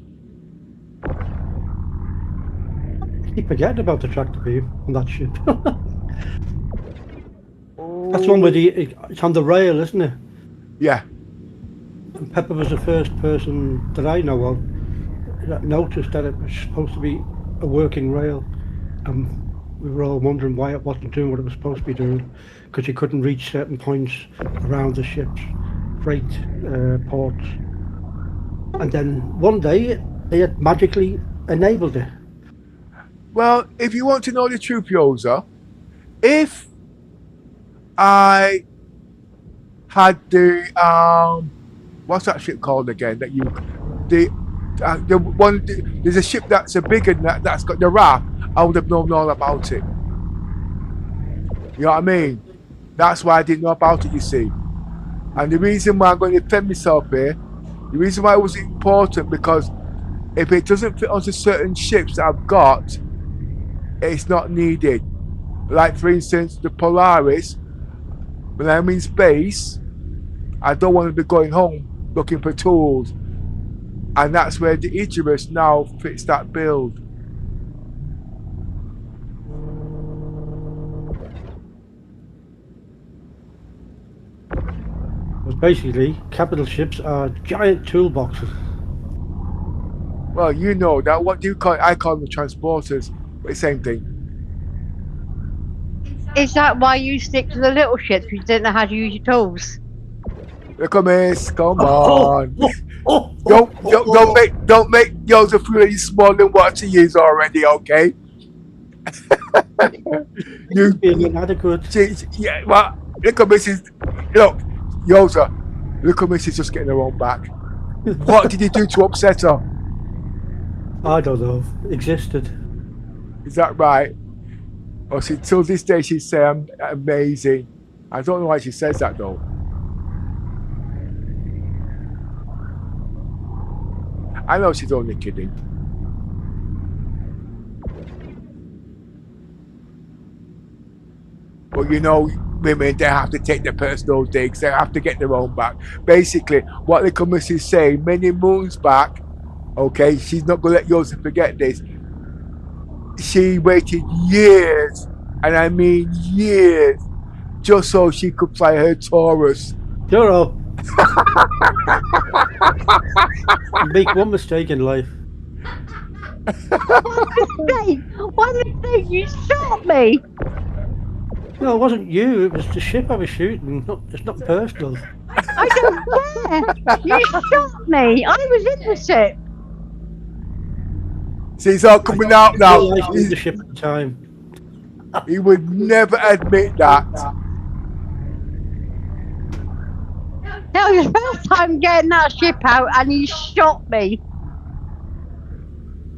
Keep forgetting about the tractor beam on that ship. That's one with it's on the rail, isn't it? Yeah. And Pepper was the first person that I know of that noticed that it was supposed to be a working rail. We were all wondering why it wasn't doing what it was supposed to be doing, because you couldn't reach certain points around the ship's freight ports. And then one day, they had magically enabled it. Well, if you want to know the truth, Yosa, if I had the what's that ship called again? That you the one there's a ship that's a bigger than that, that's got the raft. I would have known all about it. You know what I mean? That's why I didn't know about it. You see, and the reason why I'm going to defend myself here, the reason why it was important, because if it doesn't fit onto certain ships that I've got, it's not needed. Like for instance, the Polaris. When I'm in space, I don't want to be going home looking for tools. And that's where the Idris now fits that build. Because basically, capital ships are giant toolboxes. Well, you know that. What do you call it? I call them transporters. But the same thing. Is that why you stick to the little ships? You don't know how to use your tools. Look at Miss, come on. Don't make Yosa feel any smaller than what she is already, okay? You Being inadequate. yeah, well, look at Mrs. Look, Yosa, look at Mrs. just getting her own back. What did you do to upset her? I don't know. Existed. Is that right? Well, till this day she say I'm amazing. I don't know why she says that though. I know she's only kidding. But you know, women, they have to take their personal digs. They have to get their own back. Basically, what the committee is saying, many moons back, okay, she's not going to let Joseph forget this. She waited years, and I mean years, just so she could fly her Taurus. Shut up. You make one mistake in life. One mistake, you shot me! No, it wasn't you. It was the ship I was shooting. It's not personal. I don't care! You shot me! I was in the ship! See, it's all coming out now. I was in the ship at the time. He would never admit that. That was the first time getting that ship out and he shot me.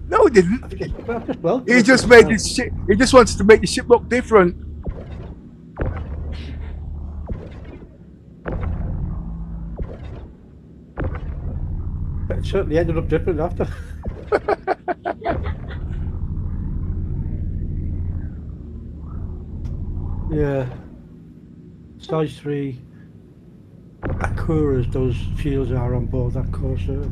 No, he didn't. Well, He just made this ship. He just wanted to make the ship look different. It certainly ended up different after. Yeah. Size 3 Akuras, those shields are on board that Corsair.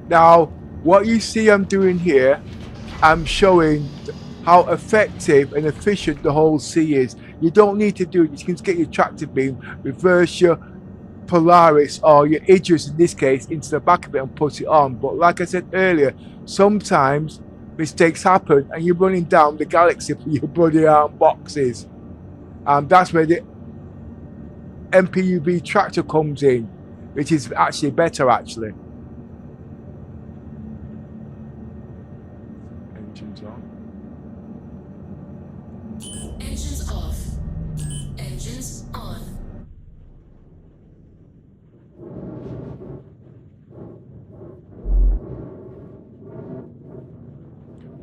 Now, what you see I'm doing here, I'm showing how effective and efficient the whole C is. You don't need to do it. You can just get your tractor beam, reverse your Polaris or your Idris in this case into the back of it and put it on. But like I said earlier, sometimes mistakes happen and you're running down the galaxy for your bloody boxes. That's where the MPUV tractor comes in, which is actually better actually. Engines on. Engines off. Engines on.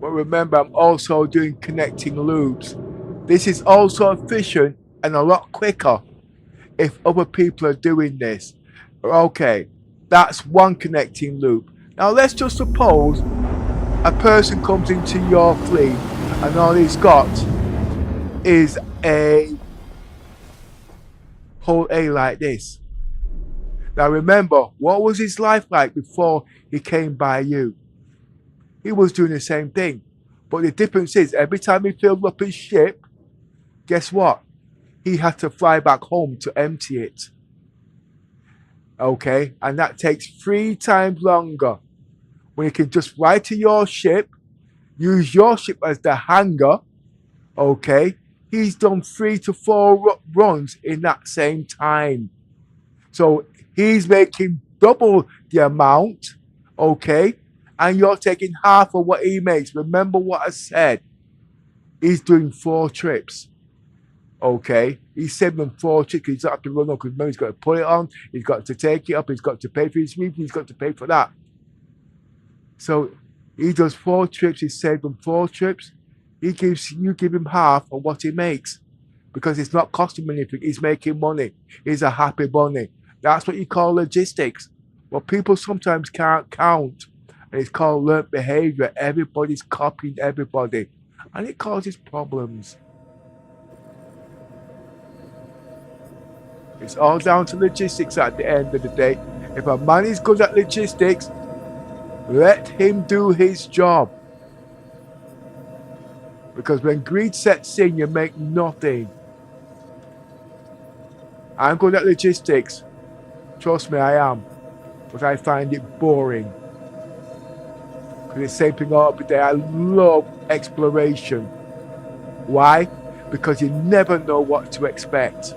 But remember, I'm also doing connecting loops. This is also efficient and a lot quicker if other people are doing this. Okay, that's one connecting loop. Now let's just suppose a person comes into your fleet and all he's got is a whole A like this. Now remember, what was his life like before he came by you? He was doing the same thing. But the difference is, every time he filled up his ship, guess what? He had to fly back home to empty it. Okay? And that takes 3 times longer. When you can just fly to your ship, use your ship as the hangar, okay? He's done 3 to 4 runs in that same time. So he's making double the amount, okay? And you're taking half of what he makes. Remember what I said. He's doing 4 trips. Okay? He's saving them 4 trips. He's got to run up because remember he's got to put it on, he's got to take it up, he's got to pay for his meeting, he's got to pay for that. So he does 4 trips, he saved them 4 trips. You give him half of what he makes. Because it's not costing him anything, he's making money. He's a happy bunny. That's what you call logistics. What people sometimes can't count. And it's called learned behavior. Everybody's copying everybody. And it causes problems. It's all down to logistics at the end of the day. If a man is good at logistics, let him do his job. Because when greed sets in, you make nothing. I'm good at logistics. Trust me, I am. But I find it boring. Because it's the same thing all every day. I love exploration. Why? Because you never know what to expect.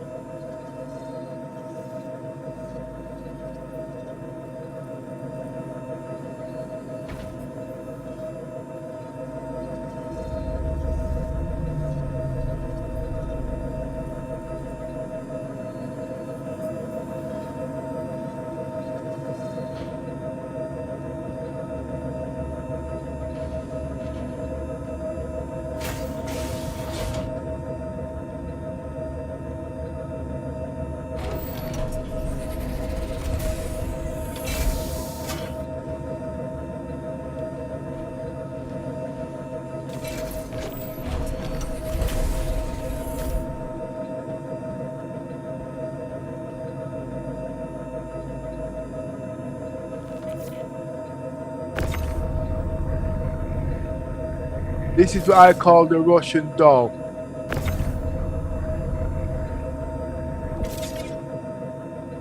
This is what I call the Russian doll.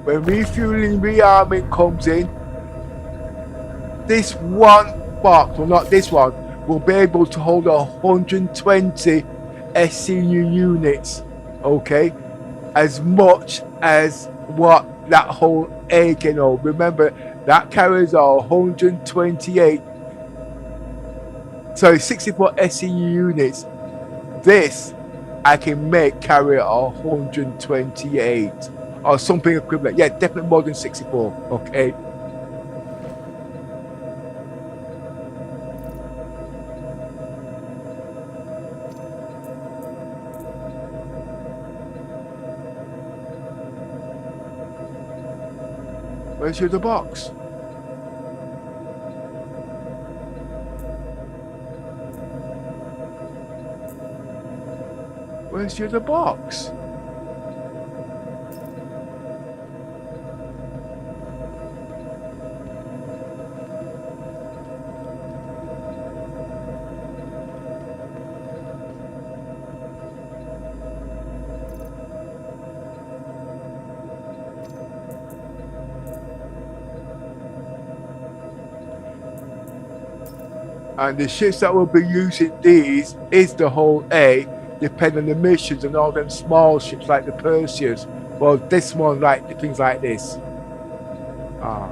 When refueling, rearming comes in, this one box, well not this one, will be able to hold 120 SCU units, okay? As much as what that whole A can hold. Remember, that carries 64 SCU units. This I can make carry 128 or something equivalent. Yeah, definitely more than 64. Okay. Where's your other box? Where's your other box? And the ships that will be using these is the whole A, depending on the missions and all them small ships like the Perseus. Well, this one, like things like this. Ah.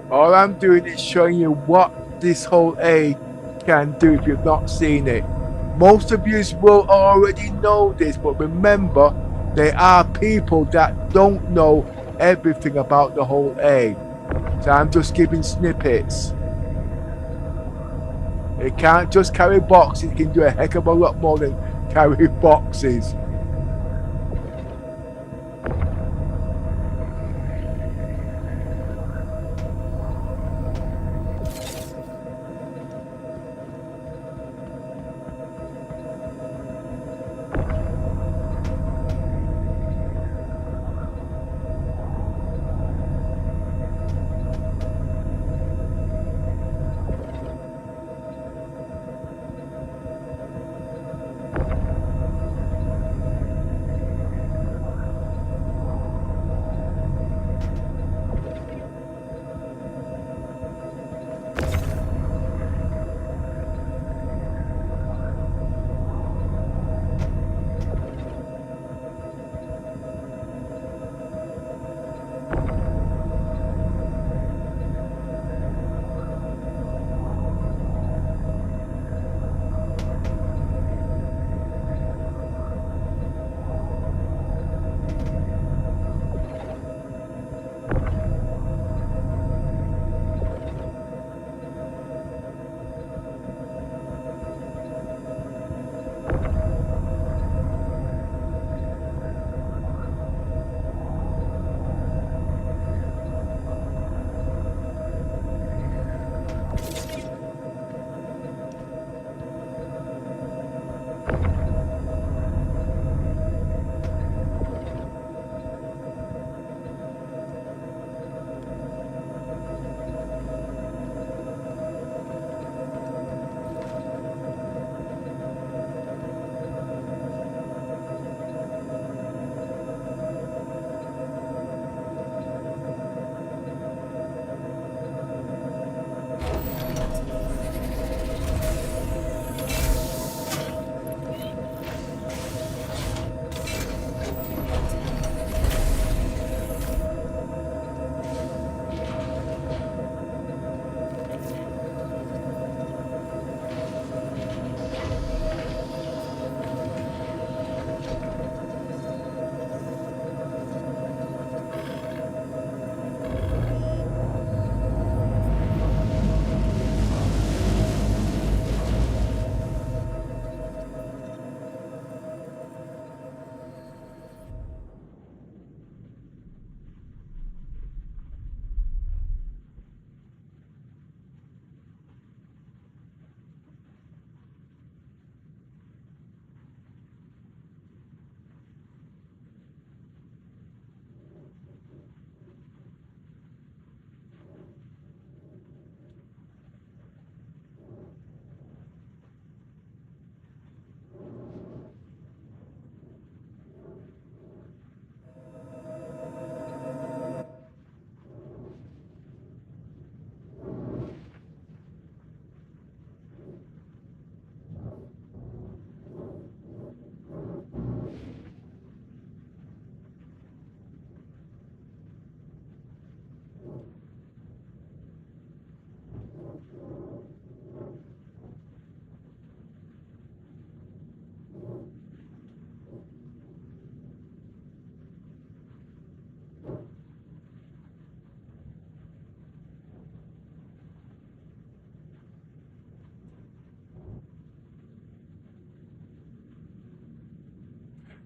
All I'm doing is showing you what this whole A can do if you've not seen it. Most of you will already know this, but remember, there are people that don't know everything about the whole A. So I'm just giving snippets. It can't just carry boxes, it can do a heck of a lot more than carry boxes.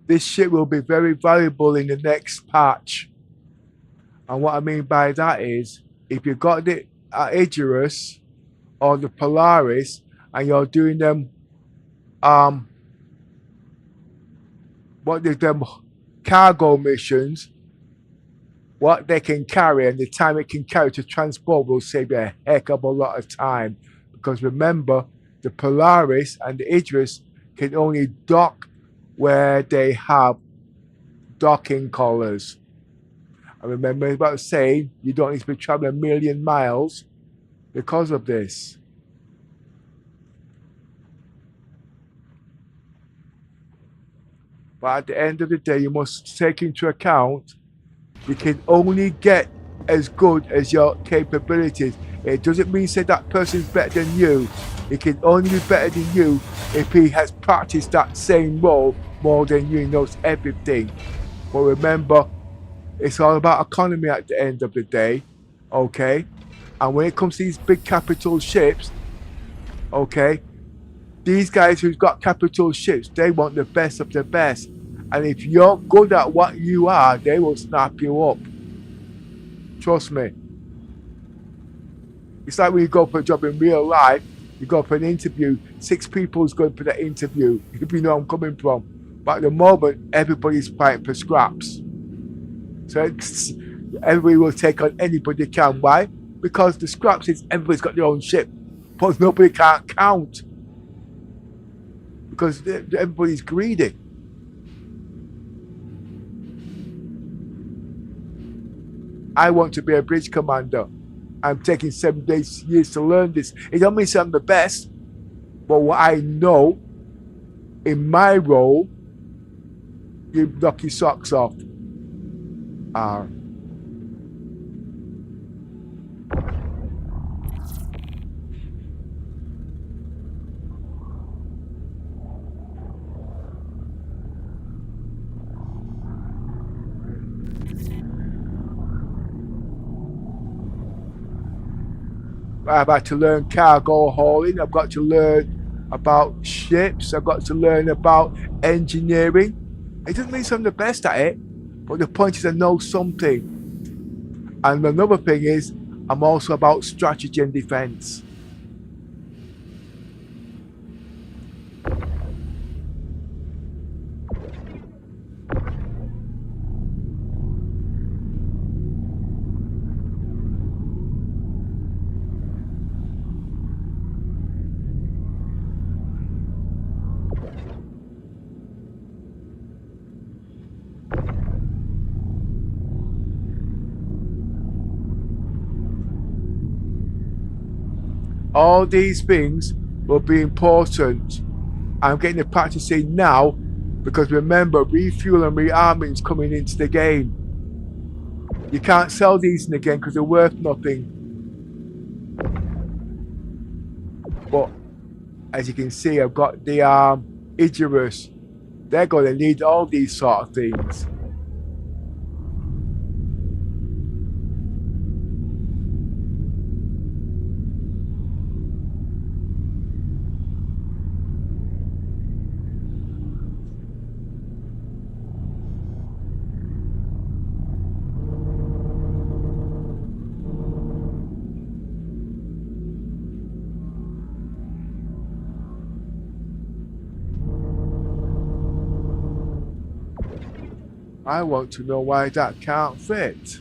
This ship will be very valuable in the next patch. And what I mean by that is, if you got the Idris or the Polaris and you're doing them, what is them cargo missions, what they can carry and the time it can carry to transport will save you a heck of a lot of time. Because remember, the Polaris and the Idris can only dock where they have docking collars. I remember about saying you don't need to be traveling a million miles because of this. But at the end of the day, you must take into account you can only get as good as your capabilities. It doesn't mean say that person's better than you. It can only be better than you if he has practiced that same role more than you, knows everything. But remember, it's all about economy at the end of the day, okay? And when it comes to these big capital ships, okay, these guys who've got capital ships, they want the best of the best. And if you're good at what you are, they will snap you up. Trust me. It's like when you go for a job in real life, you go for an interview, 6 people's going for that interview, if you know where I'm coming from. But at the moment, everybody's fighting for scraps. So everybody will take on anybody they can. Why? Because the scraps is everybody's got their own ship. But nobody can't count. Because everybody's greedy. I want to be a bridge commander. I'm taking 7 years to learn this. It don't mean I'm the best, but what I know in my role, you knock your socks off. I've had to learn cargo hauling. I've got to learn about ships. I've got to learn about engineering. It doesn't mean I'm the best at it, but the point is I know something. And another thing is, I'm also about strategy and defense. All these things will be important. I'm getting the practice in now because remember, refuel and rearming is coming into the game. You can't sell these in the game because they're worth nothing. But as you can see, I've got the Idris. They're going to need all these sort of things. I want to know why that can't fit.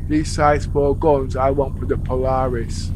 These size 4 guns I want for the Polaris.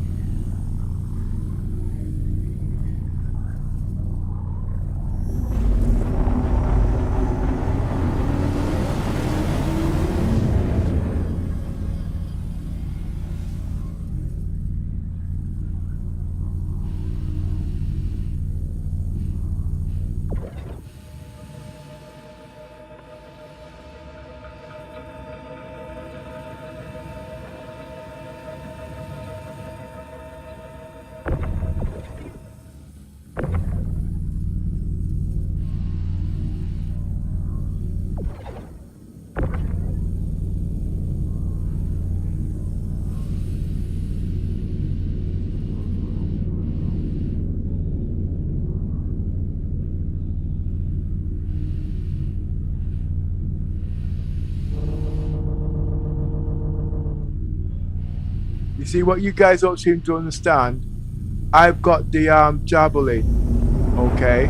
see what you guys don't seem to understand? I've got the javelin, okay?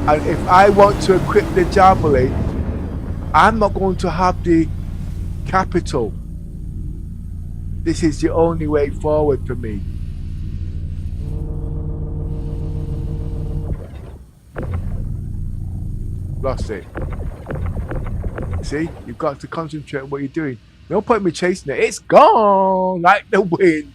And if I want to equip the javelin, I'm not going to have the capital. This is the only way forward for me. Lost it. See, you've got to concentrate on what you're doing. No point in me chasing it. It's gone like the wind.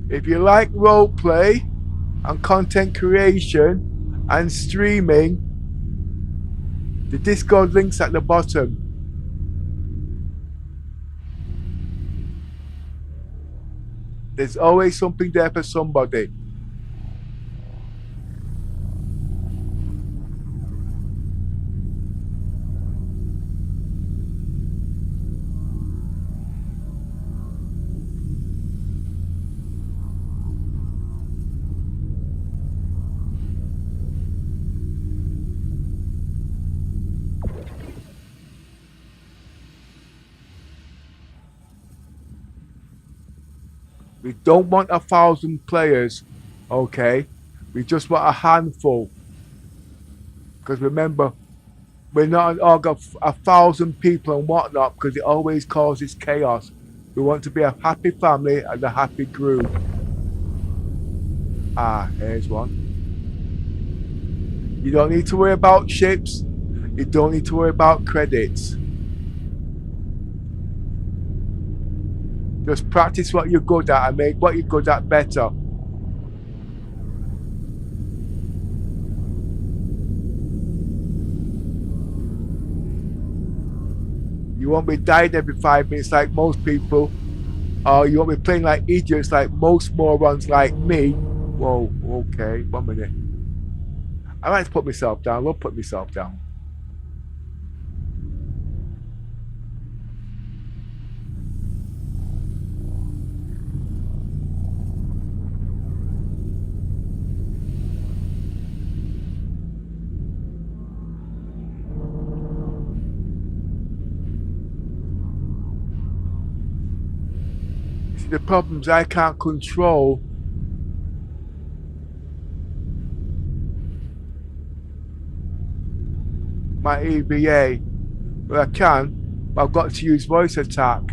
If you like roleplay and content creation and streaming, the Discord link's at the bottom. There's always something there for somebody. We don't want 1,000 players, okay? We just want a handful. Because remember, we're not an org of 1,000 people and whatnot, because it always causes chaos. We want to be a happy family and a happy group. Ah, here's one. You don't need to worry about ships. You don't need to worry about credits. Just practice what you're good at and make what you're good at better. You won't be dying every 5 minutes like most people. Or you won't be playing like idiots like most morons like me. Whoa, okay, 1 minute. I like to put myself down. I love putting myself down. The problems I can't control. My EVA. Well, I can, but I've got to use voice attack.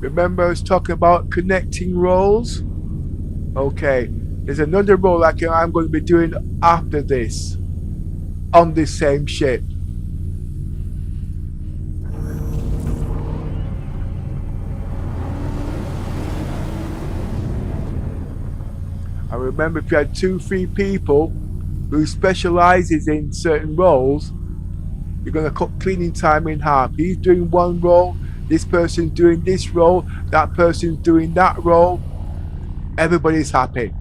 Remember I was talking about connecting roles? Okay, there's another role I'm going to be doing after this on this same ship. I remember if you had 2-3 people who specializes in certain roles, you're going to cut cleaning time in half. He's doing one role, this person's doing this role, that person's doing that role. Everybody's happy.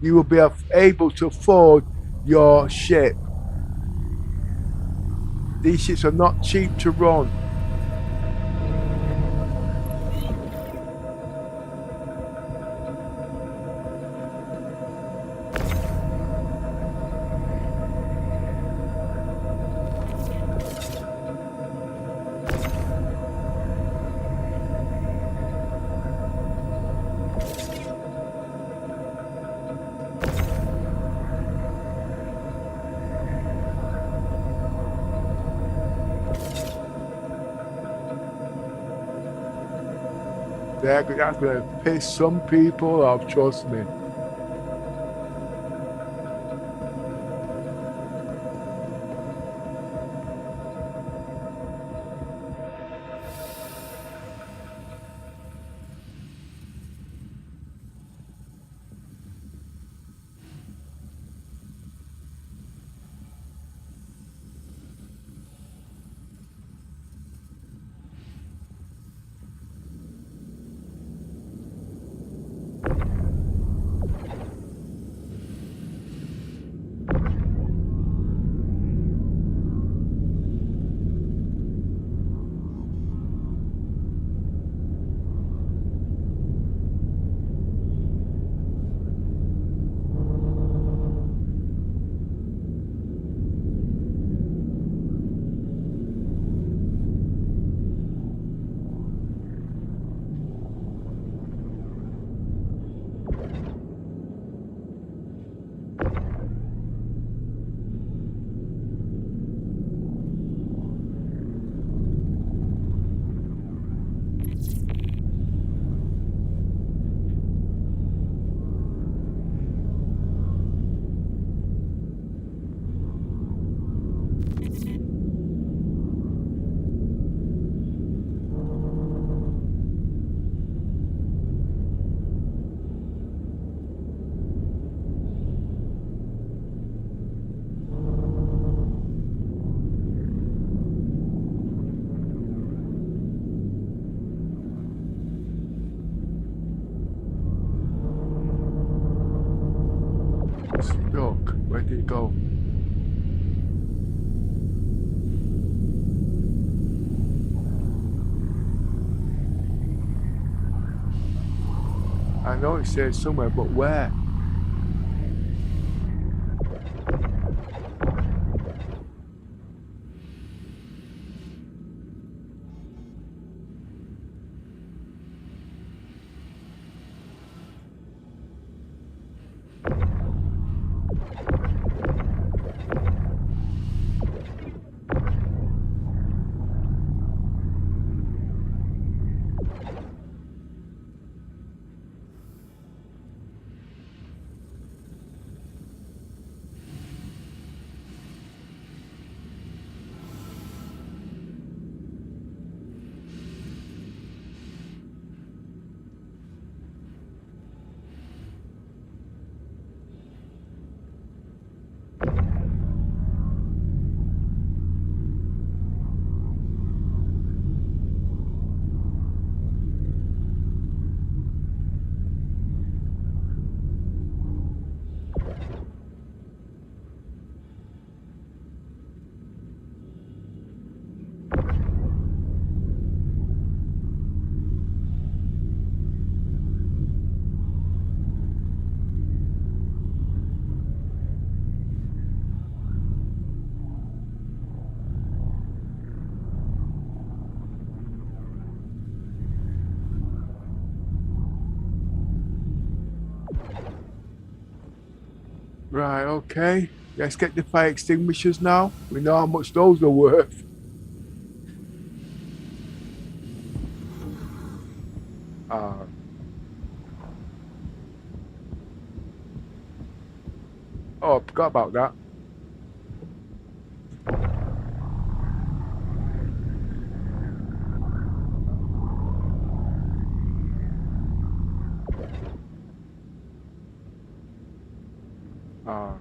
You will be able to afford your ship. These ships are not cheap to run. That's going to piss some people off, trust me. Stuck. Where did it go? I know it says somewhere, but where? Right, okay. Let's get the fire extinguishers now. We know how much those are worth. Uh, oh, I forgot about that. Uh,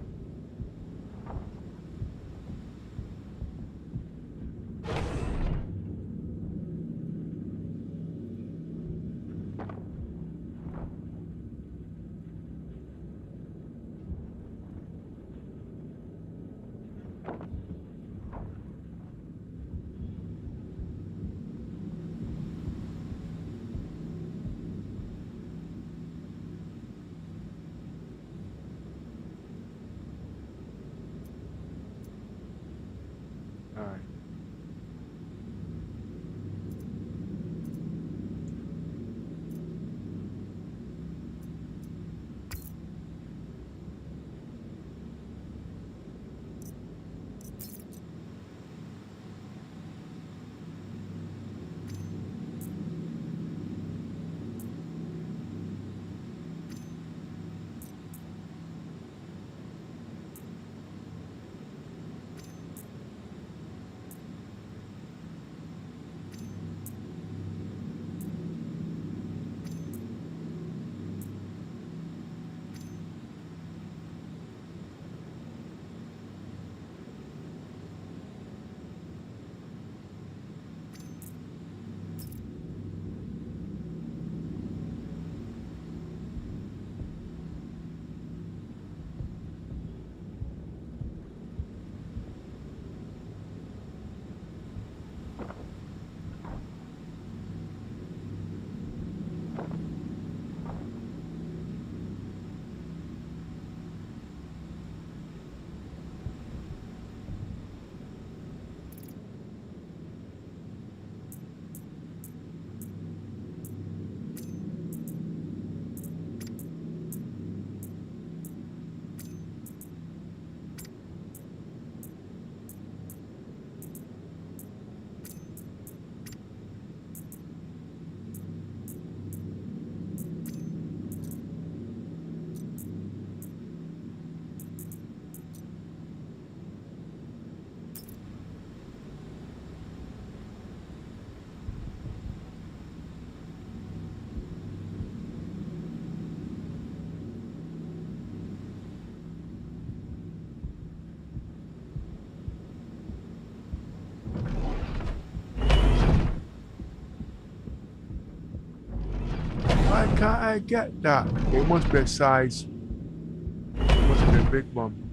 Alright. Why can't I get that? It must be a size. It must be a big one.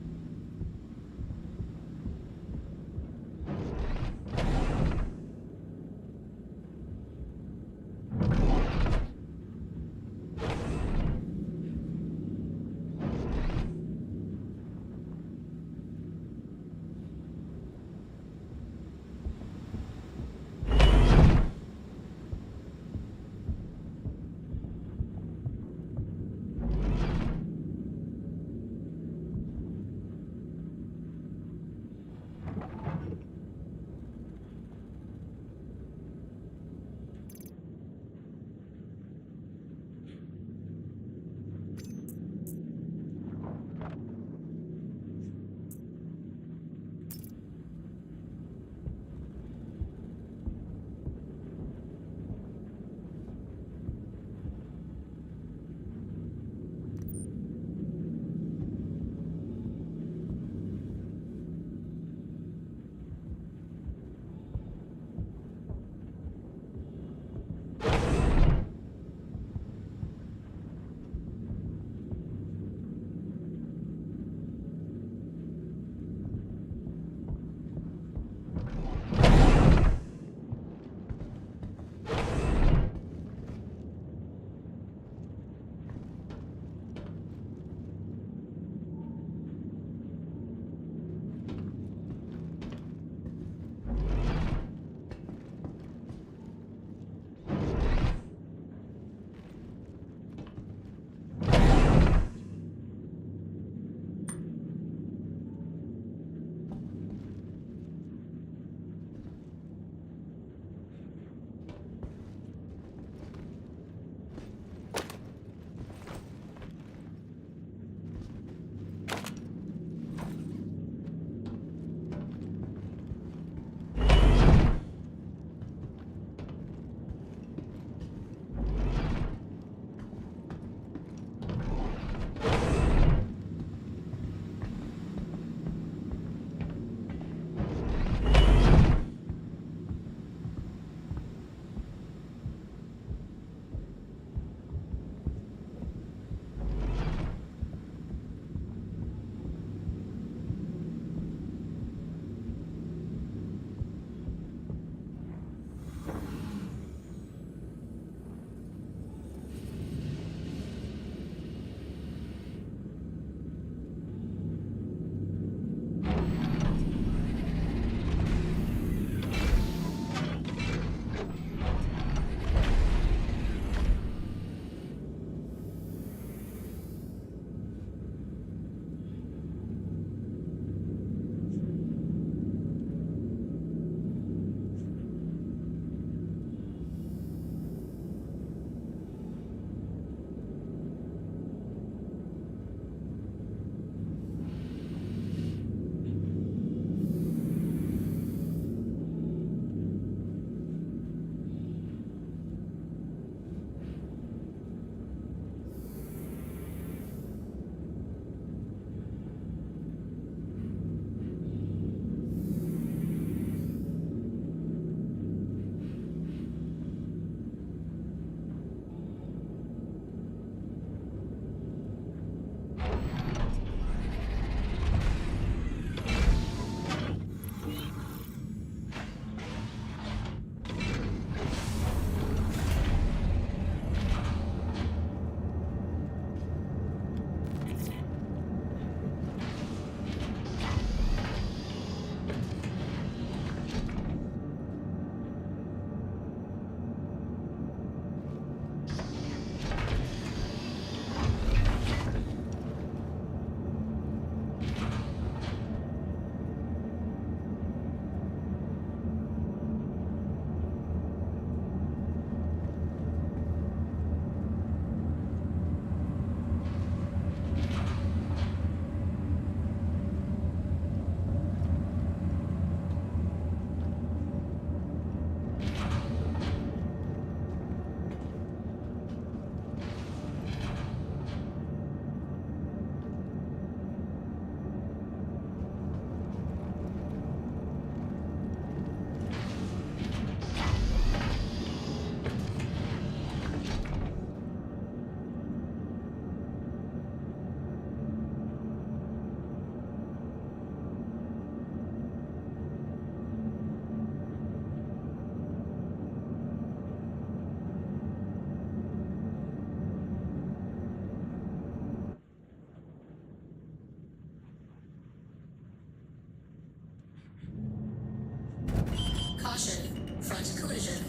Caution, front collision.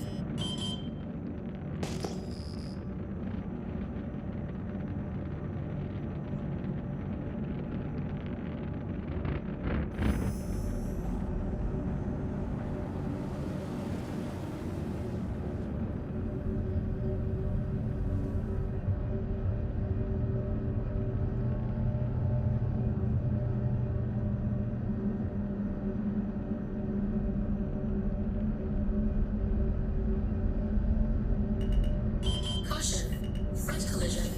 Caution, front collision.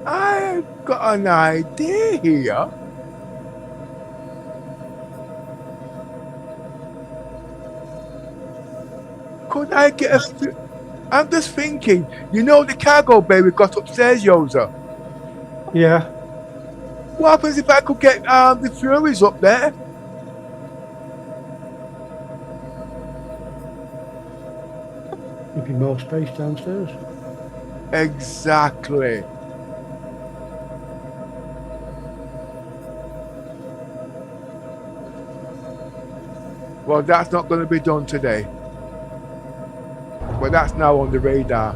I've got an idea here. Could I get a I'm just thinking, you know the cargo bay we got upstairs, Yoza? Yeah. What happens if I could get the Furies up there? There'd be more space downstairs. Exactly. Well, that's not going to be done today. But that's now on the radar.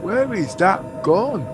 Where is that gone?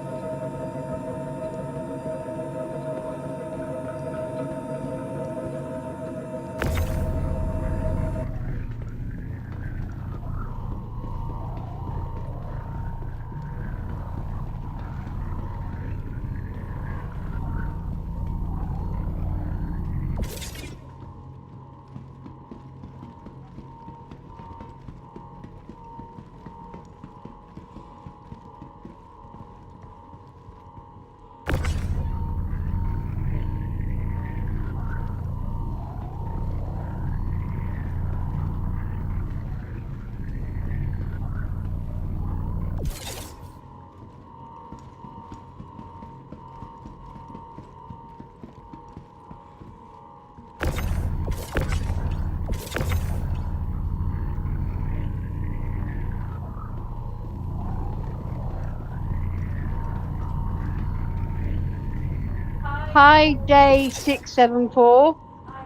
Hi, day 674.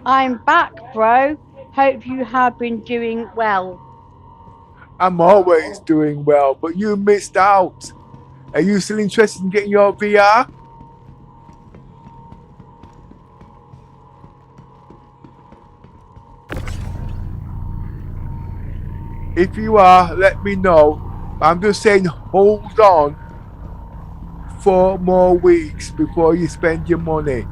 I'm back, bro. Hope you have been doing well. I'm always doing well, but you missed out. Are you still interested in getting your VR? If you are, let me know. I'm just saying, hold on 4 more weeks before you spend your money.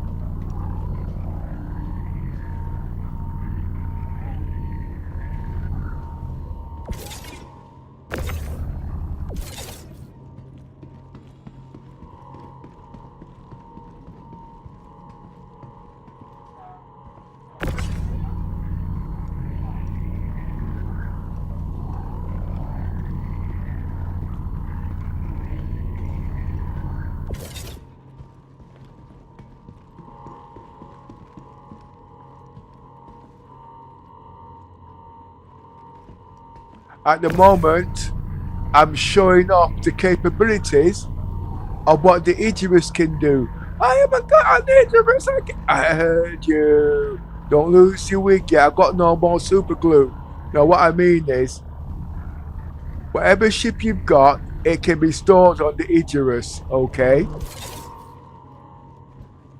At the moment, I'm showing off the capabilities of what the Idris can do. I haven't got an Idris. I heard you. Don't lose your wig yet. I've got no more super glue. Now, what I mean is, whatever ship you've got, it can be stored on the Idris, okay?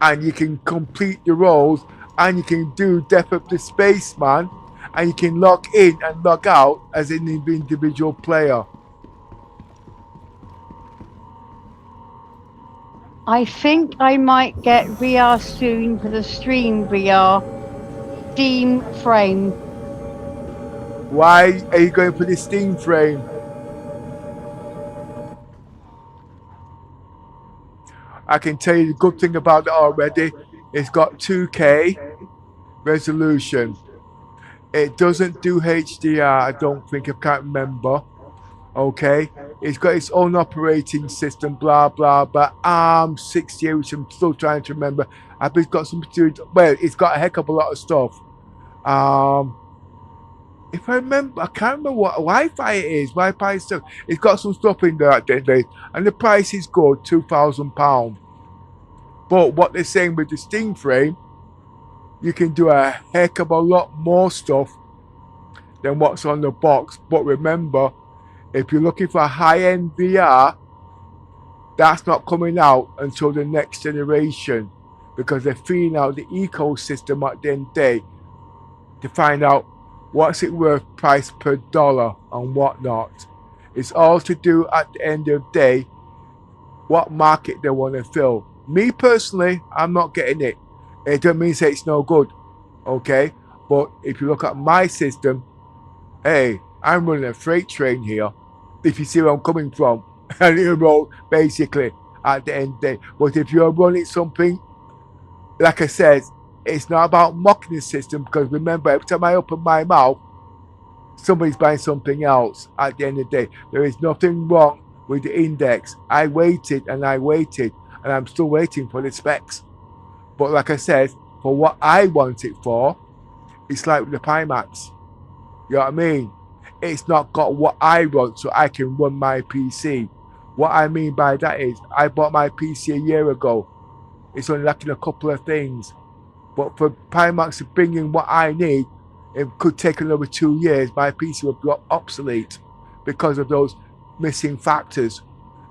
And you can complete the roles, and you can do Death of the Spaceman, and you can log in and log out as an individual player. I think I might get VR soon for the stream VR. Steam frame. Why are you going for the Steam frame? I can tell you the good thing about it already. It's got 2K resolution. It doesn't do HDR, I don't think, I can't remember. Okay? It's got its own operating system, blah, blah, blah. ARM 68, which I'm still trying to remember. I think it's got something to do, well, it's got a heck of a lot of stuff. If I remember, I can't remember what Wi-Fi it is. Wi-Fi stuff. It's got some stuff in there at the end, and the price is good, £2,000. But what they're saying with the Steam frame, you can do a heck of a lot more stuff than what's on the box. But remember, if you're looking for a high-end VR, that's not coming out until the next generation, because they're feeding out the ecosystem at the end of the day to find out what's it worth price per dollar and whatnot. It's all to do at the end of the day what market they want to fill. Me personally, I'm not getting it. It doesn't mean say it's no good, okay? But if you look at my system, hey, I'm running a freight train here. If you see where I'm coming from, and you roll basically at the end of the day. But if you're running something, like I said, it's not about mocking the system, because remember, every time I open my mouth, somebody's buying something else at the end of the day. There is nothing wrong with the index. I waited and I waited. and I'm still waiting for the specs. But like I said, for what I want it for, it's like with the Pimax. You know what I mean? It's not got what I want, so I can run my PC. What I mean by that is, I bought my PC a year ago. It's only lacking a couple of things. But for Pimax to bring in what I need, it could take another 2 years. My PC will be obsolete because of those missing factors.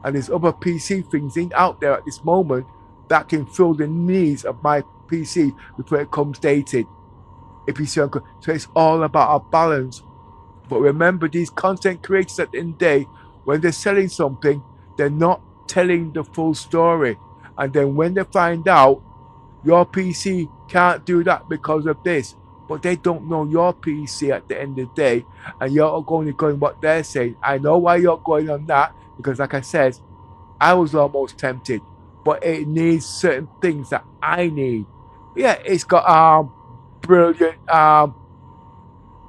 And there's other PC things out there at this moment that can fill the needs of my PC before it comes dated. If you see, so it's all about a balance. But remember, these content creators at the end of the day, when they're selling something, they're not telling the full story. And then when they find out your PC can't do that because of this, but they don't know your PC at the end of the day, and you're only going what they're saying. I know why you're going on that, because like I said, I was almost tempted, but it needs certain things that I need. Yeah, it's got brilliant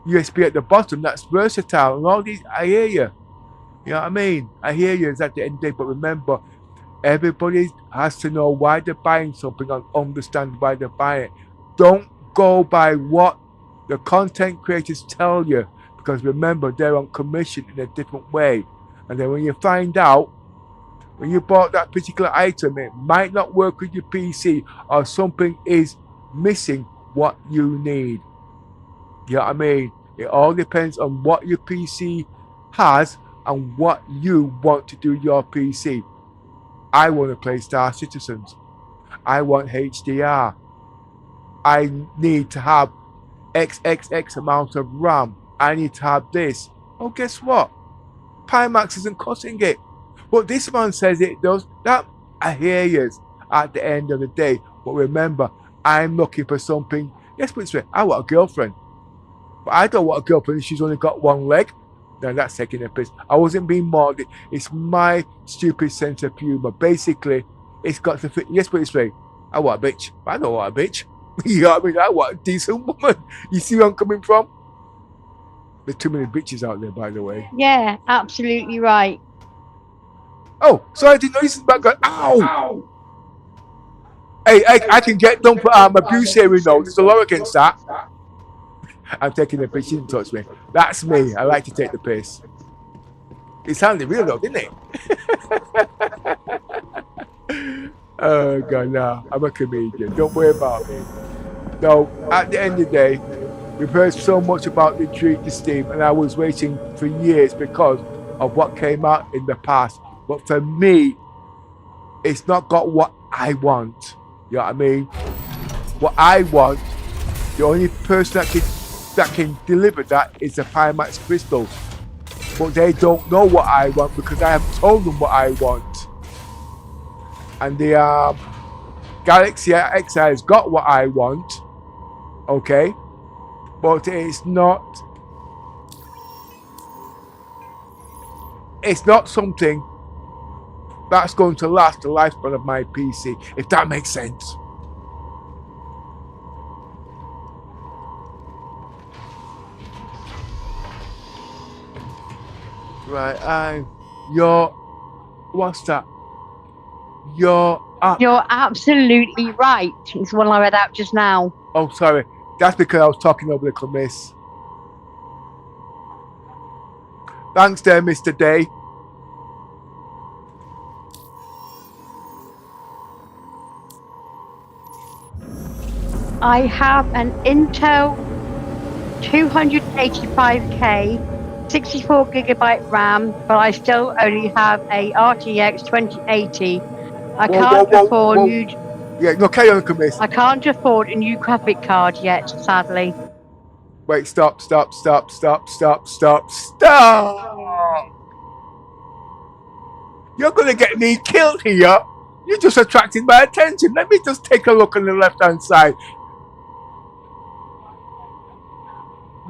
USB at the bottom that's versatile and all these. I hear you. You know what I mean? I hear you. It's at the end of the day, but remember, everybody has to know why they're buying something and understand why they're buying it. Don't go by what the content creators tell you, because remember, they're on commission in a different way. And then when you find out, when you bought that particular item, it might not work with your PC, or something is missing what you need. You know what I mean? It all depends on what your PC has and what you want to do your PC. I want to play Star Citizens. I want HDR. I need to have XXX amount of RAM. I need to have this. Oh, guess what? Pimax isn't cutting it. But this man says it does. That I hear you at the end of the day. But remember, I'm looking for something. Yes, but I want a girlfriend. But I don't want a girlfriend if she's only got one leg. Now that's taking a piss. I wasn't being morbid. It's my stupid sense of humor. Basically, it's got to fit. Yes, but I want a bitch. I don't want a bitch. You know what I mean? I want a decent woman. You see where I'm coming from? There's too many bitches out there, by the way. Yeah, absolutely right. Oh, sorry, I didn't know this is background. Ow! Hey, I can get done for abuse here, you know. There's a law against that. I'm taking the piss. She didn't touch me. That's me. I like to take the piss. It sounded real though, didn't it? Oh God, no. I'm a comedian. Don't worry about me. No, at the end of the day, we've heard so much about the Steam, and I was waiting for years because of what came out in the past. But for me, it's not got what I want. You know what I mean? What I want, the only person that can deliver that is the Pimax Crystal. But they don't know what I want because I have told them what I want. And the Galaxy XI has got what I want. Okay? But it's not something that's going to last the lifespan of my PC, if that makes sense. Right, what's that? You're absolutely right. It's the one I read out just now. Oh, sorry. That's because I was talking over the miss. Thanks there, Mr. Day. I have an Intel 285K 64 gigabyte RAM, but I still only have a RTX 2080. I can't afford new. Yeah, no, carry on, Miss. I can't afford a new graphic card yet, sadly. Wait, stop. You're gonna get me killed here. You're just attracting my attention. Let me just take a look on the left-hand side.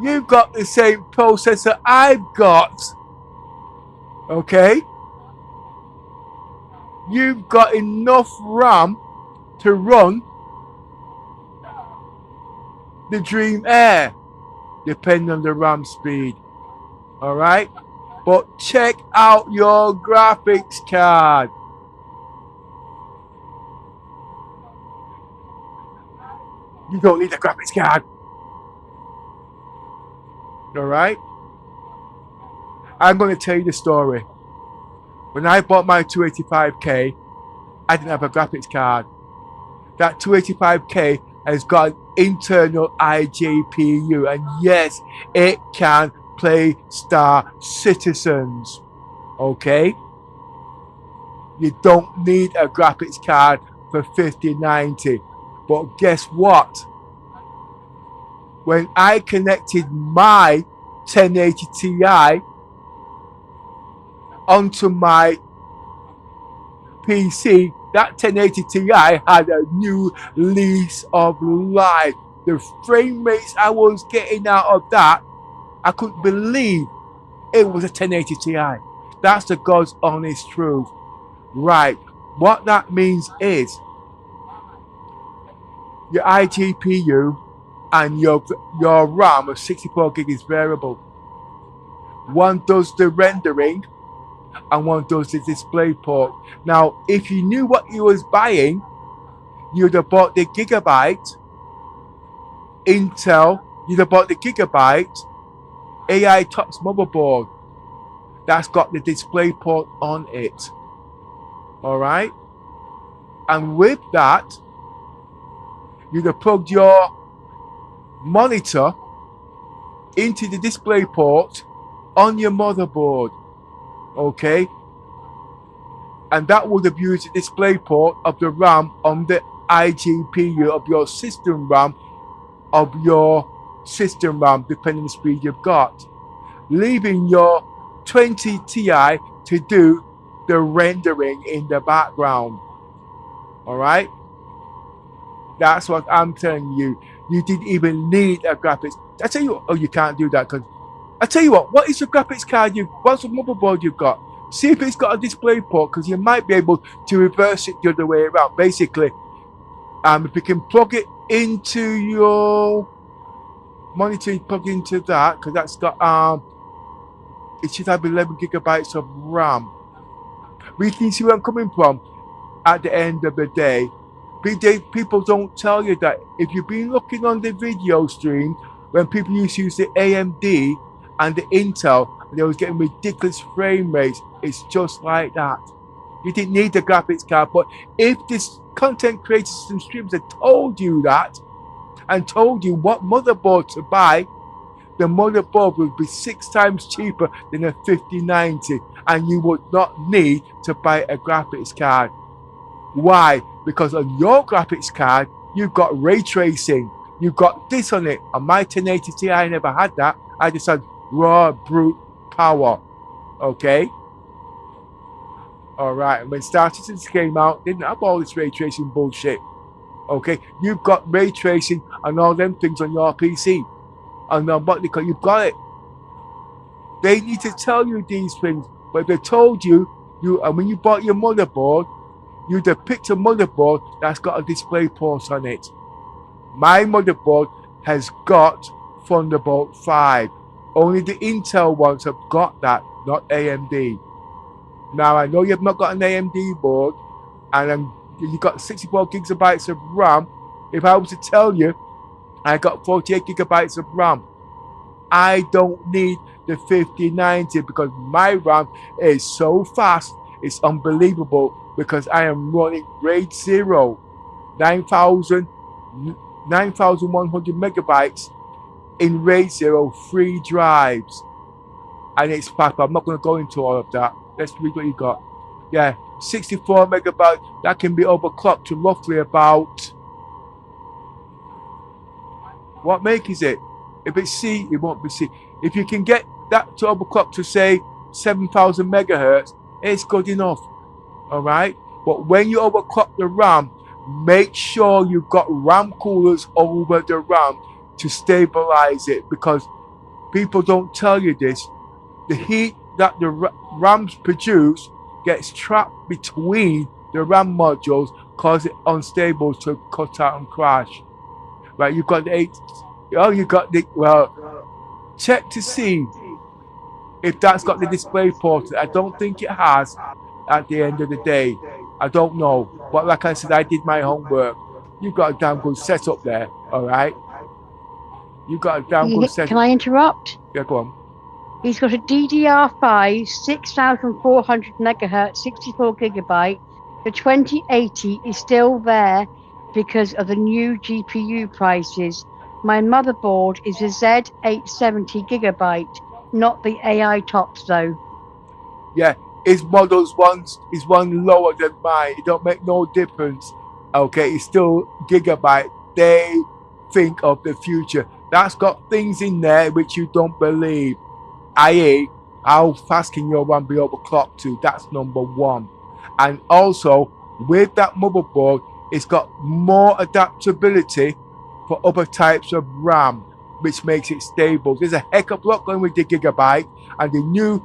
You've got the same processor I've got. Okay? You've got enough RAM to run the Dream Air, depending on the RAM speed. Alright? But check out your graphics card. You don't need a graphics card. Alright? I'm going to tell you the story. When I bought my 285K, I didn't have a graphics card. That 285K has got an internal iGPU, and yes, it can play Star Citizens. Okay? You don't need a graphics card for 5090. But guess what? When I connected my 1080 Ti onto my PC, that 1080 Ti had a new lease of life. The frame rates I was getting out of that, I couldn't believe it was a 1080 Ti. That's the God's honest truth. Right, what that means is your iGPU and your RAM of 64 gig is variable. One does the rendering and one does the display port. Now, if you knew what you was buying, you'd have bought the Gigabyte Intel, you'd have bought the Gigabyte AI Tops motherboard that's got the display port on it. Alright? And with that, you'd have plugged your monitor into the display port on your motherboard. Okay? And that would have used the display port of the RAM on the iGPU of your system RAM, depending on the speed you've got. Leaving your 20 Ti to do the rendering in the background. Alright? That's what I'm telling you. You didn't even need a graphics. I tell you what, oh, you can't do that because I tell you what is the graphics card what's the motherboard you've got? See if it's got a display port, because you might be able to reverse it the other way around. Basically, if you can plug it into your monitor, plug into that, because that's got it should have 11 gigabytes of RAM. But you can see where I'm coming from. At the end of the day, people don't tell you that. If you've been looking on the video stream, when people used to use the AMD and the Intel, and they was getting ridiculous frame rates, it's just like that. You didn't need the graphics card. But if this content creators and streamers had told you that, and told you what motherboard to buy, the motherboard would be 6 times cheaper than a 5090, and you would not need to buy a graphics card. Why? Because on your graphics card, you've got ray tracing. You've got this on it. On my 1080 Ti, I never had that. I just had raw brute power. Okay? Alright, and when Star Citizens came out, didn't have all this ray tracing bullshit. Okay? You've got ray tracing and all them things on your PC. And because you've got it. They need to tell you these things. But if they told you, and when you bought your motherboard, you'd have picked a motherboard that's got a display port on it. My motherboard has got Thunderbolt 5. Only the Intel ones have got that, not AMD. Now, I know you've not got an AMD board, and you've got 64 gigabytes of RAM. If I was to tell you, I got 48 gigabytes of RAM. I don't need the 5090 because my RAM is so fast, it's unbelievable, because I am running RAID 0, 9,100 megabytes in RAID 0 free drives. And it's fast, but I'm not going to go into all of that. Let's read what you got. Yeah, 64 megabytes, that can be overclocked to roughly about, what make is it? If it's C, it won't be C. If you can get that to overclock to say 7,000 megahertz, it's good enough. Alright? But when you overclock the RAM, make sure you've got RAM coolers over the RAM to stabilize it, because people don't tell you this. The heat that the RAMs produce gets trapped between the RAM modules, cause it unstable to cut out and crash. Right, you've got the 8. Oh, you got the, well, check to see if that's got the display port. I don't think it has at the end of the day. I don't know. But like I said, I did my homework. You've got a damn good setup there. All right. You got a damn good set. Can I interrupt? Yeah, go on. He's got a DDR5 6400 megahertz 64 gigabyte. The 2080 is still there because of the new GPU prices. My motherboard is a Z870 gigabyte, not the AI tops though. Yeah, his model's is one lower than mine. It don't make no difference. Okay, it's still Gigabyte. They think of the future. That's got things in there which you don't believe. I.e., how fast can your one be overclocked to? That's number one. And also, with that motherboard, it's got more adaptability for other types of RAM, which makes it stable. There's a heck of a lot going with the Gigabyte, and the new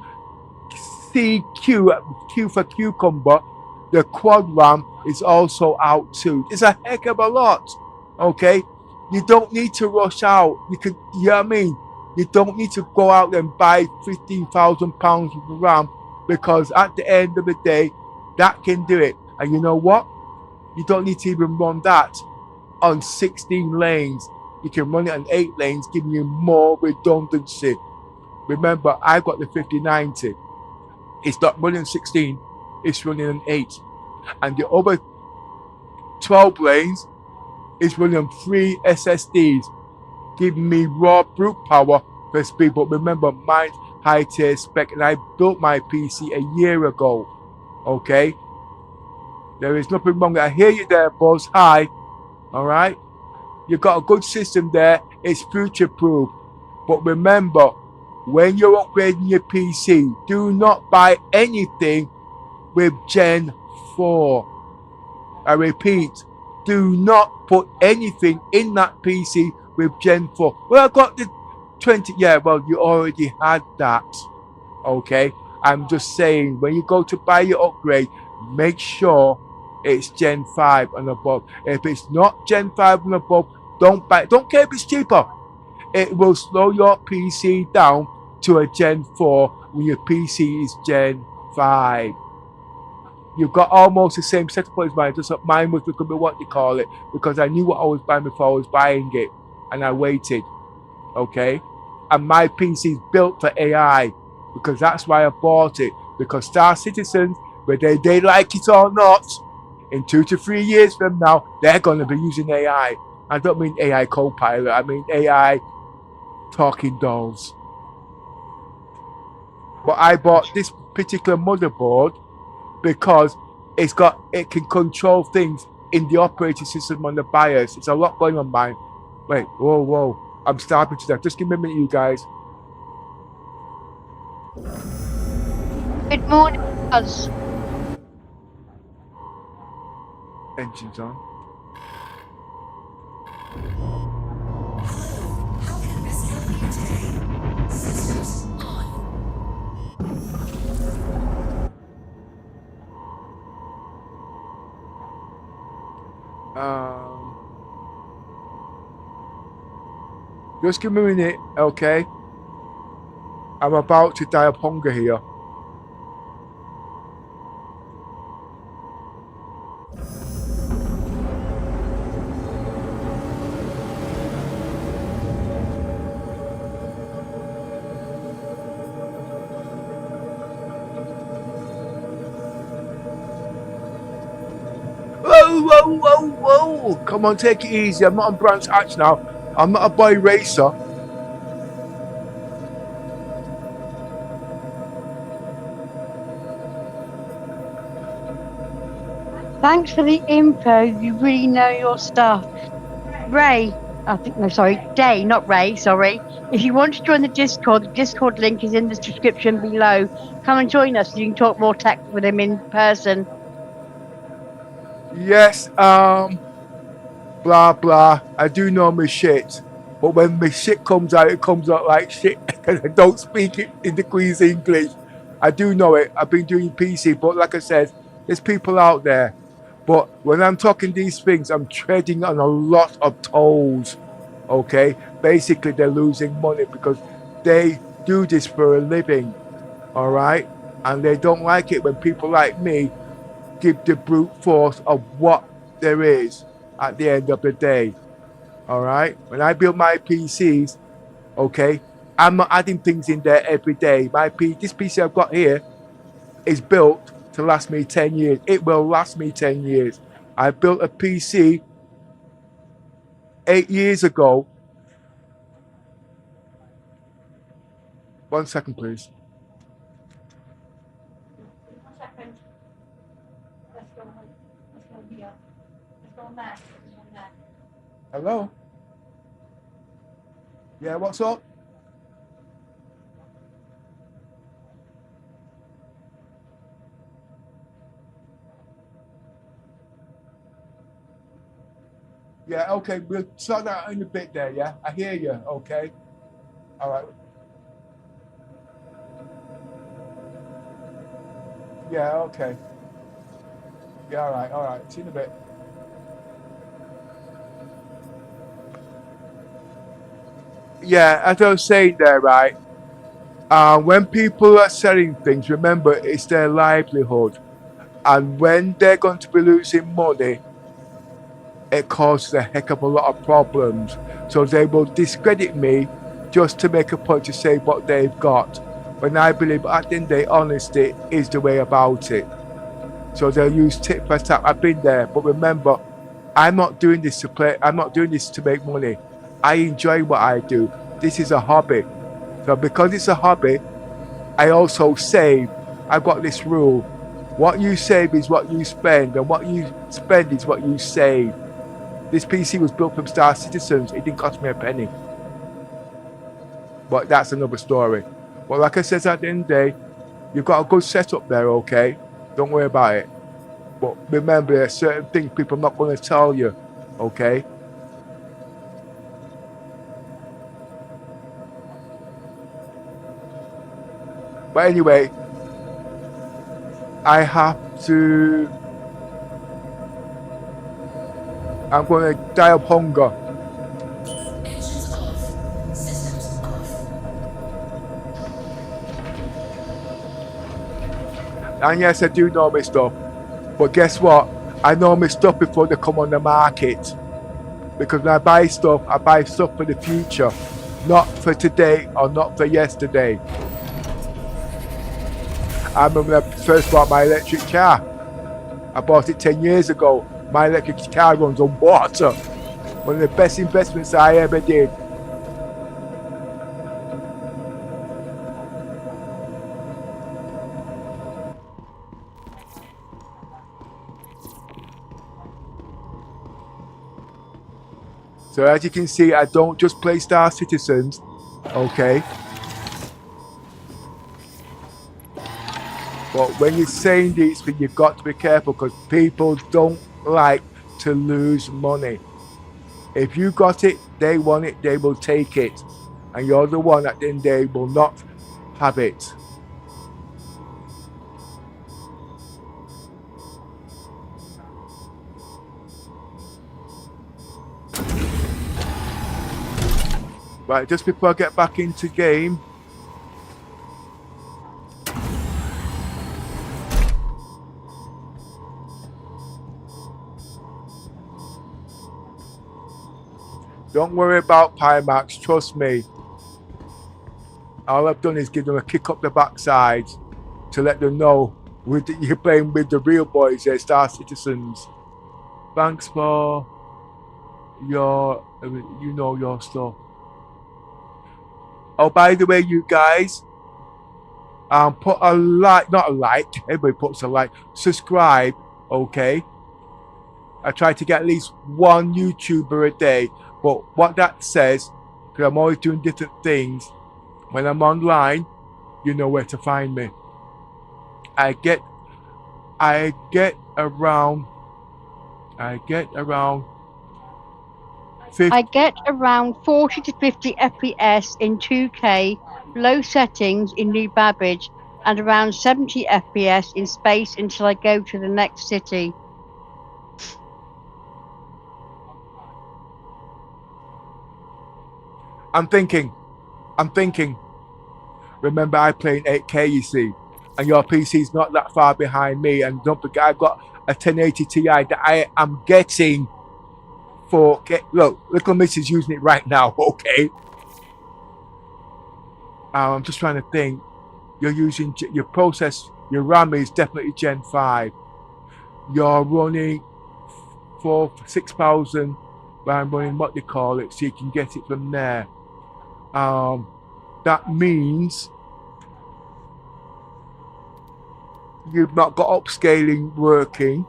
Q for cucumber, the quad RAM is also out too. It's a heck of a lot. Okay, you don't need to rush out. You know what I mean? You don't need to go out and buy £15,000 worth of RAM, because at the end of the day, that can do it. And you know what? You don't need to even run that on 16 lanes. You can run it on 8 lanes, giving you more redundancy. Remember, I've got the 5090. It's not running 16, it's running an 8. And the other 12 lanes is running on 3 SSDs, giving me raw brute power for speed. But remember, mine's high tier spec, and I built my PC a year ago. Okay? There is nothing wrong. I hear you there, Buzz. Hi. Alright? You've got a good system there. It's future proof. But remember, when you're upgrading your PC, do not buy anything with Gen 4. I repeat, do not put anything in that PC with Gen 4. Well, I got the 20. Yeah, well, you already had that. Okay? I'm just saying, when you go to buy your upgrade, make sure it's Gen 5 and above. If it's not Gen 5 and above, don't buy it. Don't care if it's cheaper. It will slow your PC down to a Gen 4 when your PC is Gen 5. You've got almost the same setup as mine, just that mine was becoming what you call it, because I knew what I was buying before I was buying it, and I waited. Okay? And my PC is built for AI, because that's why I bought it. Because Star Citizens, whether they like it or not, in 2 to 3 years from now, they're going to be using AI. I don't mean AI co-pilot, I mean AI talking dolls. But I bought this particular motherboard because it can control things in the operating system on the BIOS. It's a lot going on mine. Wait, whoa. I'm starving to death. Just give me a minute, you guys. Good morning, Buzz. Engines on. How can this help you today? Systems on. Just give me a minute, okay? I'm about to die of hunger here. Whoa. Come on, take it easy. I'm not on Branch Hatch now. I'm not a boy racer. Thanks for the info. You really know your stuff. Day, not Ray, sorry. If you want to join the Discord link is in the description below. Come and join us so you can talk more tech with him in person. Yes, blah blah. I do know my shit, but when my shit comes out, it comes out like shit because I don't speak it in the Queen's English. I do know it. I've been doing PC, but like I said, there's people out there. But when I'm talking these things, I'm treading on a lot of toes. Okay, basically they're losing money because they do this for a living. All right, and they don't like it when people like me give the brute force of what there is at the end of the day. All right. When I build my PCs, okay, I'm not adding things in there every day. This PC I've got here is built to last me 10 years. It will last me 10 years. I built a PC 8 years ago. 1 second, please. Hello? Yeah, what's up? Yeah, okay, we'll sort that out in a bit there, yeah? I hear you, okay? All right. Yeah, okay. Yeah, all right. See you in a bit. Yeah, as I was saying there, right? When people are selling things, remember, it's their livelihood. And when they're going to be losing money, it causes a heck of a lot of problems. So they will discredit me just to make a point to say what they've got. When I believe at the end of the day, honesty is the way about it. So they'll use tit for tat. I've been there, but remember, I'm not doing this to play. I'm not doing this to make money. I enjoy what I do. This is a hobby. So because it's a hobby, I also save. I've got this rule. What you save is what you spend, and what you spend is what you save. This PC was built from Star Citizens. It didn't cost me a penny. But that's another story. But like I said at the end of the day, you've got a good setup there, okay? Don't worry about it. But remember, there's certain things people are not going to tell you, okay? But anyway, I have to... I'm going to die of hunger. Engines off. Systems off. And yes, I do know my stuff. But guess what? I know my stuff before they come on the market. Because when I buy stuff for the future. Not for today or not for yesterday. I remember when I first bought my electric car. I bought it 10 years ago. My electric car runs on water. One of the best investments I ever did. So as you can see, I don't just play Star Citizens, okay? But when you're saying these things, you've got to be careful because people don't like to lose money. If you got it, they want it, they will take it. And you're the one at the end of the day will not have it. Right, just before I get back into game, don't worry about Pimax, trust me. All I've done is give them a kick up the backside to let them know you're playing with the real boys, they're Star Citizens. Thanks for your stuff. Oh, by the way, you guys, put a like, not a like, everybody puts a like, subscribe, okay? I try to get at least one YouTuber a day, but what that says, because I'm always doing different things, when I'm online, you know where to find me. I get around 50, I get around 40 to 50 FPS in 2K, low settings in New Babbage, and around 70 FPS in space until I go to the next city. I'm thinking. Remember, I play in 8K, you see, and your PC's not that far behind me. And don't forget, I've got a 1080 Ti that I am getting 4K. Look, little miss is using it right now. Okay. I'm just trying to think. You're using your process. Your RAM is definitely Gen 5. You're running 6,000. I'm running what they call it, so you can get it from there. That means you've not got upscaling working.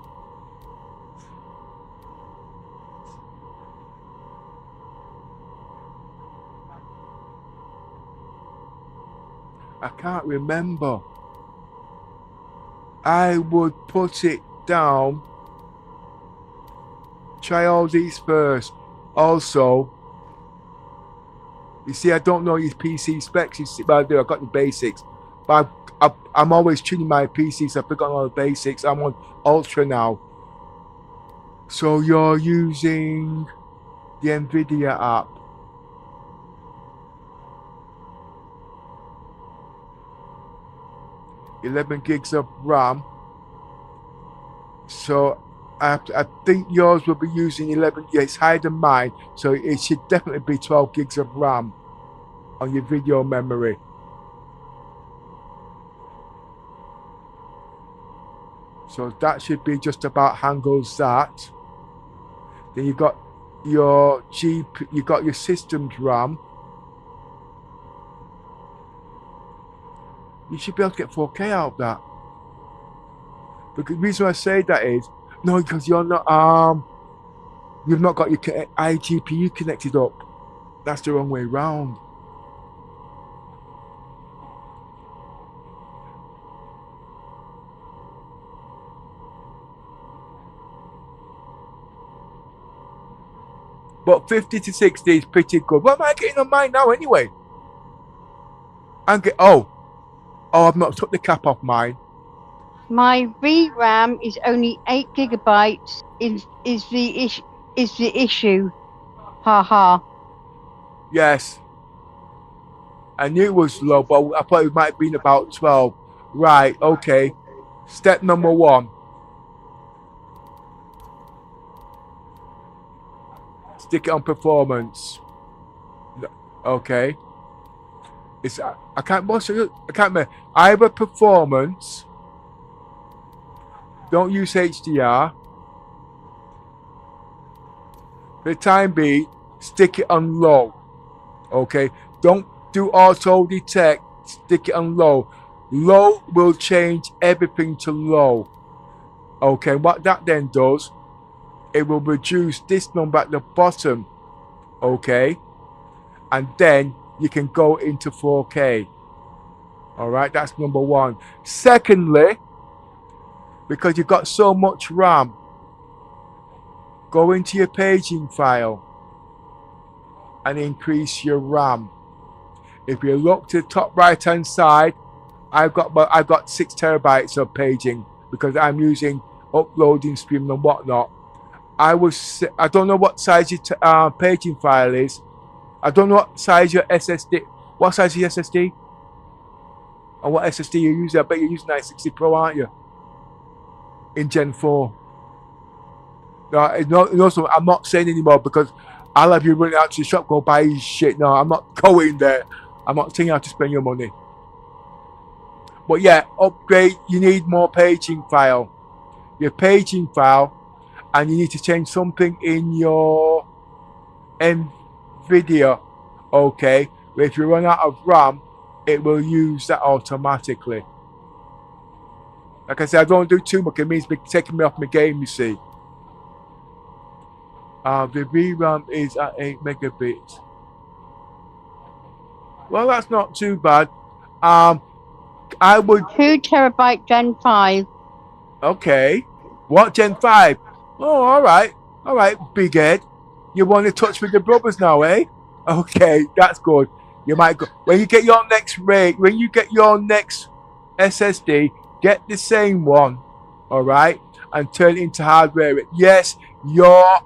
I can't remember. I would put it down. Try all these first. Also, you see, I don't know your PC specs. You see, well, I do. I got the basics, but I'm always tuning my PC, so I've forgotten all the basics. I'm on Ultra now. So you're using the NVIDIA app. $11 gigs of RAM. So I think yours will be using 11. Yeah, it's higher than mine. So it should definitely be 12 gigs of RAM on your video memory. So that should be just about handles that. Then you got your you got your system's RAM. You should be able to get 4K out of that. But the reason I say that is, no, because you're not you've not got your iGPU connected up. That's the wrong way round. But 50 to 60 is pretty good. What am I getting on mine now anyway? Oh, I've not took the cap off mine. My VRAM is only 8 gigabytes. Is the issue? Haha. Yes. I knew it was low, but I thought it might have been about 12. Right, okay. Step number 1. Stick it on performance. Okay. I can't remember. Either performance. Don't use HDR. For the time being, stick it on low. Okay. Don't do auto detect. Stick it on low. Low will change everything to low. Okay. What that then does, it will reduce this number at the bottom. Okay. And then you can go into 4K. Alright, that's number 1. Secondly, because you've got so much RAM, go into your paging file and increase your RAM. If you look to the top right hand side, I've got 6 terabytes of paging because I'm using uploading, streaming and whatnot. I don't know what size your paging file is. I don't know what size your SSD. What size is your SSD? And what SSD you're using? I bet you're using 960 Pro, aren't you? In Gen 4. No, so I'm not saying anymore because I'll have you running out to the shop, go buy your shit. No, I'm not going there. I'm not telling you how to spend your money. But yeah, upgrade. You need more paging file. Your paging file, and you need to change something in your NVIDIA. Okay, if you run out of RAM, it will use that automatically. Like I said, I don't do too much. It means taking me off my game, you see. The VRAM is at 8 megabits. Well, that's not too bad. I would... 2 terabyte Gen 5. Okay. What, Gen 5? Oh, alright. Alright, big head. You want to touch with the brothers now, eh? Okay, that's good. You might go... When you get your next SSD, get the same one, alright? And turn it into hardware. Yes, your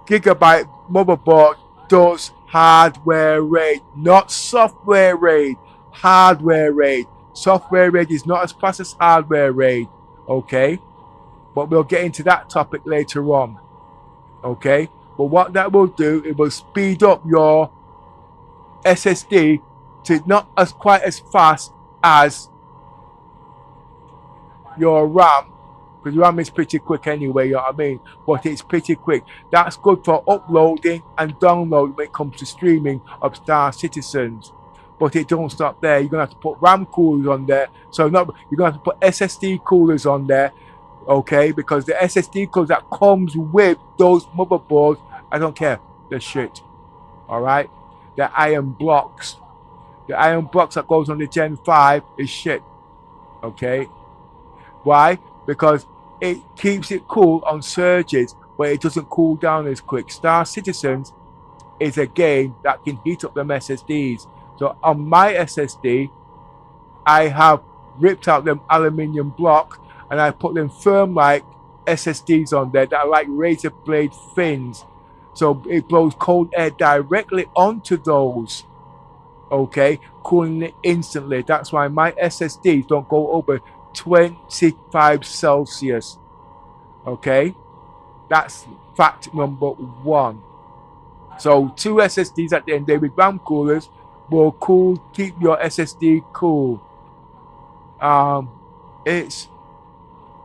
Gigabyte motherboard does hardware RAID, not software RAID. Hardware RAID. Software RAID is not as fast as hardware RAID, okay? But we'll get into that topic later on, okay? But what that will do, it will speed up your SSD to not as quite as fast as your RAM, because RAM is pretty quick anyway, you know what I mean? But it's pretty quick. That's good for uploading and downloading when it comes to streaming of Star Citizens. But it don't stop there. You're gonna have to put RAM coolers on there. So not you're gonna have to put SSD coolers on there, okay? Because the SSD coolers that comes with those motherboards, I don't care, they're shit. Alright? The iron blocks. The iron blocks that goes on the Gen 5 is shit. Okay? Why? Because it keeps it cool on surges, but it doesn't cool down as quick. Star Citizens is a game that can heat up them SSDs. So on my SSD, I have ripped out them aluminium block and I put them firm like SSDs on there that are like razor blade fins. So it blows cold air directly onto those. Okay, cooling it instantly. That's why my SSDs don't go over 25 Celsius. Okay, that's fact number one. So 2 SSDs at the end there with RAM coolers will keep your SSD cool. It's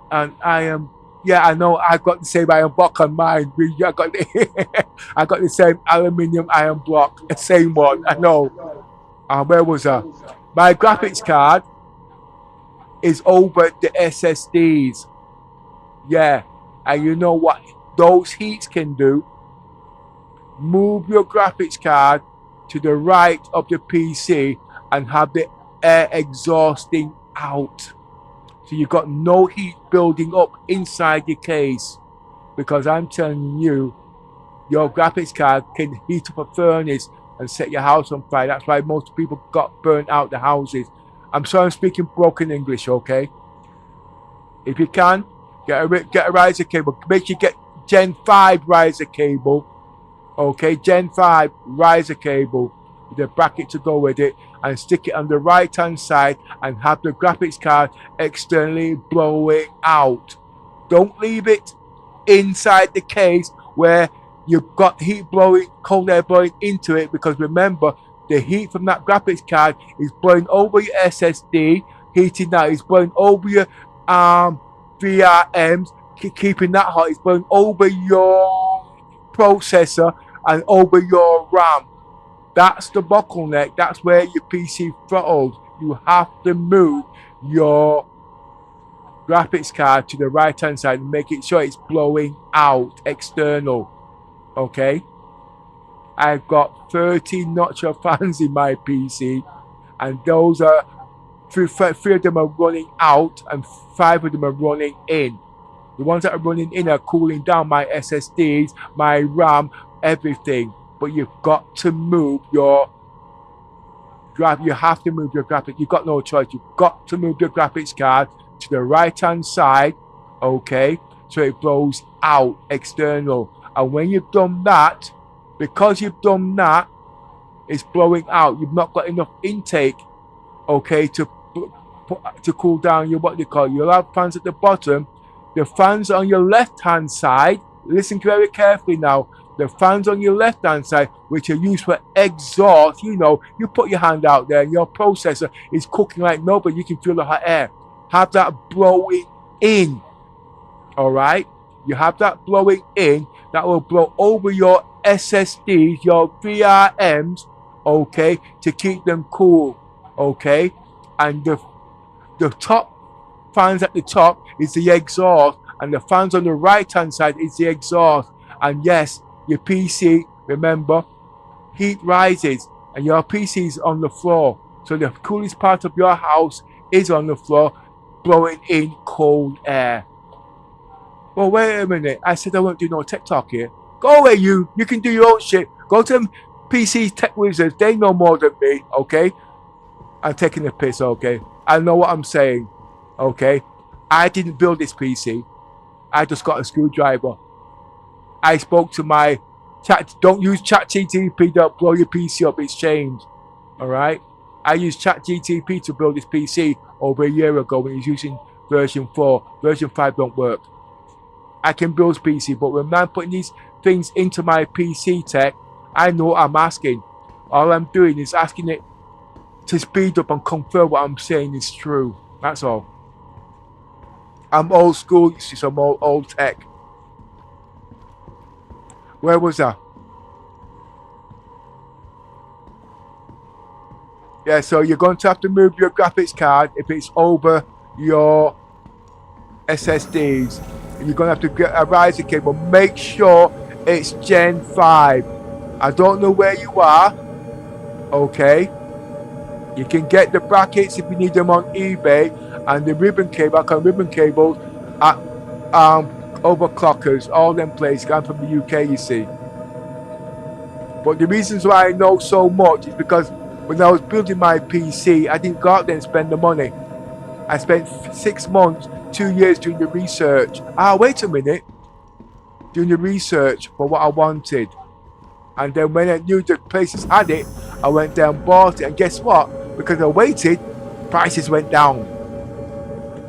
and I am. Yeah, I know. I got the same iron block on mine. I got the same aluminium iron block, the same one. I know. Where was I? My graphics card is over the SSDs. Yeah, and you know what those heats can do? Move your graphics card to the right of the PC and have the air exhausting out. So you've got no heat building up inside your case. Because I'm telling you, your graphics card can heat up a furnace and set your house on fire. That's why most people got burnt out the houses. I'm sorry I'm speaking broken English, okay? If you can, get a riser cable. Make sure you get Gen 5 riser cable. Okay, Gen 5 riser cable with a bracket to go with it, and stick it on the right hand side and have the graphics card externally blowing out. Don't leave it inside the case where you've got heat blowing, cold air blowing into it, because remember, the heat from that graphics card is blowing over your SSD, heating that, it's blowing over your VRMs, keeping that hot, it's blowing over your processor and over your RAM. That's the bottleneck. That's where your PC throttles. You have to move your graphics card to the right hand side and make it sure it's blowing out external. Okay, I've got 13 notcher fans in my PC, and those are three of them are running out and 5 of them are running in. The ones that are running in are cooling down my SSDs, my RAM, everything. But you've got to move your you have to move your graphics. You've got no choice. You've got to move your graphics card to the right hand side, okay, so it blows out external. And when you've done that, because you've done that, it's blowing out. You've not got enough intake, okay, to cool down your what they call. You'll have fans at the bottom. The fans on your left hand side, listen very carefully now. The fans on your left hand side, which are used for exhaust, you know, you put your hand out there and your processor is cooking like nobody, you can feel the hot air. Have that blowing in. Alright? You have that blowing in, that will blow over your SSDs, your VRMs, okay, to keep them cool. Okay? And the top fans at the top is the exhaust, and the fans on the right hand side is the exhaust. And yes, your PC, remember, heat rises and your PC is on the floor, so the coolest part of your house is on the floor, blowing in cold air. Well, wait a minute, I said I won't do no tech talk here. Go away, you can do your own shit. Go to them PC tech wizards, they know more than me. Okay, I'm taking the piss. Okay, I know what I'm saying. Okay, I didn't build this PC, I just got a screwdriver. I spoke to my chat. Don't use ChatGTP. Don't blow your PC up. It's changed. All right. I used ChatGTP to build this PC over a year ago when he's using version 4. Version 5 don't work. I can build PC, but when I'm putting these things into my PC tech, I know what I'm asking. All I'm doing is asking it to speed up and confirm what I'm saying is true. That's all. I'm old school, you see, some old tech. Where was I? Yeah, so you're going to have to move your graphics card if it's over your SSDs. You're going to have to get a riser cable. Make sure it's Gen 5. I don't know where you are. Okay. You can get the brackets if you need them on eBay, and the ribbon cable. I can ribbon cables at overclockers, all them places. I'm from the UK, you see. But the reasons why I know so much is because when I was building my PC, I didn't go out there and spend the money. I spent 6 months, 2 years doing the research. Wait a minute. Doing the research for what I wanted. And then when I knew the places had it, I went there and bought it. And guess what? Because I waited, prices went down.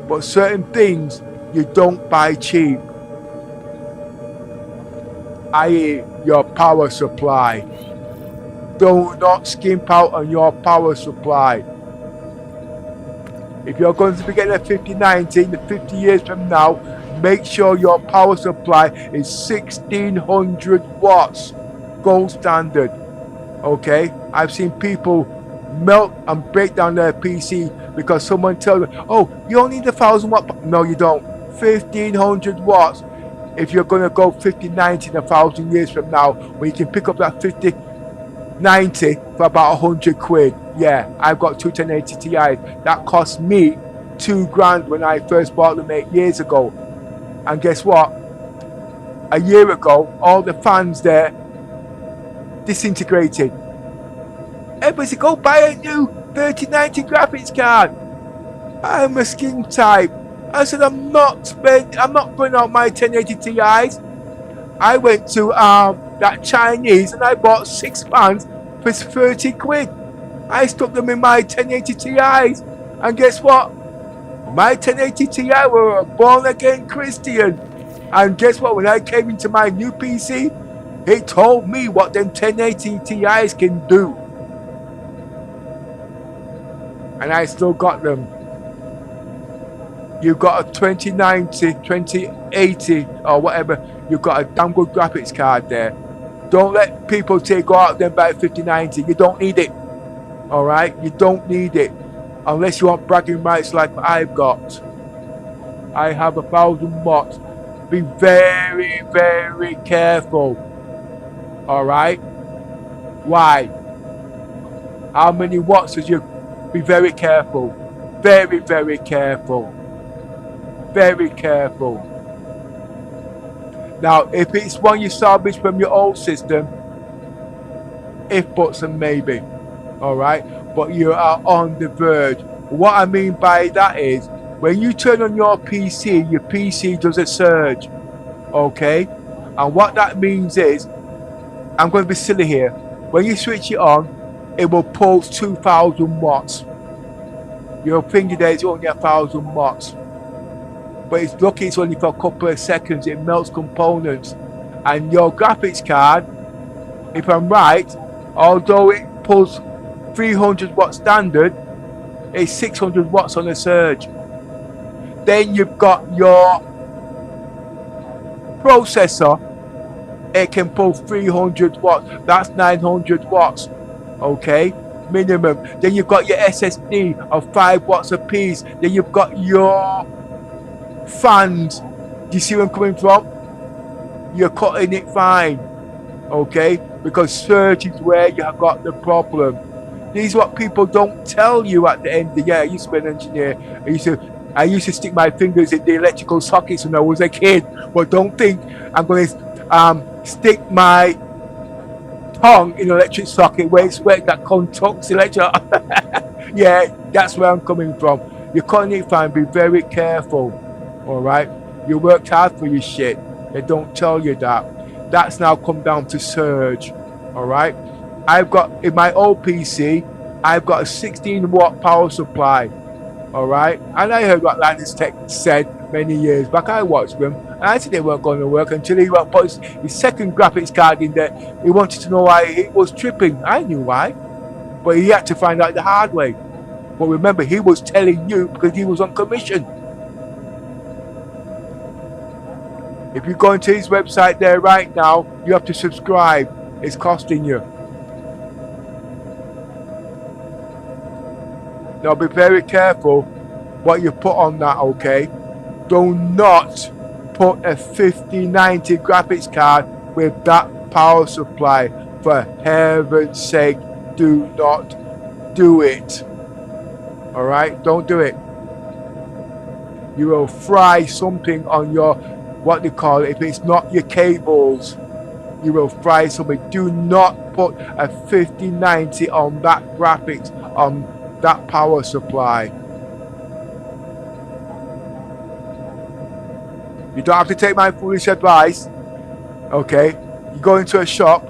But certain things you don't buy cheap. i.e. your power supply. Do not skimp out on your power supply. If you're going to be getting a 5090 in the 50 years from now, make sure your power supply is 1600 watts. Gold standard. Okay? I've seen people melt and break down their PC because someone tells them, oh, you only need 1000 watt. No, you don't. 1500 watts. If you're going to go 5090 in 1000 years from now, when you can pick up that 5090 for about 100 quid. Yeah, I've got two 1080 Ti's. That cost me $2,000 when I first bought them 8 years ago. And guess what? A year ago, all the fans there disintegrated. Everybody said, go buy a new 3090 graphics card. I'm a skin type. I said, I'm not putting out my 1080 Ti's. I went to that Chinese and I bought 6 fans for 30 quid. I stuck them in my 1080 Ti's. And guess what? My 1080 Ti were a born again Christian. And guess what? When I came into my new PC, it told me what them 1080 Ti's can do. And I still got them. You've got a 2090, 2080 or whatever. You've got a damn good graphics card there. Don't let people go out there and buy a 5090. You don't need it. Alright? You don't need it. Unless you want bragging rights like I've got. I have 1000 watts. Be very, very careful. Alright? Why? How many watts does you... Be very careful. Very, very careful. Very careful. Now, if it's one you salvage from your old system, if buts and maybe. Alright? But you are on the verge. What I mean by that is, when you turn on your PC does a surge. Okay? And what that means is, I'm going to be silly here. When you switch it on, it will pulse 2000 watts. You'll think that it's only 1000 watts. But it's lucky it's only for a couple of seconds. It melts components. And your graphics card, if I'm right, although it pulls 300 watt standard, it's 600 watts on a surge. Then you've got your processor. It can pull 300 watts. That's 900 watts. Okay? Minimum. Then you've got your SSD of 5 watts a piece. Then you've got your fans. Do you see where I'm coming from? You're cutting it fine. Okay? Because surge is where you have got the problem. These are what people don't tell you at the end of the year. I used to be an engineer. I used to stick my fingers in the electrical sockets when I was a kid. But don't think I'm going to stick my tongue in an electric socket where it's wet that conducts electric. Yeah, that's where I'm coming from. You're cutting it fine. Be very careful. Alright? You worked hard for your shit. They don't tell you that. That's now come down to surge. Alright? I've got, in my old PC, I've got a 16 watt power supply. Alright? And I heard what Landis Tech said many years back. I watched them, and I said they weren't going to work until he put his second graphics card in there. He wanted to know why he was tripping. I knew why, but he had to find out the hard way. But remember, he was telling you because he was on commission. If you go into his website there right now, you have to subscribe. It's costing you. Now be very careful what you put on that, okay? Do not put a 5090 graphics card with that power supply. For heaven's sake, do not do it. Alright? Don't do it. You will fry something on your, what they call it, if it's not your cables, you will fry something. Do not put a 5090 on that graphics, on that power supply. You don't have to take my foolish advice. Okay? You go into a shop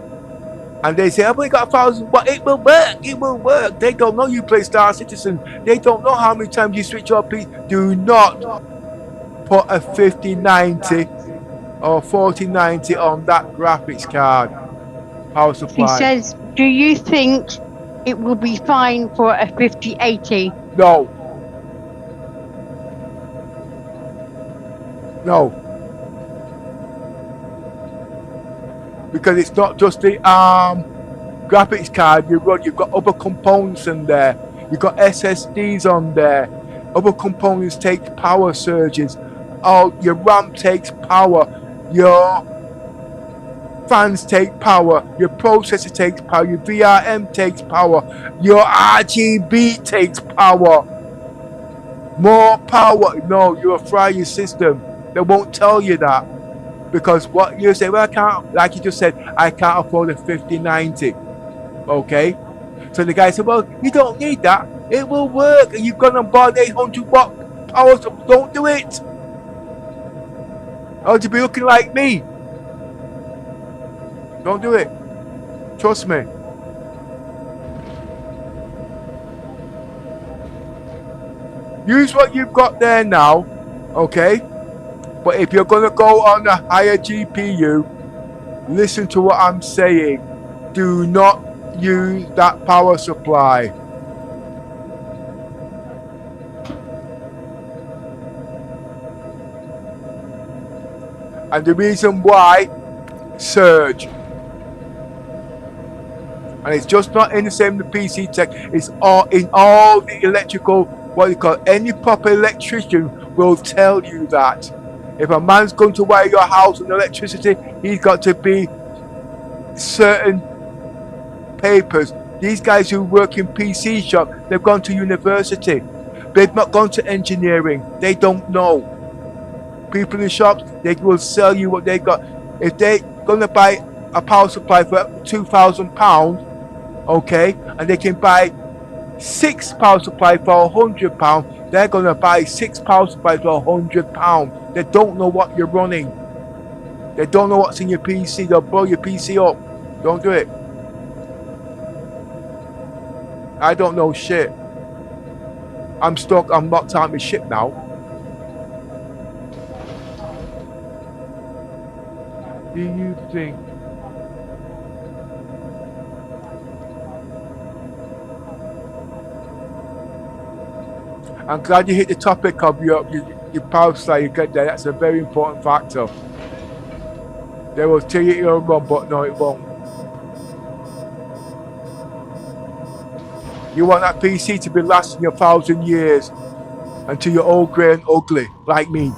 and they say, I've only got 1,000, but it will work, it will work. They don't know you play Star Citizen. They don't know how many times you switch your piece. Do not put a 5090 or 4090 on that graphics card power supply. He says, do you think it will be fine for a 5080? No. No. Because it's not just the graphics card you run, you've got other components in there. You've got SSDs on there. Other components take power surges. Oh, your RAM takes power. Your fans take power. Your processor takes power. Your VRM takes power. Your RGB takes power. More power. No, you'll fry your system. They won't tell you that. Because what you say, well, I can't, like you just said, I can't afford a 5090. Okay? So the guy said, well, you don't need that. It will work. And you've gone and bought 800 watt power supply. Don't do it. Or to be looking like me. Don't do it. Trust me. Use what you've got there now. Okay? But if you're going to go on a higher GPU, listen to what I'm saying. Do not use that power supply. And the reason why, surge. And it's just not in the same the PC tech, it's all in all the electrical, what you call, any proper electrician will tell you that. If a man's going to wire your house on electricity, he's got to be certain papers. These guys who work in PC shop, they've gone to university. They've not gone to engineering. They don't know. People in the shops, they will sell you what they got. If they're going to buy a power supply for £2,000, okay, and they can buy 6 power supply for £100, they're going to buy 6 power supplies for £100. They don't know what you're running. They don't know what's in your PC. They'll blow your PC up. Don't do it. I don't know shit. I'm stuck. I'm locked out of my ship now. Do you think? I'm glad you hit the topic of your power supply you get there. That's a very important factor. They will tell you you're wrong, but no, it won't. You want that PC to be lasting you 1,000 years until you're old, grey and ugly, like me.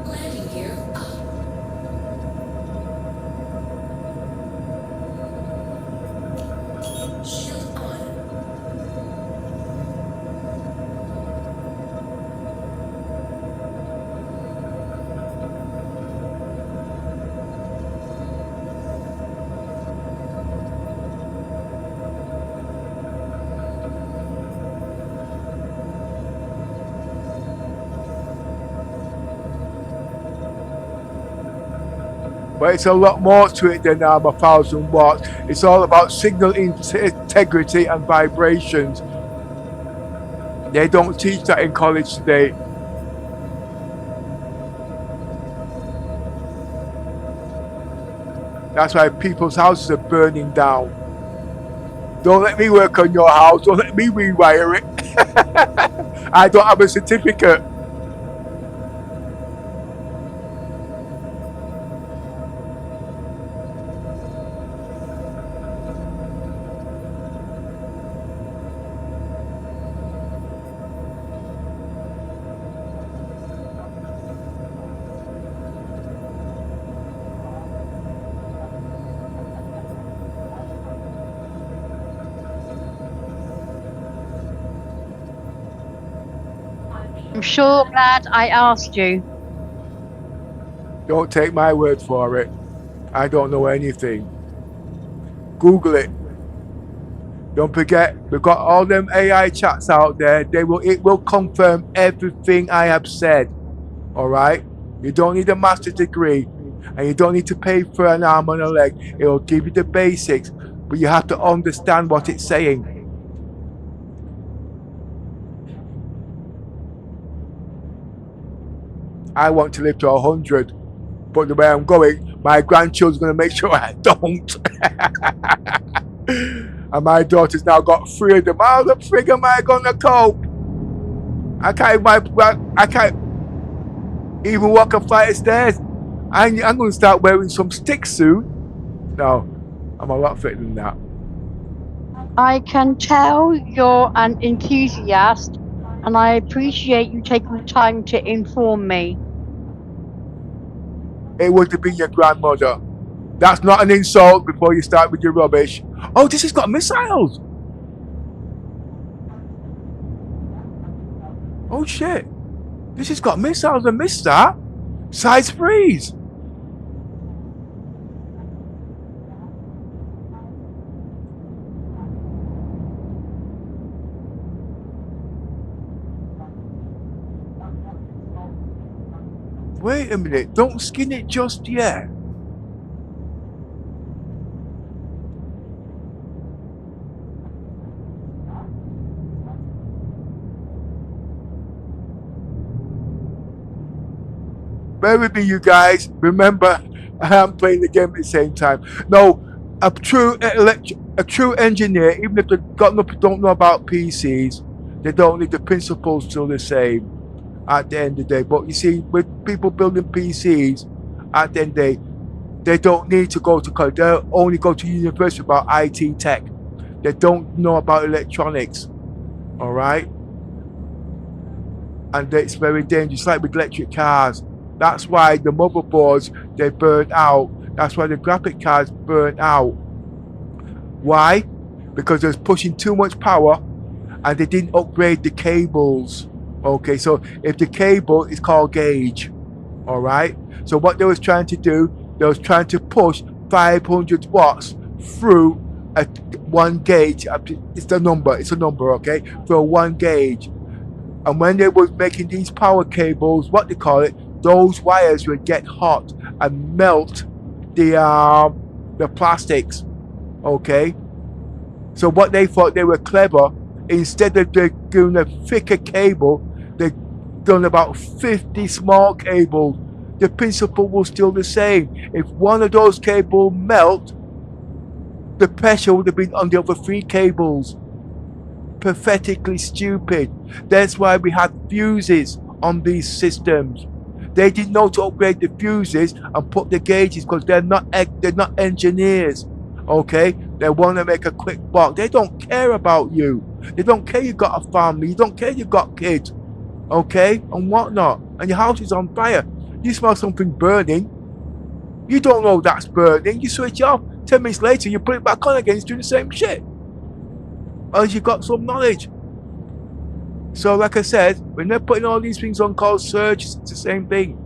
Landing But it's a lot more to it than 1,000 watts. It's all about signal integrity and vibrations. They don't teach that in college today. That's why people's houses are burning down. Don't let me work on your house. Don't let me rewire it. I don't have a certificate. I'm sure glad I asked you. Don't take my word for it. I don't know anything. Google it. Don't forget, we've got all them AI chats out there. It will confirm everything I have said. All right? You don't need a master's degree, and you don't need to pay for an arm and a leg. It will give you the basics, but you have to understand what it's saying. I want to live to 100, but the way I'm going, my grandchildren's going to make sure I don't. And my daughter's now got 3 of them. How the frig am I going to cope? I can't even walk a flight of stairs. I'm going to start wearing some sticks soon. No, I'm a lot fitter than that. I can tell you're an enthusiast, and I appreciate you taking the time to inform me. It would have been your grandmother. That's not an insult before you start with your rubbish. Oh, this has got missiles. Oh shit. This has got missiles. I missed that. Size freeze. Wait a minute. Don't skin it just yet. Bear with me, you guys. Remember, I am playing the game at the same time. No, a true engineer, even if they don't know about PCs, they don't need the principles still the same at the end of the day. But you see, with people building PCs, at the end of the day, they don't need to go to college. They only go to university about IT tech. They don't know about electronics. All right? And it's very dangerous, like with electric cars. That's why the motherboards, they burn out. That's why the graphic cards burn out. Why? Because they're pushing too much power and they didn't upgrade the cables. Okay, so if the cable is called gauge, all right? So what they was trying to do, they was trying to push 500 watts through one gauge. It's a number, okay? For one gauge. And when they were making these power cables, what they call it, those wires would get hot and melt the plastics, okay? So what they thought they were clever, instead of doing a thicker cable, they done about 50 small cables. The principle was still the same. If one of those cables melt, the pressure would have been on the other 3 cables. Pathetically stupid. That's why we had fuses on these systems. They didn't know to upgrade the fuses and put the gauges because they're not engineers. Okay, they want to make a quick buck. They don't care about you. They don't care you got a family. You don't care you got kids. Okay, and whatnot. And your house is on fire. You smell something burning. You don't know that's burning. You switch off. 10 minutes later, you put it back on again. It's doing the same shit. As you got some knowledge. So like I said, when they're putting all these things on called surges, it's the same thing.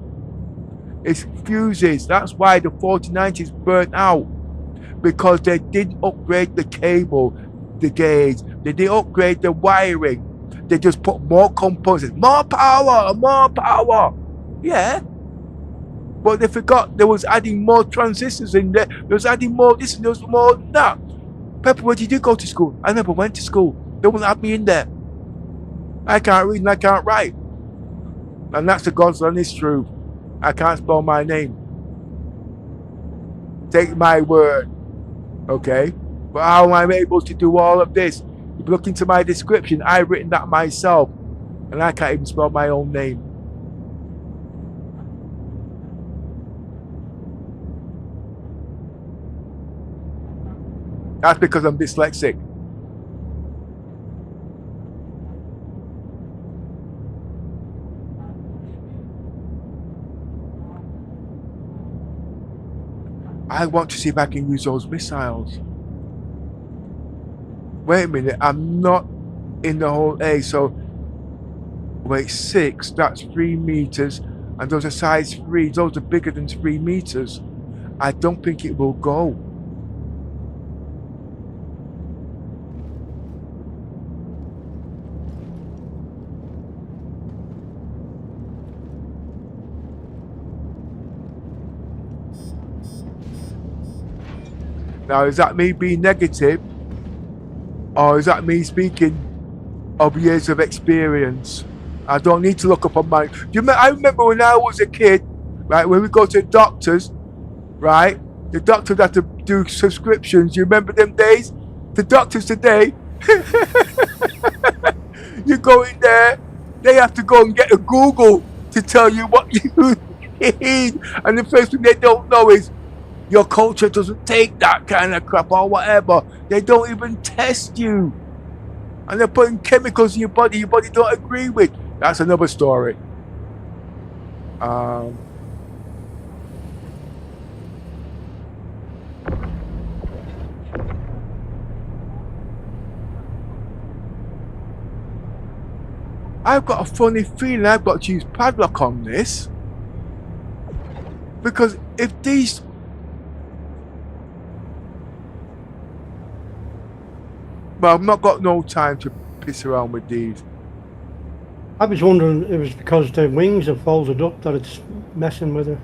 It's fuses. That's why the 4090s burnt out. Because they didn't upgrade the cable, the gauge. They didn't upgrade the wiring. They just put more components. More power, more power. Yeah. But they forgot there was adding more transistors in there. There was adding more this and there was more that. Pepper, where did you go to school? I never went to school. They wouldn't have me in there. I can't read and I can't write. And that's the God's honest truth. I can't spell my name. Take my word. Okay? But how am I able to do all of this? If you look into my description, I've written that myself. And I can't even spell my own name. That's because I'm dyslexic. I want to see if I can use those missiles. Wait a minute, I'm not in the whole A, so wait, 6, that's 3 meters, and those are size 3, those are bigger than 3 meters. I don't think it will go. Now, is that me being negative? Or is that me speaking of years of experience? I don't need to look up on mine. I remember when I was a kid, right, when we go to doctors, right? The doctors had to do subscriptions. You remember them days? The doctors today, you go in there, they have to go and get a Google to tell you what you need. And the first thing they don't know is, your culture doesn't take that kind of crap or whatever. They don't even test you. And they're putting chemicals in your body don't agree with. That's another story. I've got a funny feeling I've got to use padlock on this. Because if these... Well, I've not got no time to piss around with these. I was wondering it was because the wings have folded up that it's messing with her.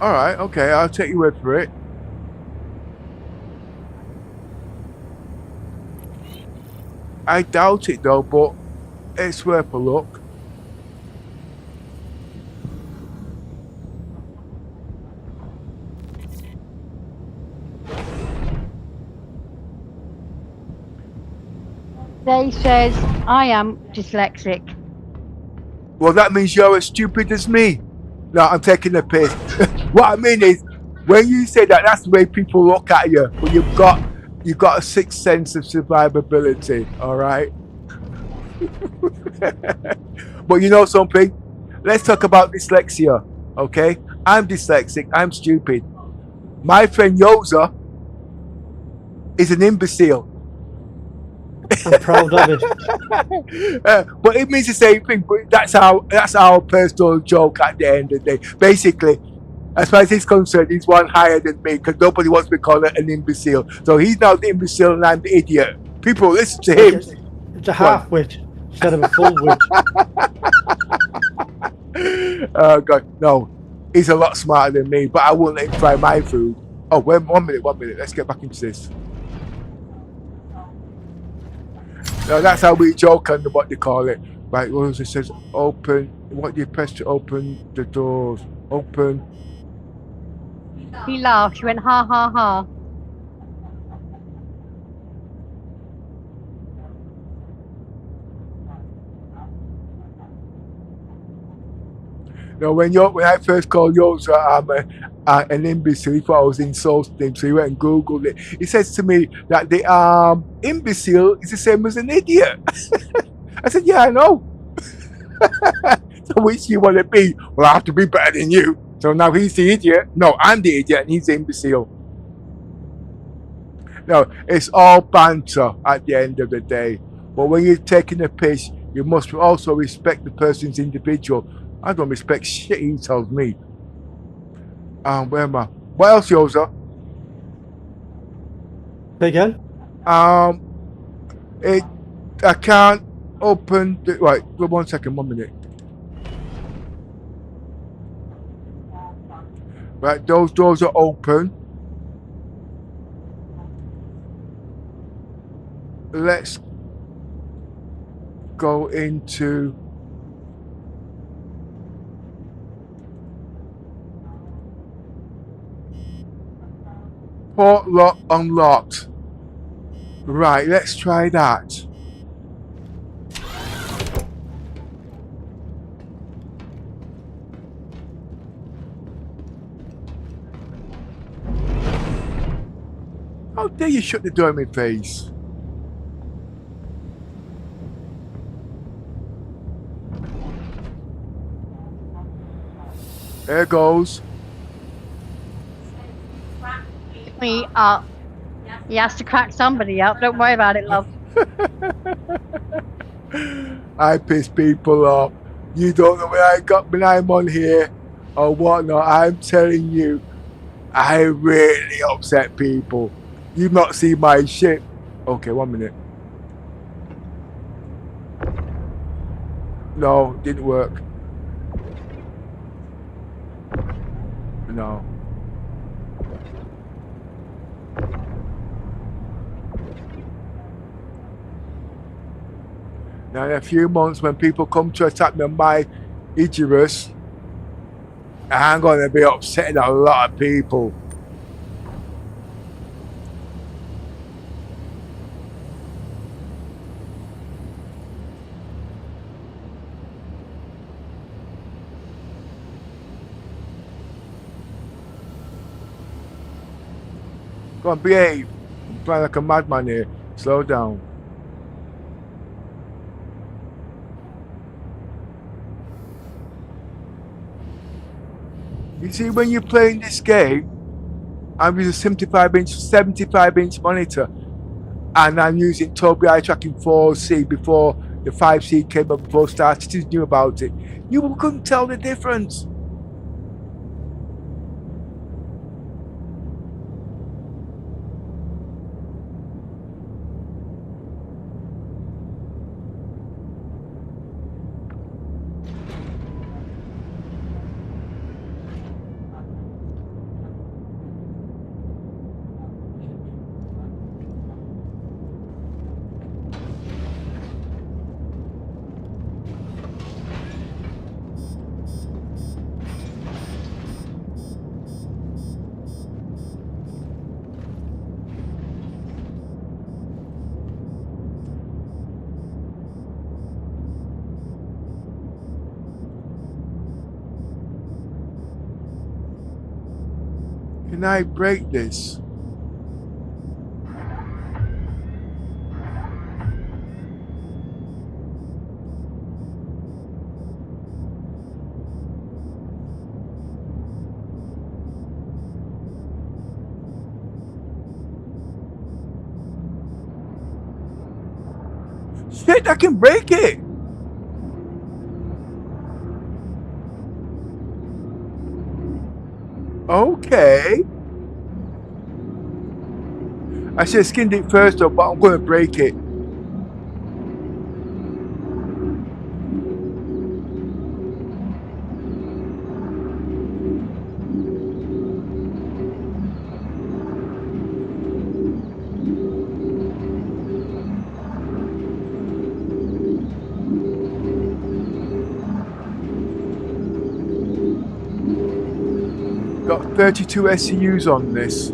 Alright, okay, I'll take your word for it. I doubt it though, but it's worth a look. They says I am dyslexic. Well, that means you're as stupid as me. No, I'm taking the piss. What I mean is, when you say that, that's the way people look at you. But you've got a sixth sense of survivability, all right? But you know something? Let's talk about dyslexia, okay? I'm dyslexic. I'm stupid. My friend Yoza is an imbecile. I'm proud of it. But it means the same thing. But that's our personal joke at the end of the day. Basically, as far as he's concerned, he's one higher than me because nobody wants to be called an imbecile. So he's now the imbecile and I'm the idiot. People listen to him. It's a half wit instead of a full wit. Oh God, no, he's a lot smarter than me. But I won't let him try my food. Oh, wait, 1 minute. Let's get back into this. No, that's how we joke on what they call it. Right, well, it says open. What do you press to open the doors? Open. He laughed. She went ha ha ha. No, when I first called Yoza, I'm an imbecile. He thought I was insulting him, so he went and Googled it. He says to me that the imbecile is the same as an idiot. I said, yeah, I know. So which do you want to be? Well, I have to be better than you. So now he's the idiot. No, I'm the idiot and he's the imbecile. No, it's all banter at the end of the day. But when you're taking a piss, you must also respect the person's individual. I don't respect shit he tells me. Where am I? What else, Yoza? Again? I can't open the, right, 1 second, 1 minute. Right, those doors are open. Let's go into port lock unlocked. Right, let's try that. How dare you shut the door in my face? There goes. Me up. He has to crack somebody up. Don't worry about it, love. I piss people off. You don't know where I got when I'm on here or whatnot. I'm telling you, I really upset people. You've not seen my shit. Okay, 1 minute. No, didn't work. No. Now in a few months when people come to attack me on my Idris, I'm gonna be upsetting a lot of people. Go on, behave. I'm playing like a madman here. Slow down. You see, when you're playing this game, I'm using a 75-inch monitor, and I'm using Tobii eye tracking 4C before the 5C came up, before Star Citizen knew about it. You couldn't tell the difference. Can I break this? Shit, I can break it! Okay. I should have skinned it first though, but I'm gonna break it. Got 32 SCUs on this.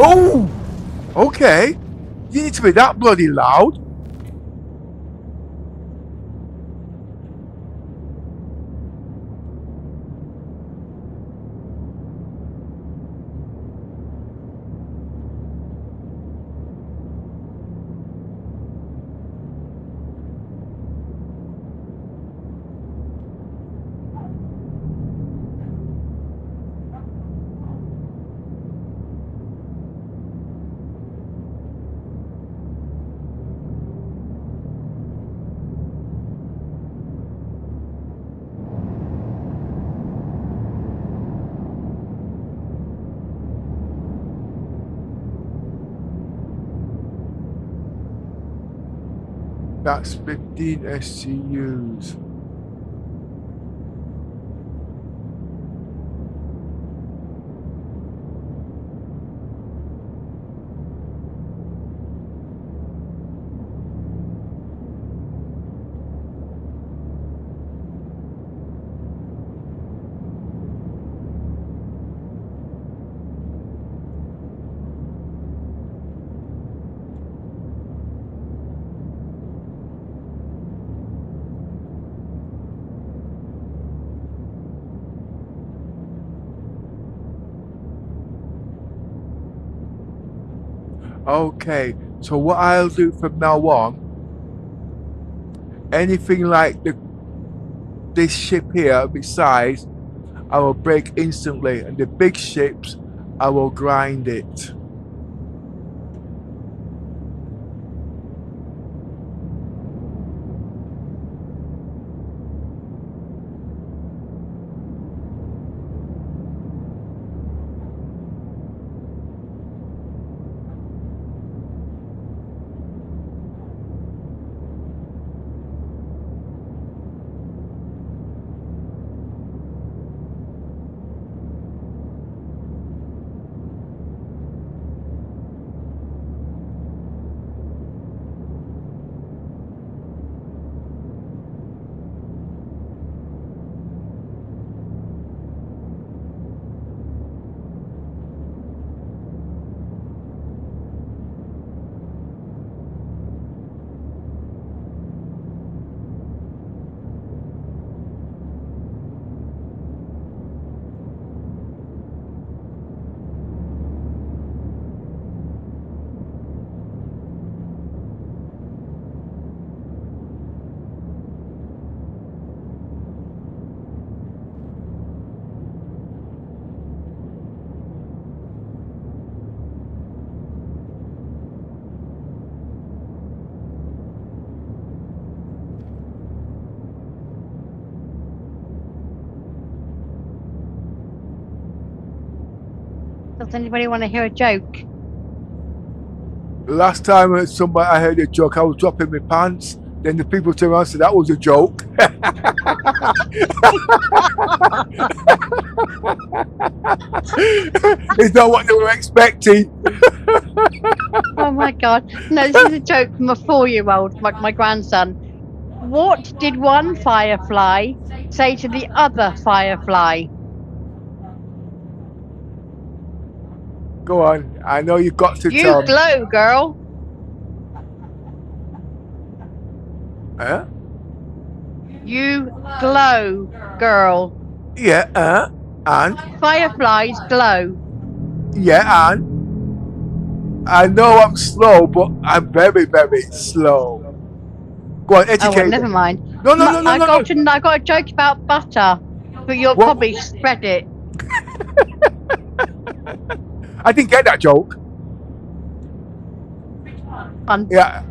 Oh! Okay. You need to be that bloody loud. That's 15 SCUs. Okay, so what I'll do from now on, anything like this ship here, besides, I will break instantly, and the big ships, I will grind it. Does anybody want to hear a joke? Last time I heard a joke, I was dropping my pants. Then the people turned around and said that was a joke. It's not what they were expecting. Oh my god. No, this is a joke from a 4-year-old, my grandson. What did one firefly say to the other firefly? Go on. I know you've got to You tell me. glow, girl. Huh? You glow, girl. Yeah, and? Fireflies glow. Yeah, and? I know I'm slow, but I'm very, very slow. Go on, Oh, educate well, me. never mind. No, no, no, no, I no, got no. I got a joke about butter, but you'll What? probably spread it. I didn't get that joke. Yeah.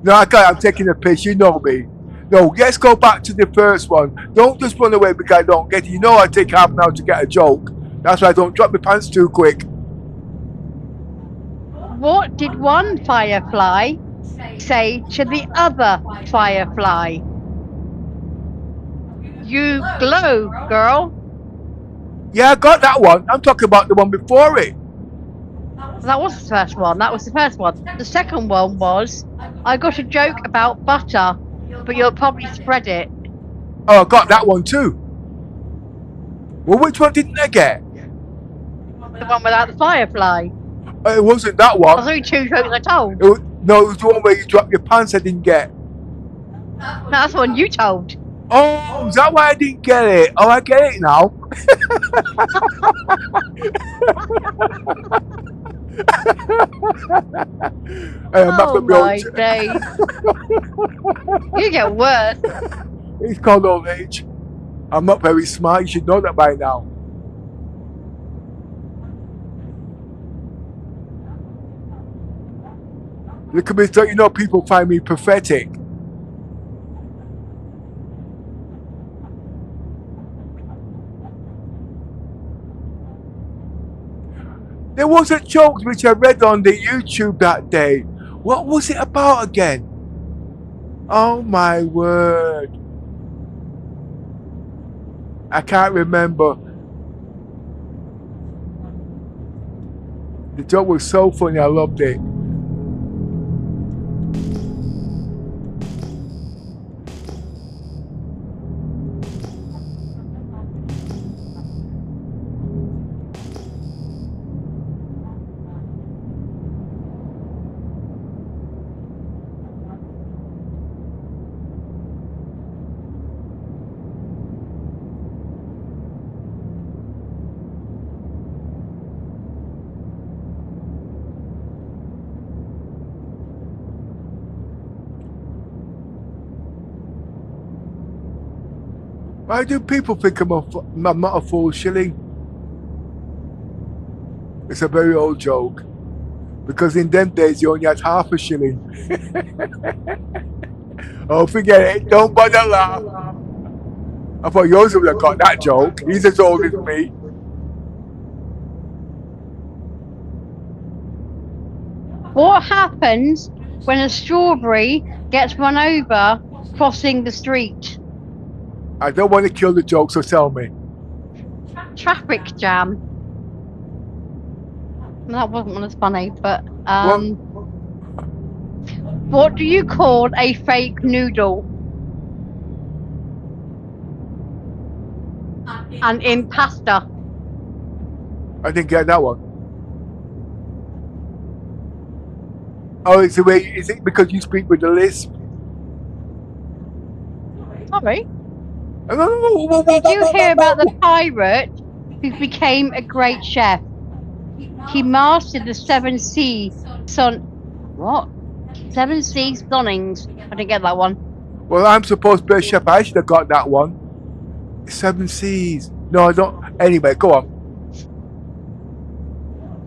No, I can't. I'm taking a piss. You know me. No, let's go back to the first one. Don't just run away because I don't get it. You know I take half an hour to get a joke. That's why I don't drop my pants too quick. What did one firefly say to the other firefly? You glow, girl. Yeah, I got that one. I'm talking about the one before it. That was the first one. That was the first one. The second one was, I got a joke about butter, but you'll probably spread it. Oh, I got that one too. Well, which one didn't I get? The one without the firefly. It wasn't that There's one. only two jokes I told. No, it was the one where you dropped your pants I didn't get. That's the one you told. Oh, is that why I didn't get it? Oh, I get it now. I'm not Oh gonna be my able to- days. You get worse. It's called old age. I'm not very smart. You should know that by now. Look at me, don't you know people find me pathetic? There was a joke which I read on the YouTube that day. What was it about again? Oh my word. I can't remember. The joke was so funny, I loved it. Why do people think I'm not a full shilling? It's a very old joke. Because in them days you only had half a shilling. Oh, forget it. Don't bother laugh. I thought yours would have got that joke. He's as old as me. What happens when a strawberry gets run over crossing the street? I don't want to kill the joke, so tell me. Traffic jam. That wasn't as funny, but what do you call a fake noodle? An impasta. I didn't get that one. Oh, it's the way. Is it because you speak with the lisp? Sorry. Did you hear about the pirate who became a great chef? He mastered the 7 sea what? 7 seas sonnings. I didn't get that one. Well, I'm supposed to be a chef. I should have got that one. 7 Seas. No, I don't. Anyway, go on.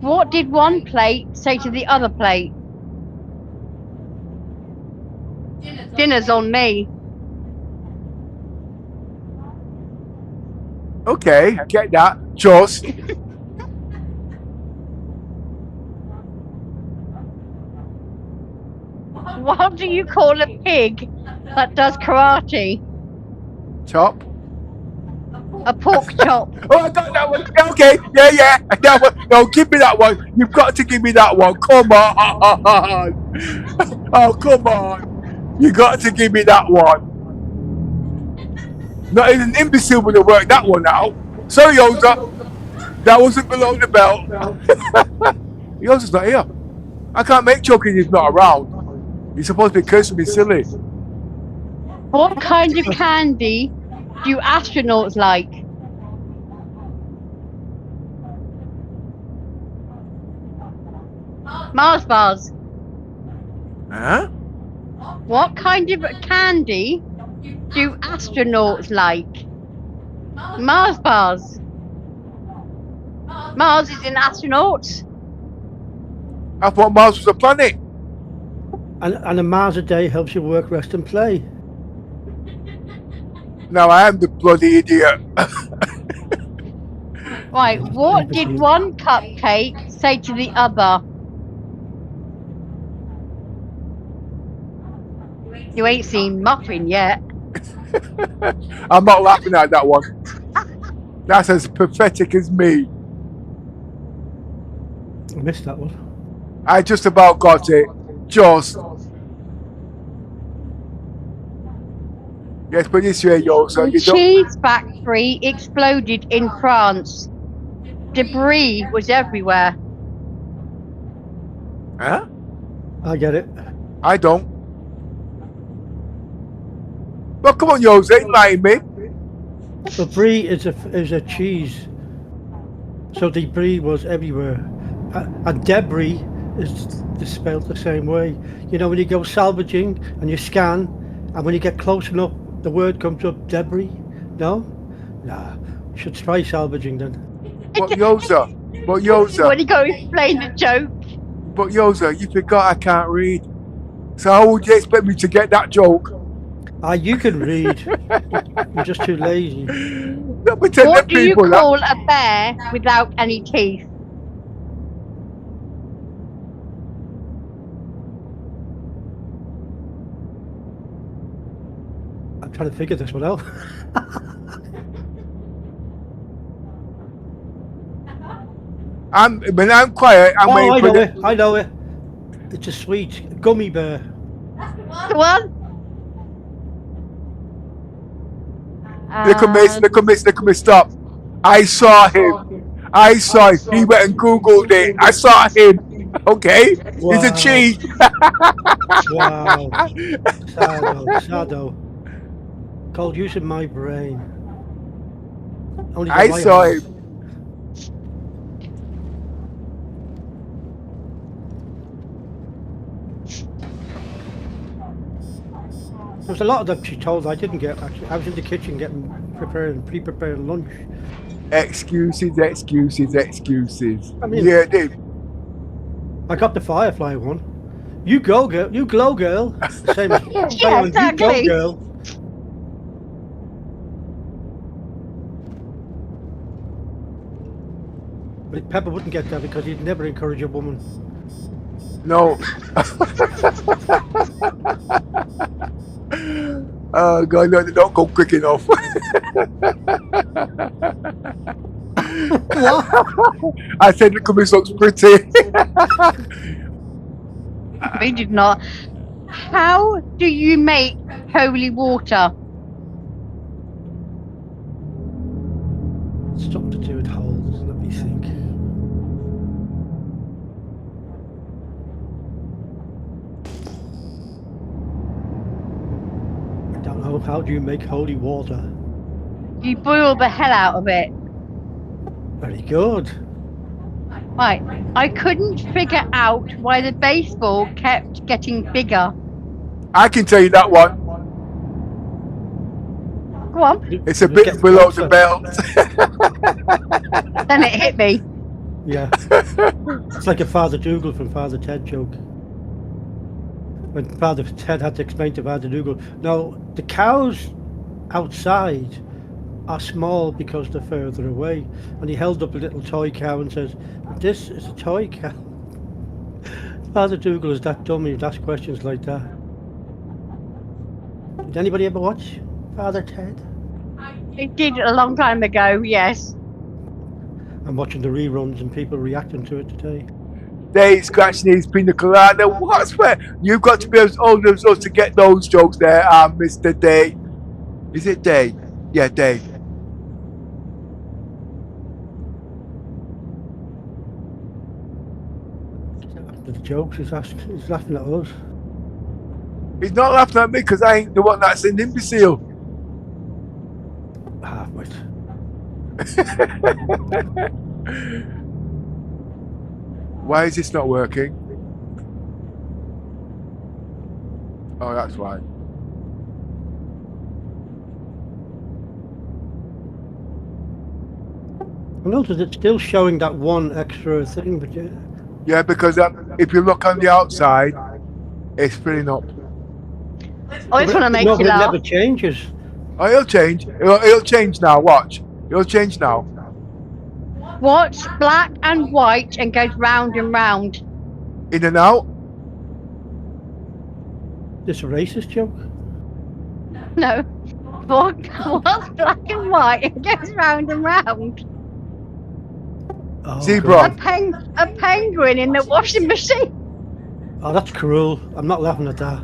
What did one plate say to the other plate? Dinner's on me. Okay, I get that. Just. What do you call a pig that does karate? Chop. A pork chop. Oh, I got that one. Yeah, okay, yeah. That one. No, give me that one. You've got to give me that one. Come on. Oh, come on. You got to give me that one. Not even an imbecile would have worked that one out. Sorry, Yoza. That wasn't below the belt. Yoza's not here. I can't make joke if he's not around. You're supposed to be cursing me silly. What kind of candy do astronauts like? Mars bars. Huh? What kind of candy do astronauts like? Mars bars. Mars is in astronauts. I thought Mars was a planet. And a Mars a day helps you work, rest, and play. Now I am the bloody idiot. Right, what did one cupcake say to the other? You ain't seen muffin yet. I'm not laughing at that one. That's as pathetic as me. I missed that one. I just about got it. Just. Yes, but this way, yo. So The you don't. cheese factory exploded in France. Debris was everywhere. Huh? I get it. I don't. Well, come on, Jose, enlighten me. The brie is a cheese, so the brie was everywhere, and debris is spelled the same way. You know, when you go salvaging and you scan, and when you get close enough, the word comes up debris. No, nah. You should try salvaging then. But Yoza, When you go explain the joke. but Yoza, you forgot I can't read. So how would you expect me to get that joke? You can read. You're just too lazy. Don't pretend What that do you people that- call a bear without any teeth? I'm trying to figure this one out. When I'm quiet, I'm Oh, waiting I for know the, it. I know it. It's a sweet gummy bear. The one? Look at me, stop. I saw him. He went and Googled it. I saw him. Okay? He's a Wow. cheat. Wow. Sado. Called using my brain. Only got I my saw hands. him. There was a lot of them she told I didn't get actually. I was in the kitchen pre-preparing lunch. Excuses. I mean- Yeah, dude. I got the Firefly one. You go, girl. You glow, girl. The same as Yeah, you go, exactly. girl. But Pepper wouldn't get that because he'd never encourage a woman. No. Oh God, no, they don't go quick enough. I said the commiss looks pretty. We did not. How do you make holy water? Something to do with holes. Let me think. I don't know. How do you make holy water? You boil the hell out of it. Very good. Right. I couldn't figure out why the baseball kept getting bigger. I can tell you that one. Go on. It's a It bit gets below the closer. belt. Then it hit me. Yeah. It's like a Father Dougal from Father Ted joke. When Father Ted had to explain to Father Dougal, no, the cows outside are small because they're further away. And he held up a little toy cow and says, this is a toy cow. Father Dougal is that dumb, he'd ask questions like that. Did anybody ever watch Father Ted? It did a long time ago, yes. I'm watching the reruns and people reacting to it today. They scratching his pina colada. What's where? You've got to be as old as us to get those jokes there, Mr. Day. Is it Day? Yeah, Day. After the jokes, he's laughing at us. He's not laughing at me because I ain't the one that's an imbecile. Wait. Why is this not working? Oh, that's why. I noticed it's still showing that one extra thing, but yeah. Yeah, because if you look on the outside, it's filling up. I just want to make no, you but it laugh. never changes. Oh, it'll change. It'll change now. Watch. It'll change now. Watch black and white and goes round and round. In and out. This a racist joke? No. What's black and white and goes round and round? Oh, Zebra. God. A penguin in the washing machine. Oh, that's cruel. I'm not laughing at that.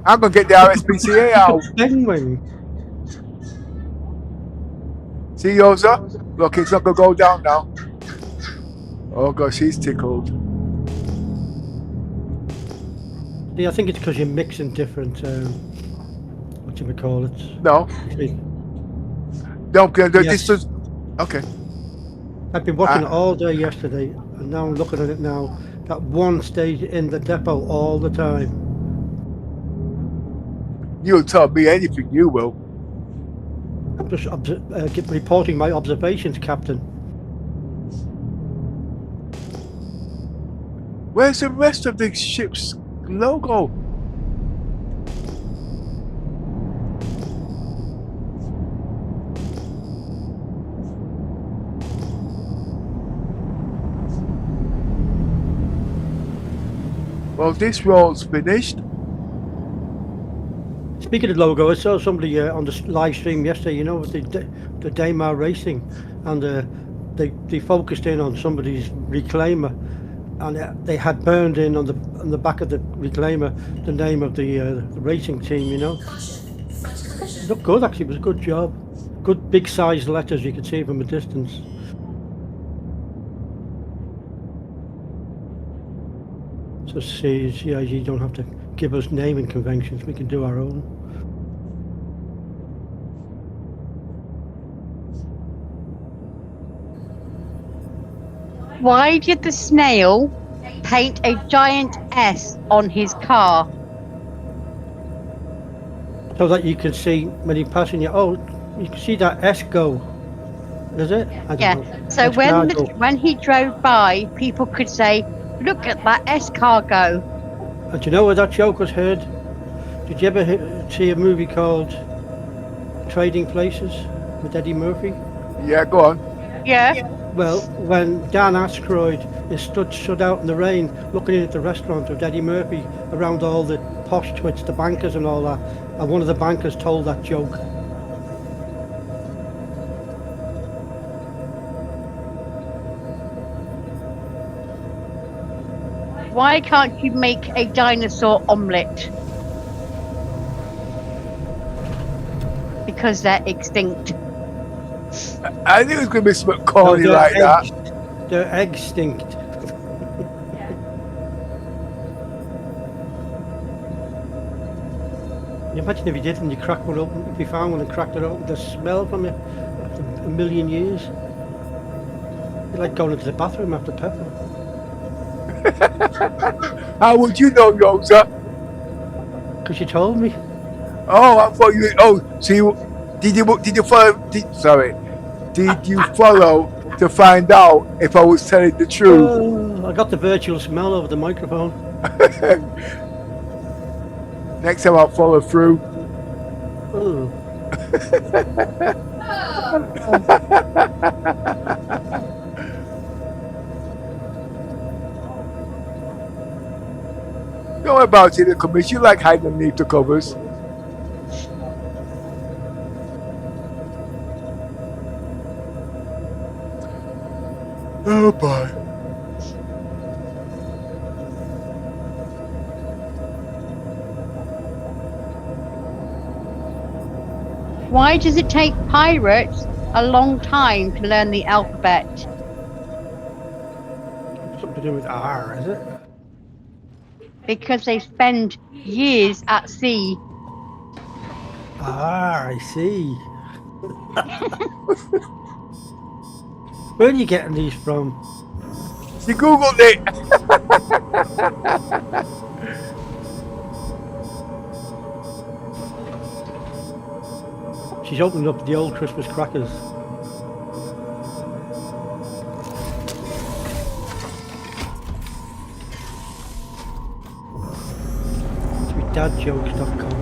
I'm gonna get the RSPCA out. Penguin. See, Yoza? Look, it's not gonna go down now. Oh gosh, he's tickled. Yeah, I think it's because you're mixing different, what you call it. No, no, okay, this Yes. does. Okay. I've been watching it all day yesterday, and now I'm looking at it now. That one stays in the depot all the time. You'll tell me anything, you will. I'm just reporting my observations, Captain. Where's the rest of the ship's logo? Well, this role's finished. Speaking of logo, I saw somebody on the live stream yesterday, you know, with the Daimar Racing, and they focused in on somebody's reclaimer, and they had burned in on the back of the reclaimer the name of the racing team, you know. It looked good, actually. It was a good job. Good big sized letters you could see from a distance. So CIG don't have to give us naming conventions, we can do our own. Why did the snail paint a giant S on his car? So that you can see when you're passing you, oh, you can see that S go. Is it? I don't Yeah. know. So S car go. when he drove by, people could say, "Look at that S car go." And do you know where that joke was heard? Did you ever see a movie called Trading Places with Eddie Murphy? Yeah, go on. Yeah. Well, when Dan Aykroyd is stood out in the rain looking in at the restaurant with Eddie Murphy around all the posh twits, the bankers and all that, and one of the bankers told that joke. Why can't you make a dinosaur omelette? Because they're extinct. I knew it was going to be something corny No, like eggs. that. Their eggs stinked. You imagine if you did and you cracked one open, if you found one and cracked it open, the smell from it after a million years. You're like going into the bathroom after pepper. How would you know, Yosa? Because you told me. Oh, I thought you. Oh, so you did you follow? Did you follow to find out if I was telling the truth? I got the virtual smell over the microphone. Next time I'll follow through. Oh. Don't worry about it, Commish. You like hiding underneath the covers. Oh boy. Why does it take pirates a long time to learn the alphabet? Something to do with R, is it? Because they spend years at sea. Ah, I see. Where are you getting these from? She googled it. She's opening up the old Christmas crackers. Dadjokes.com.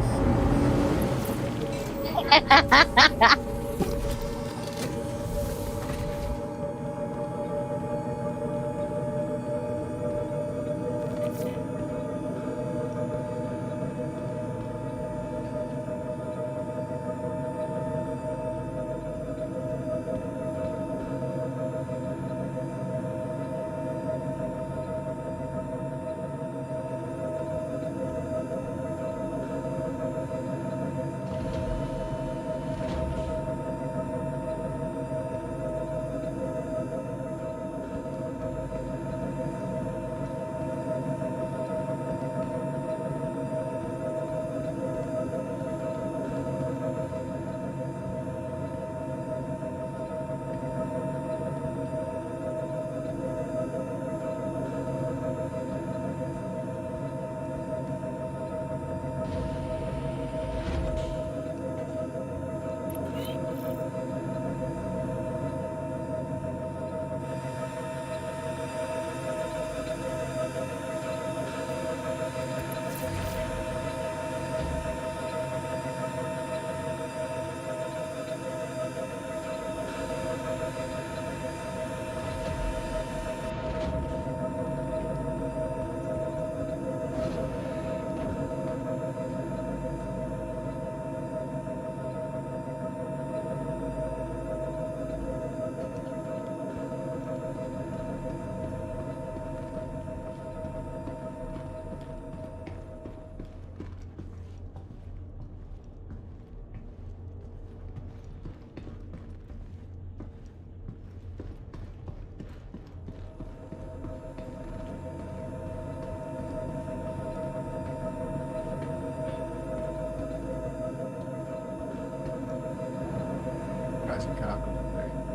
cargo bay.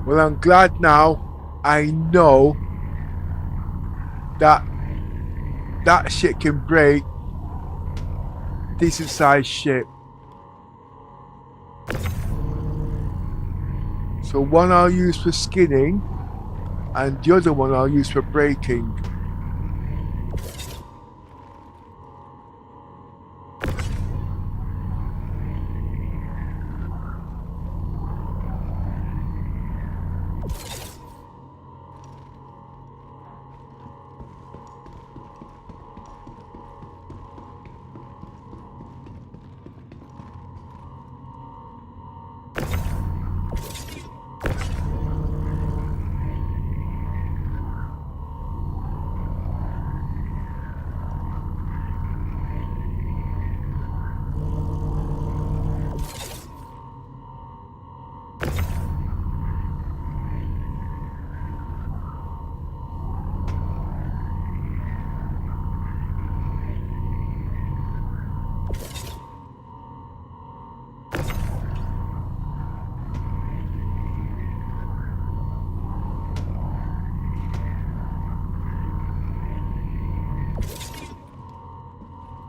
Well, I'm glad now I know that that shit can break decent sized ship. So one I'll use for skinning and the other one I'll use for braking.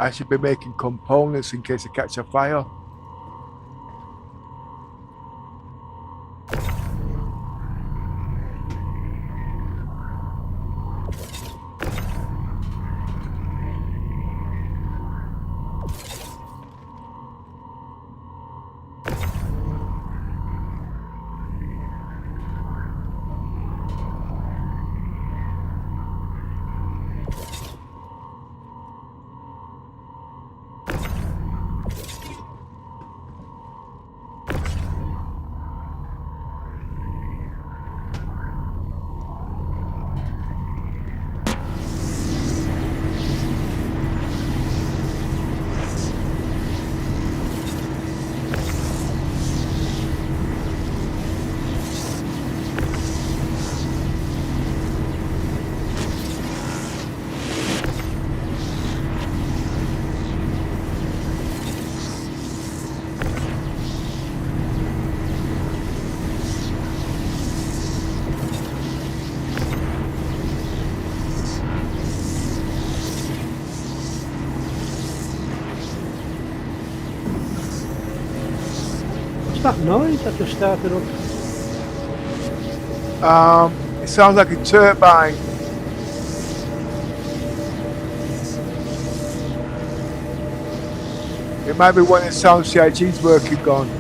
I should be making components in case I catch a fire. What's that noise that just started up? It sounds like a turbine. It might be when the sound CIG's working on.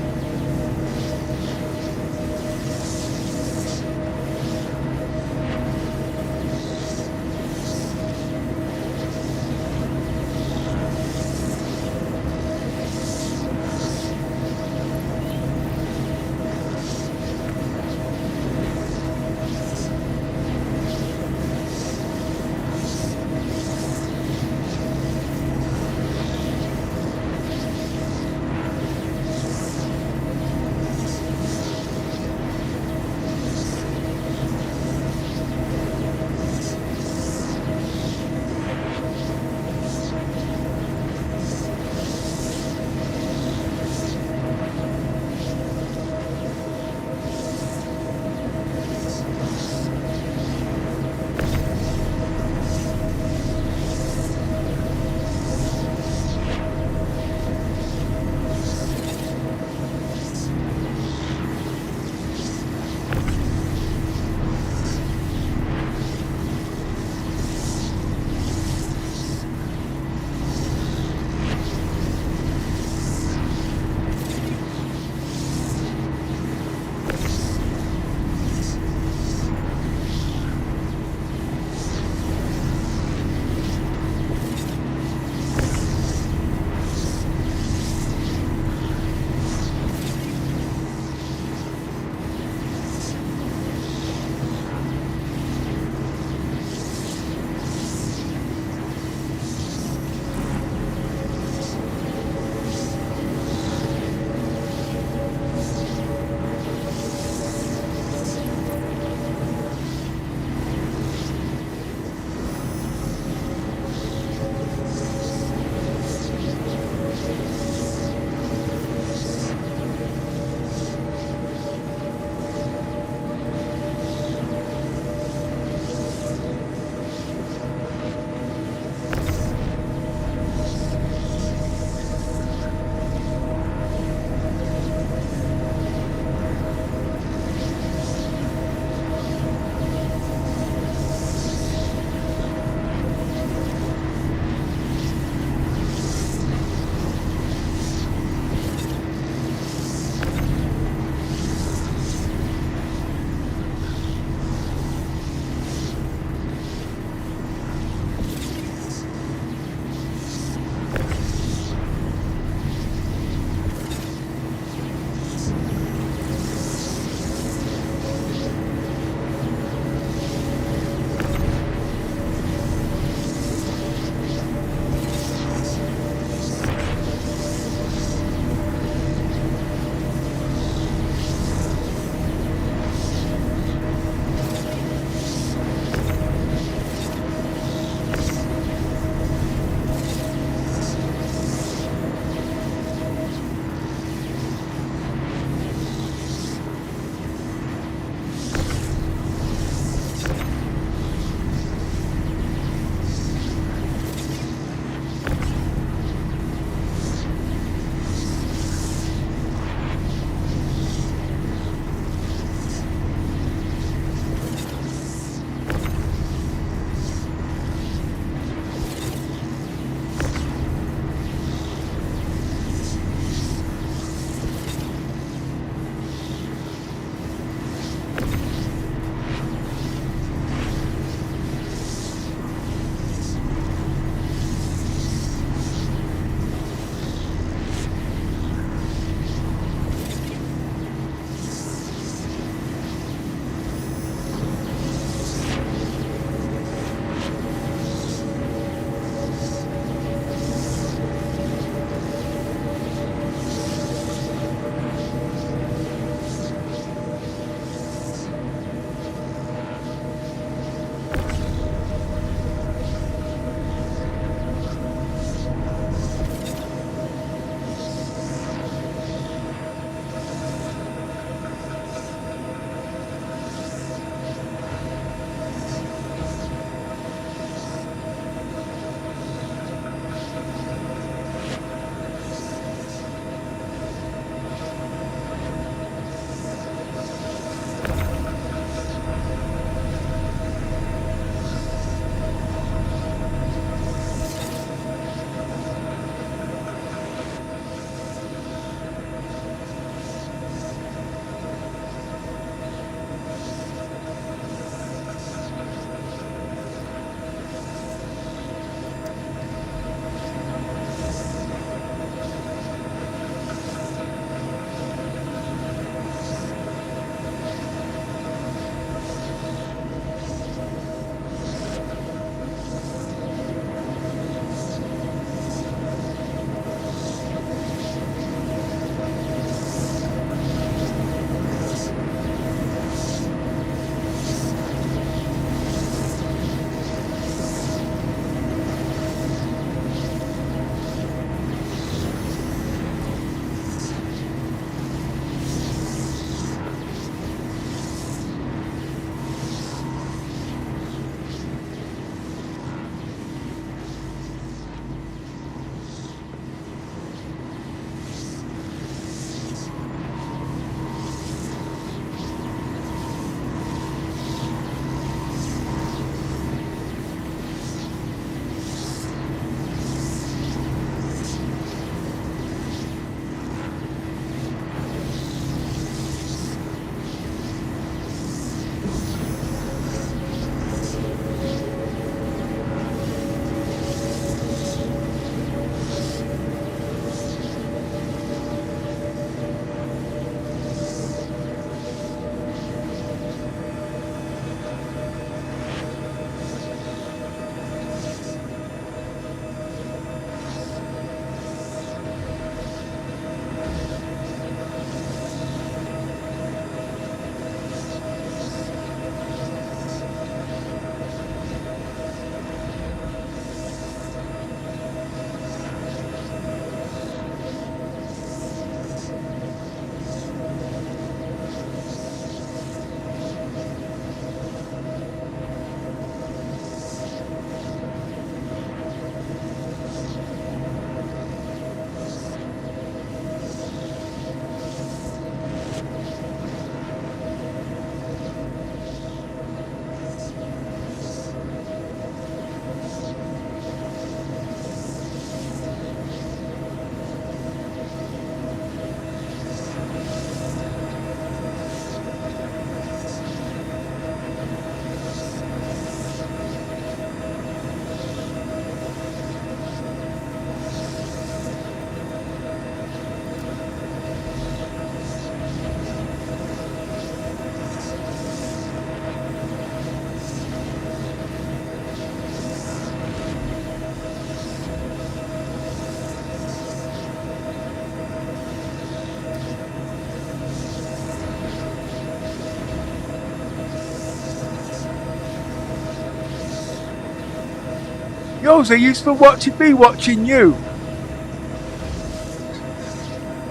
Yours, are you still watching me watching you?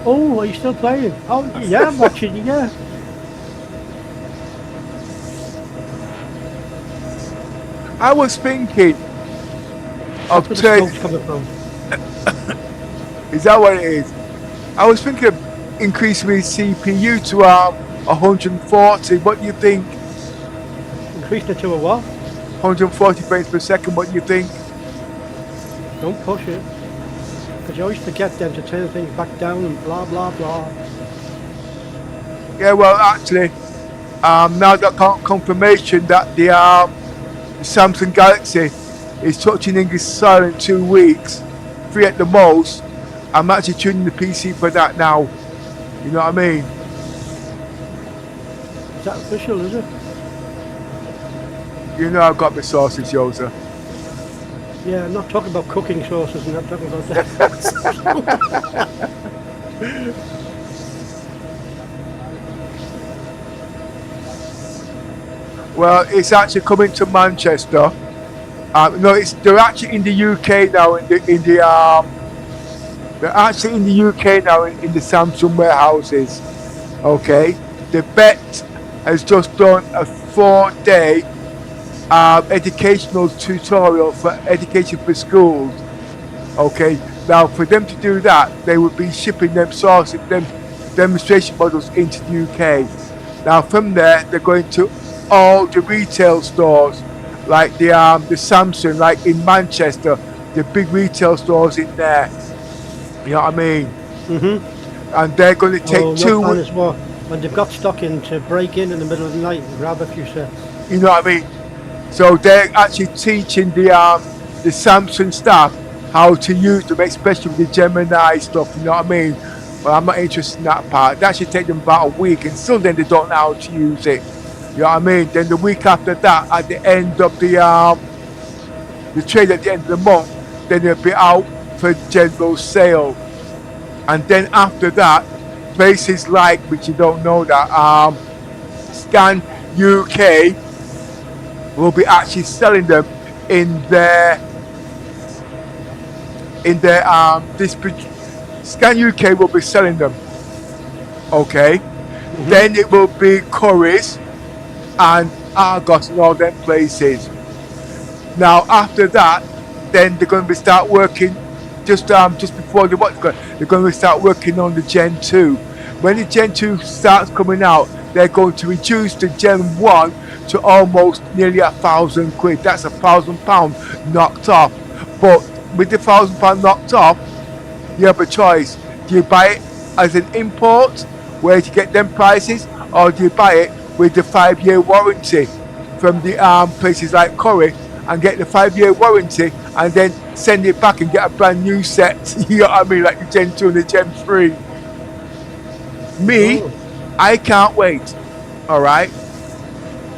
Oh, are you still playing? Oh, yeah, I'm watching you, yeah. I was thinking That's of where the turning. smoke's coming from. Is that what it is? I was thinking of increasing my CPU to 140. What do you think? Increasing it to a what? 140 frames per second. What do you think? Don't push it. Because you always forget then to turn things back down and blah, blah, blah. Yeah, well, actually, now I got confirmation that the Samsung Galaxy is touching English soil in 2 weeks, 3 at the most. I'm actually tuning the PC for that now. You know what I mean? Is that official, is it? You know I've got my sources, Yosa. Yeah, I'm not talking about cooking sauces, I'm not talking about that. Well, it's actually coming to Manchester. No, they're actually in the UK now. They're actually in the UK now in the Samsung warehouses. Okay, the vet has just done a 4-day educational tutorial for education for schools. Okay, now for them to do that, they would be shipping them demonstration models into the UK. Now from there, they're going to all the retail stores, like the Samsung, like in Manchester, the big retail stores in there. You know what I mean? Mm-hmm. And they're going to take 2 fun weeks. is what? When they've got stuck in to break in the middle of the night and grab a few sets. You know what I mean? So they're actually teaching the Samsung staff how to use them, especially with the Gemini stuff. You know what I mean? But I'm not interested in that part. That should take them about a week, and still then they don't know how to use it. You know what I mean? Then the week after that, at the end of the trade at the end of the month, then they'll be out for general sale. And then after that, places like, which you don't know that, Scan UK will be actually selling them in their Scan UK will be selling them. Okay. Mm-hmm. Then it will be Currys and Argos and all them places. Now after that, then they're going to start working just before they're going to start working on the Gen 2. When the Gen 2 starts coming out, they're going to reduce the Gen 1 to almost nearly £1,000. That's £1,000 knocked off. But with the £1,000 knocked off, you have a choice. Do you buy it as an import, where you get them prices, or do you buy it with the 5-year warranty from the places like Curry and get the 5-year warranty and then send it back and get a brand new set? You know what I mean? Like the Gen 2 and the Gen 3. Me, I can't wait. All right.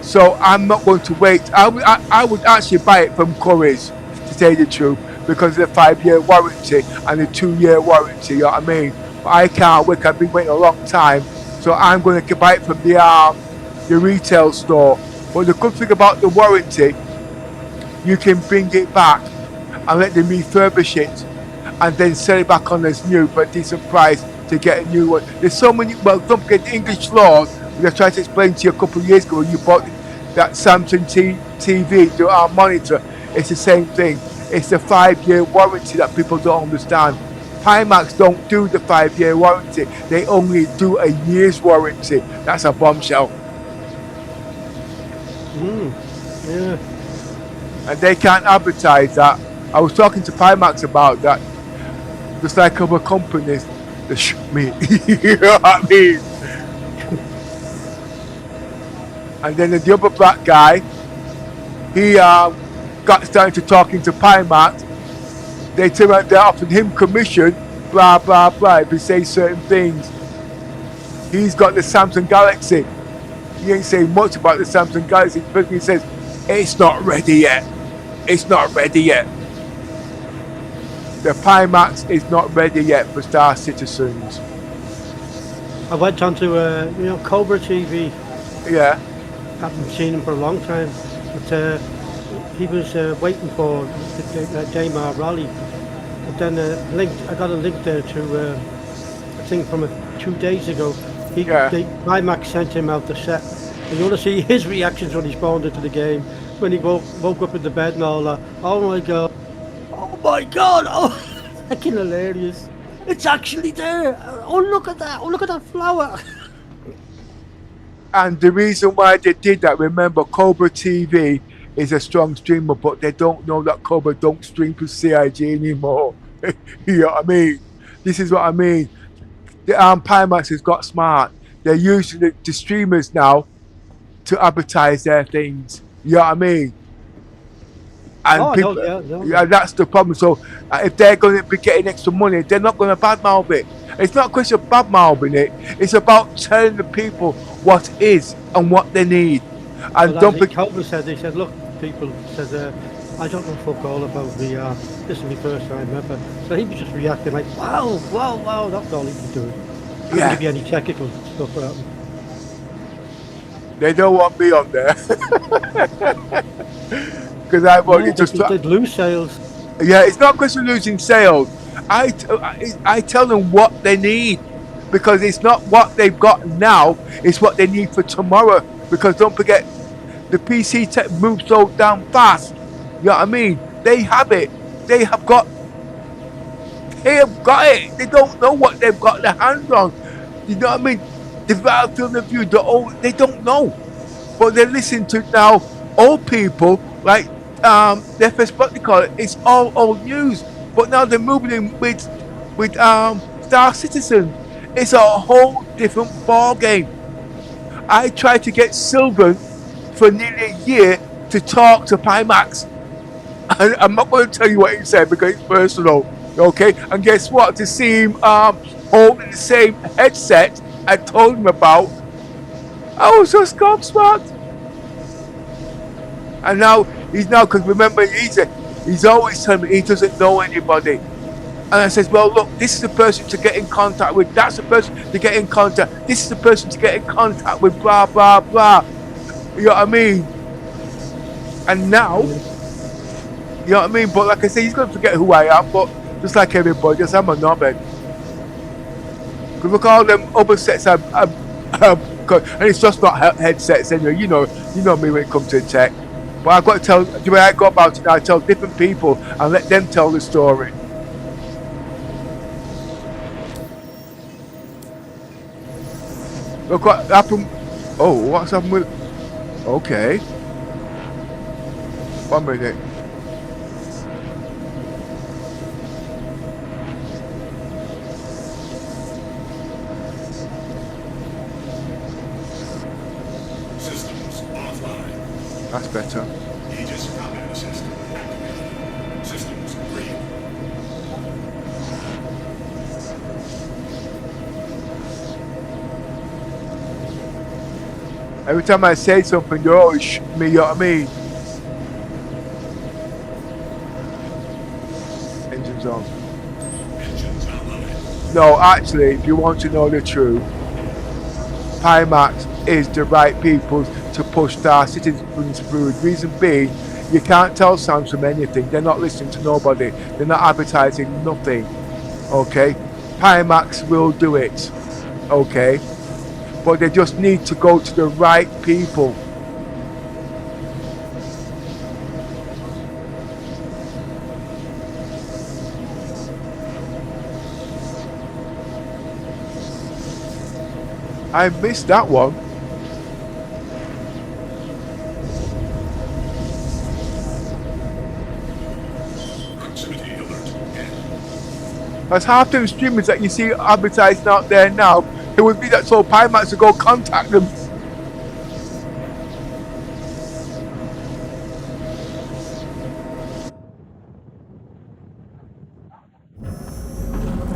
So I'm not going to wait. I would actually buy it from Curry's, to tell you the truth, because of the 5-year warranty and the 2-year warranty. You know what I mean? But I can't wait. I've been waiting a long time, so I'm going to buy it from the retail store. But the good thing about the warranty, you can bring it back and let them refurbish it, and then sell it back on as new for a decent price to get a new one. There's so many. Well, don't forget the English laws. I tried to explain to you a couple of years ago when you bought that Samsung TV, the monitor. It's the same thing. It's the 5-year warranty that people don't understand. Pimax don't do the 5-year warranty. They only do a year's warranty. That's a bombshell. Yeah. And they can't advertise that. I was talking to Pimax about that. Just like other companies, they shoot me. You know what I mean? And then the other black guy, he got started to talking to Pimax. They turned around, they offered him commission, blah blah blah, if he says certain things. He's got the Samsung Galaxy. He ain't saying much about the Samsung Galaxy, but he says it's not ready yet. It's not ready yet. The Pimax is not ready yet for Star Citizens. I went on to Cobra TV. Yeah. Haven't seen him for a long time, but he was waiting for the Daymar rally. But then I got a link there to a thing from 2 days ago. Yeah. IMAX sent him out the set. And you want to see his reactions when he spawned into the game, when he woke up in the bed and all that. Oh my god! Oh my god! Oh, fucking hilarious! It's actually there. Oh, look at that! Oh, look at that flower! And the reason why they did that, remember, Cobra TV is a strong streamer, but they don't know that Cobra don't stream to CIG anymore. You know what I mean? This is what I mean. The Pimax has got smart. They're using the streamers now to advertise their things. You know what I mean? And Oh, people, no. yeah, that's the problem. So if they're going to be getting extra money, they're not going to badmouth it. It's not a question of badmouthing it. It's about telling the people what is and what they need. And Well, don't as be, Cobra said, they said, look, people said, I don't know fuck all about VR. This is my first time ever. So he was just reacting like, wow, wow, wow. That's all he was doing. Couldn't Yeah. give you any technical stuff about him. they don't want me on there. Because I've already just... They did lose sales. Yeah, it's not a question of losing sales. I tell them what they need, because it's not what they've got now, it's what they need for tomorrow. Because don't forget, the PC tech moves so damn fast. You know what I mean? They have it. They have got it. They don't know what they've got their hands on. You know what I mean? The Battlefield review, they don't know. But they're listening to now old people like their first what they call it. It's all old news. But now they're moving in with Star Citizen. It's a whole different ball game. I tried to get Sylvan for nearly a year to talk to Pimax. And I'm not going to tell you what he said because it's personal. Okay? And guess what? To see him holding the same headset I told him about, I was just gobsmacked. And now, because remember, he's always telling me he doesn't know anybody. And I says, well, look, this is the person to get in contact with. That's the person to get in contact. This is the person to get in contact with, blah, blah, blah. You know what I mean? And now, you know what I mean? But like I say, he's going to forget who I am. But just like everybody, just I'm a knobhead. Because look, all them other sets and it's just not headsets anyway. You know me when it comes to tech. But I've got to tell, the way I go about it, I tell different people and let them tell the story. Look what happened. Oh, what's happened with... Okay. 1 minute. Systems offline. That's better. Aegis combat system activated. Systems green. Every time I say something, you're always shooting me, you know what I mean? Engines on. Engines online. No, actually, if you want to know the truth, Pimax is the right people to push Star Citizens through. The reason being, you can't tell Samsung anything. They're not listening to nobody. They're not advertising nothing. Okay? Pimax will do it. Okay? But they just need to go to the right people. I missed that one. Proximity alert. End. As half them streamers that you see advertising out there now, it would be that so Pimax to go contact them.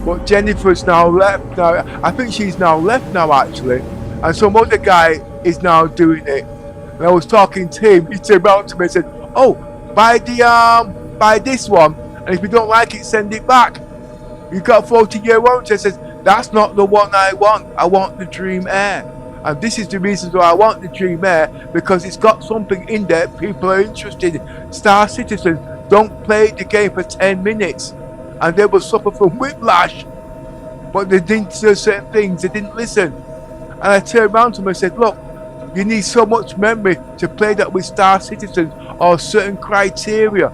But Jennifer's now left now. I think she's now left now actually. And some other guy is now doing it. And I was talking to him, he turned around to me and said, oh, buy this one, and if you don't like it, send it back. You got a 40-year warranty. I says, that's not the one I want. I want the Dream Air. And this is the reason why I want the Dream Air, because it's got something in there people are interested in. Star Citizen don't play the game for 10 minutes and they will suffer from whiplash. But they didn't do certain things, they didn't listen. And I turned around to them and said, look, you need so much memory to play that with Star Citizens or certain criteria.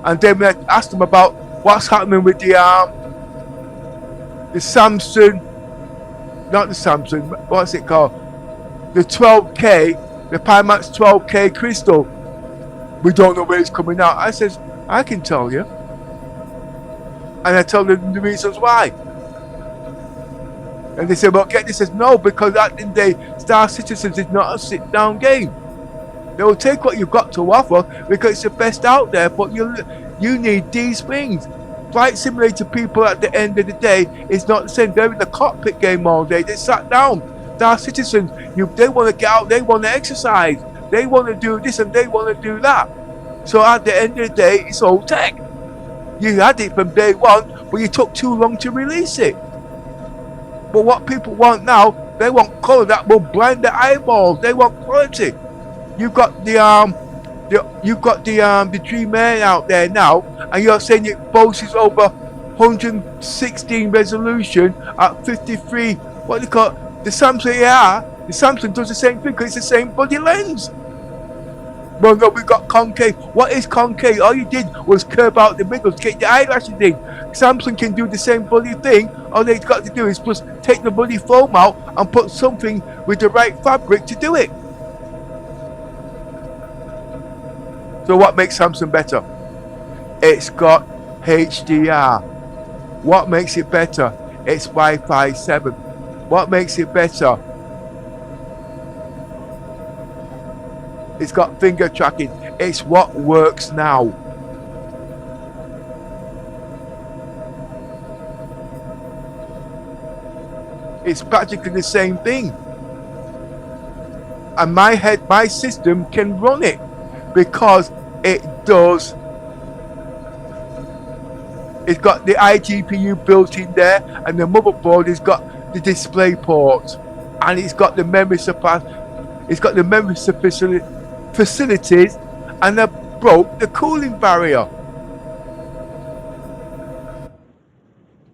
And then when I asked them about what's happening with the Samsung, not the Samsung, what's it called? The 12K, the Pimax 12K Crystal. We don't know where it's coming out. I says, I can tell you. And I tell them the reasons why. And they say, well, get this. Says, no, because at the end of the day, Star Citizens is not a sit-down game. They will take what you've got to offer because it's the best out there, but you need these things. Flight Simulator people at the end of the day is not the same. They're in the cockpit game all day. They sat down. Star Citizens, they want to get out, they want to exercise. They want to do this and they want to do that. So at the end of the day, it's all tech. You had it from day one, but you took too long to release it. But what people want now, they want colour that will blind their eyeballs. They want quality. You've got the Dream Air out there now, and you're saying it boasts over 116 resolution at 53. What do you call it? The Samsung AI. The Samsung does the same thing because it's the same bloody lens. Well, no, we got concave. What is concave? All you did was curve out the middle to get your eyelashes in. Samsung can do the same bloody thing. All they've got to do is just take the bloody foam out and put something with the right fabric to do it. So what makes Samsung better? It's got HDR. What makes it better? It's Wi-Fi 7. What makes it better? It's got finger tracking. It's what works now. It's practically the same thing. And my system can run it because it does. It's got the iGPU built in there, and the motherboard has got the display port, and it's got the memory facilities, and they broke the cooling barrier.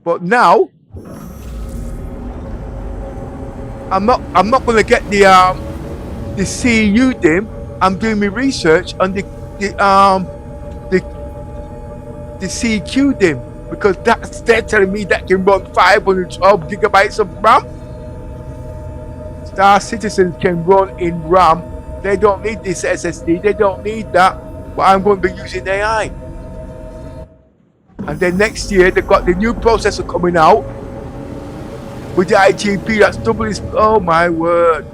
But now I'm not going to get the CU DIMM. I'm doing my research on the CQ DIMM, because they're telling me that can run 512 gigabytes of RAM. Star Citizen can run in RAM. They don't need this SSD. They don't need that. But I'm going to be using AI. And then next year they've got the new processor coming out with the IGP that's double this. Oh my word!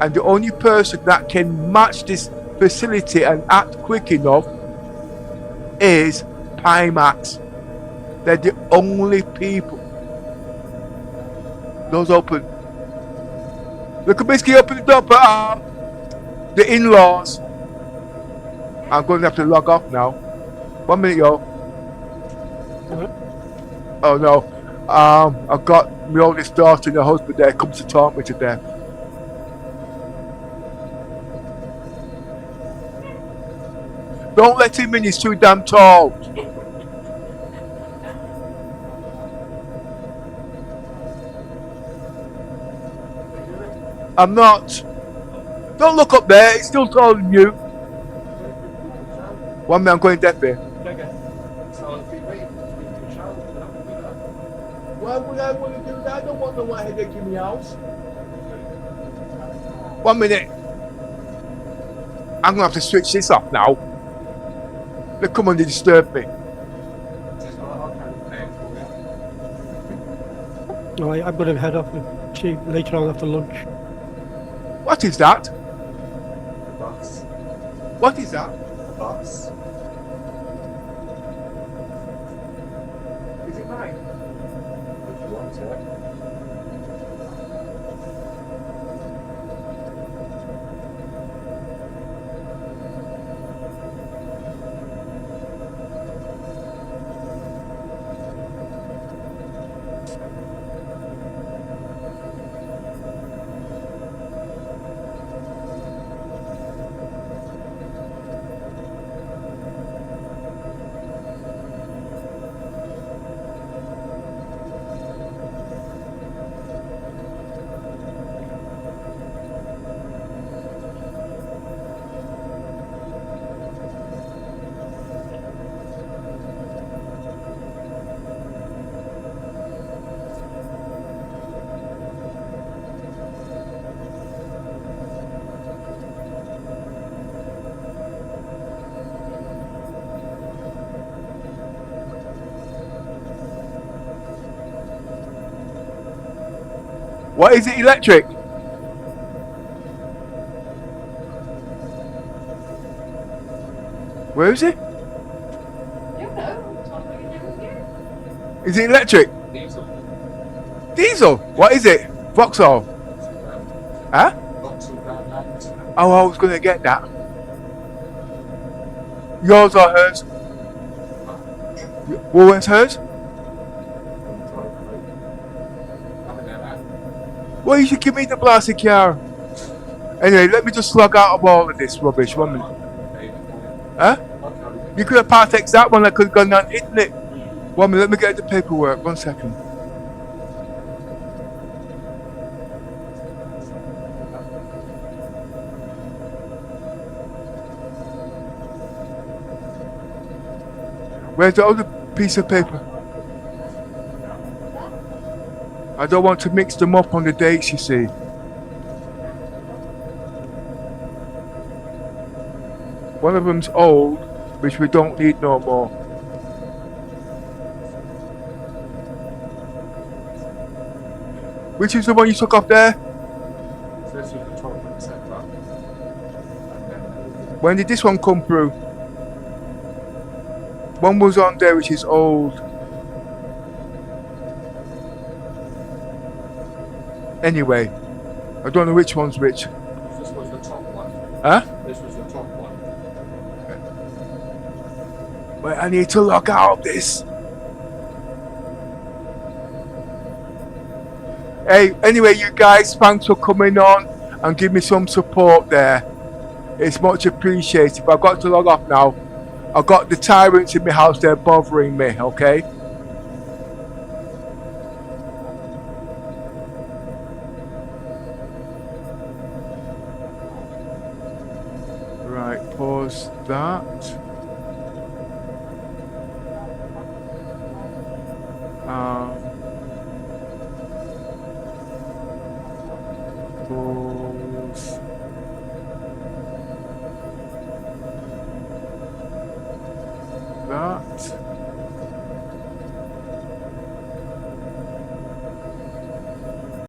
And the only person that can match this facility and act quick enough is Pimax. They're the only people. Doors open. Look at Bisky, open the door for the in-laws. I'm going to have to log off now. 1 minute, yo. Oh no. I've got my oldest daughter and her husband there comes to talk me to death. Don't let him in, he's too damn tall. I'm not. Don't look up there, he's still taller than you. 1 minute, I'm going deaf here. Why would I want to do that? I don't want no white headache in my house. 1 minute. I'm going to have to switch this off now. They come on, they disturb me. No, I'm going to head off and see you later on after lunch. What is that? Bus. What is that? Bus. Is it mine? If you want it. What is it, electric? Where is it? Is it electric? Diesel? What is it? Vauxhall? Huh? Oh, I was going to get that. Yours or hers? Well, when's hers? Well, you should give me the plastic car. Anyway, let me just log out of all of this rubbish. 1 minute. Huh? You could have part-X that one. I could have gone on, isn't it? 1 minute, let me get the paperwork. 1 second. Where's the other piece of paper? I don't want to mix them up on the dates, you see. One of them's old, which we don't need no more. Which is the one you took off there? When did this one come through? One was on there which is old. Anyway, I don't know which one's which. This was the top one. Huh? This was the top one. Wait, I need to log out of this. Hey, anyway, you guys, thanks for coming on and give me some support there. It's much appreciated. But I've got to log off now. I've got the tyrants in my house, they're bothering me, okay? Right, pause that.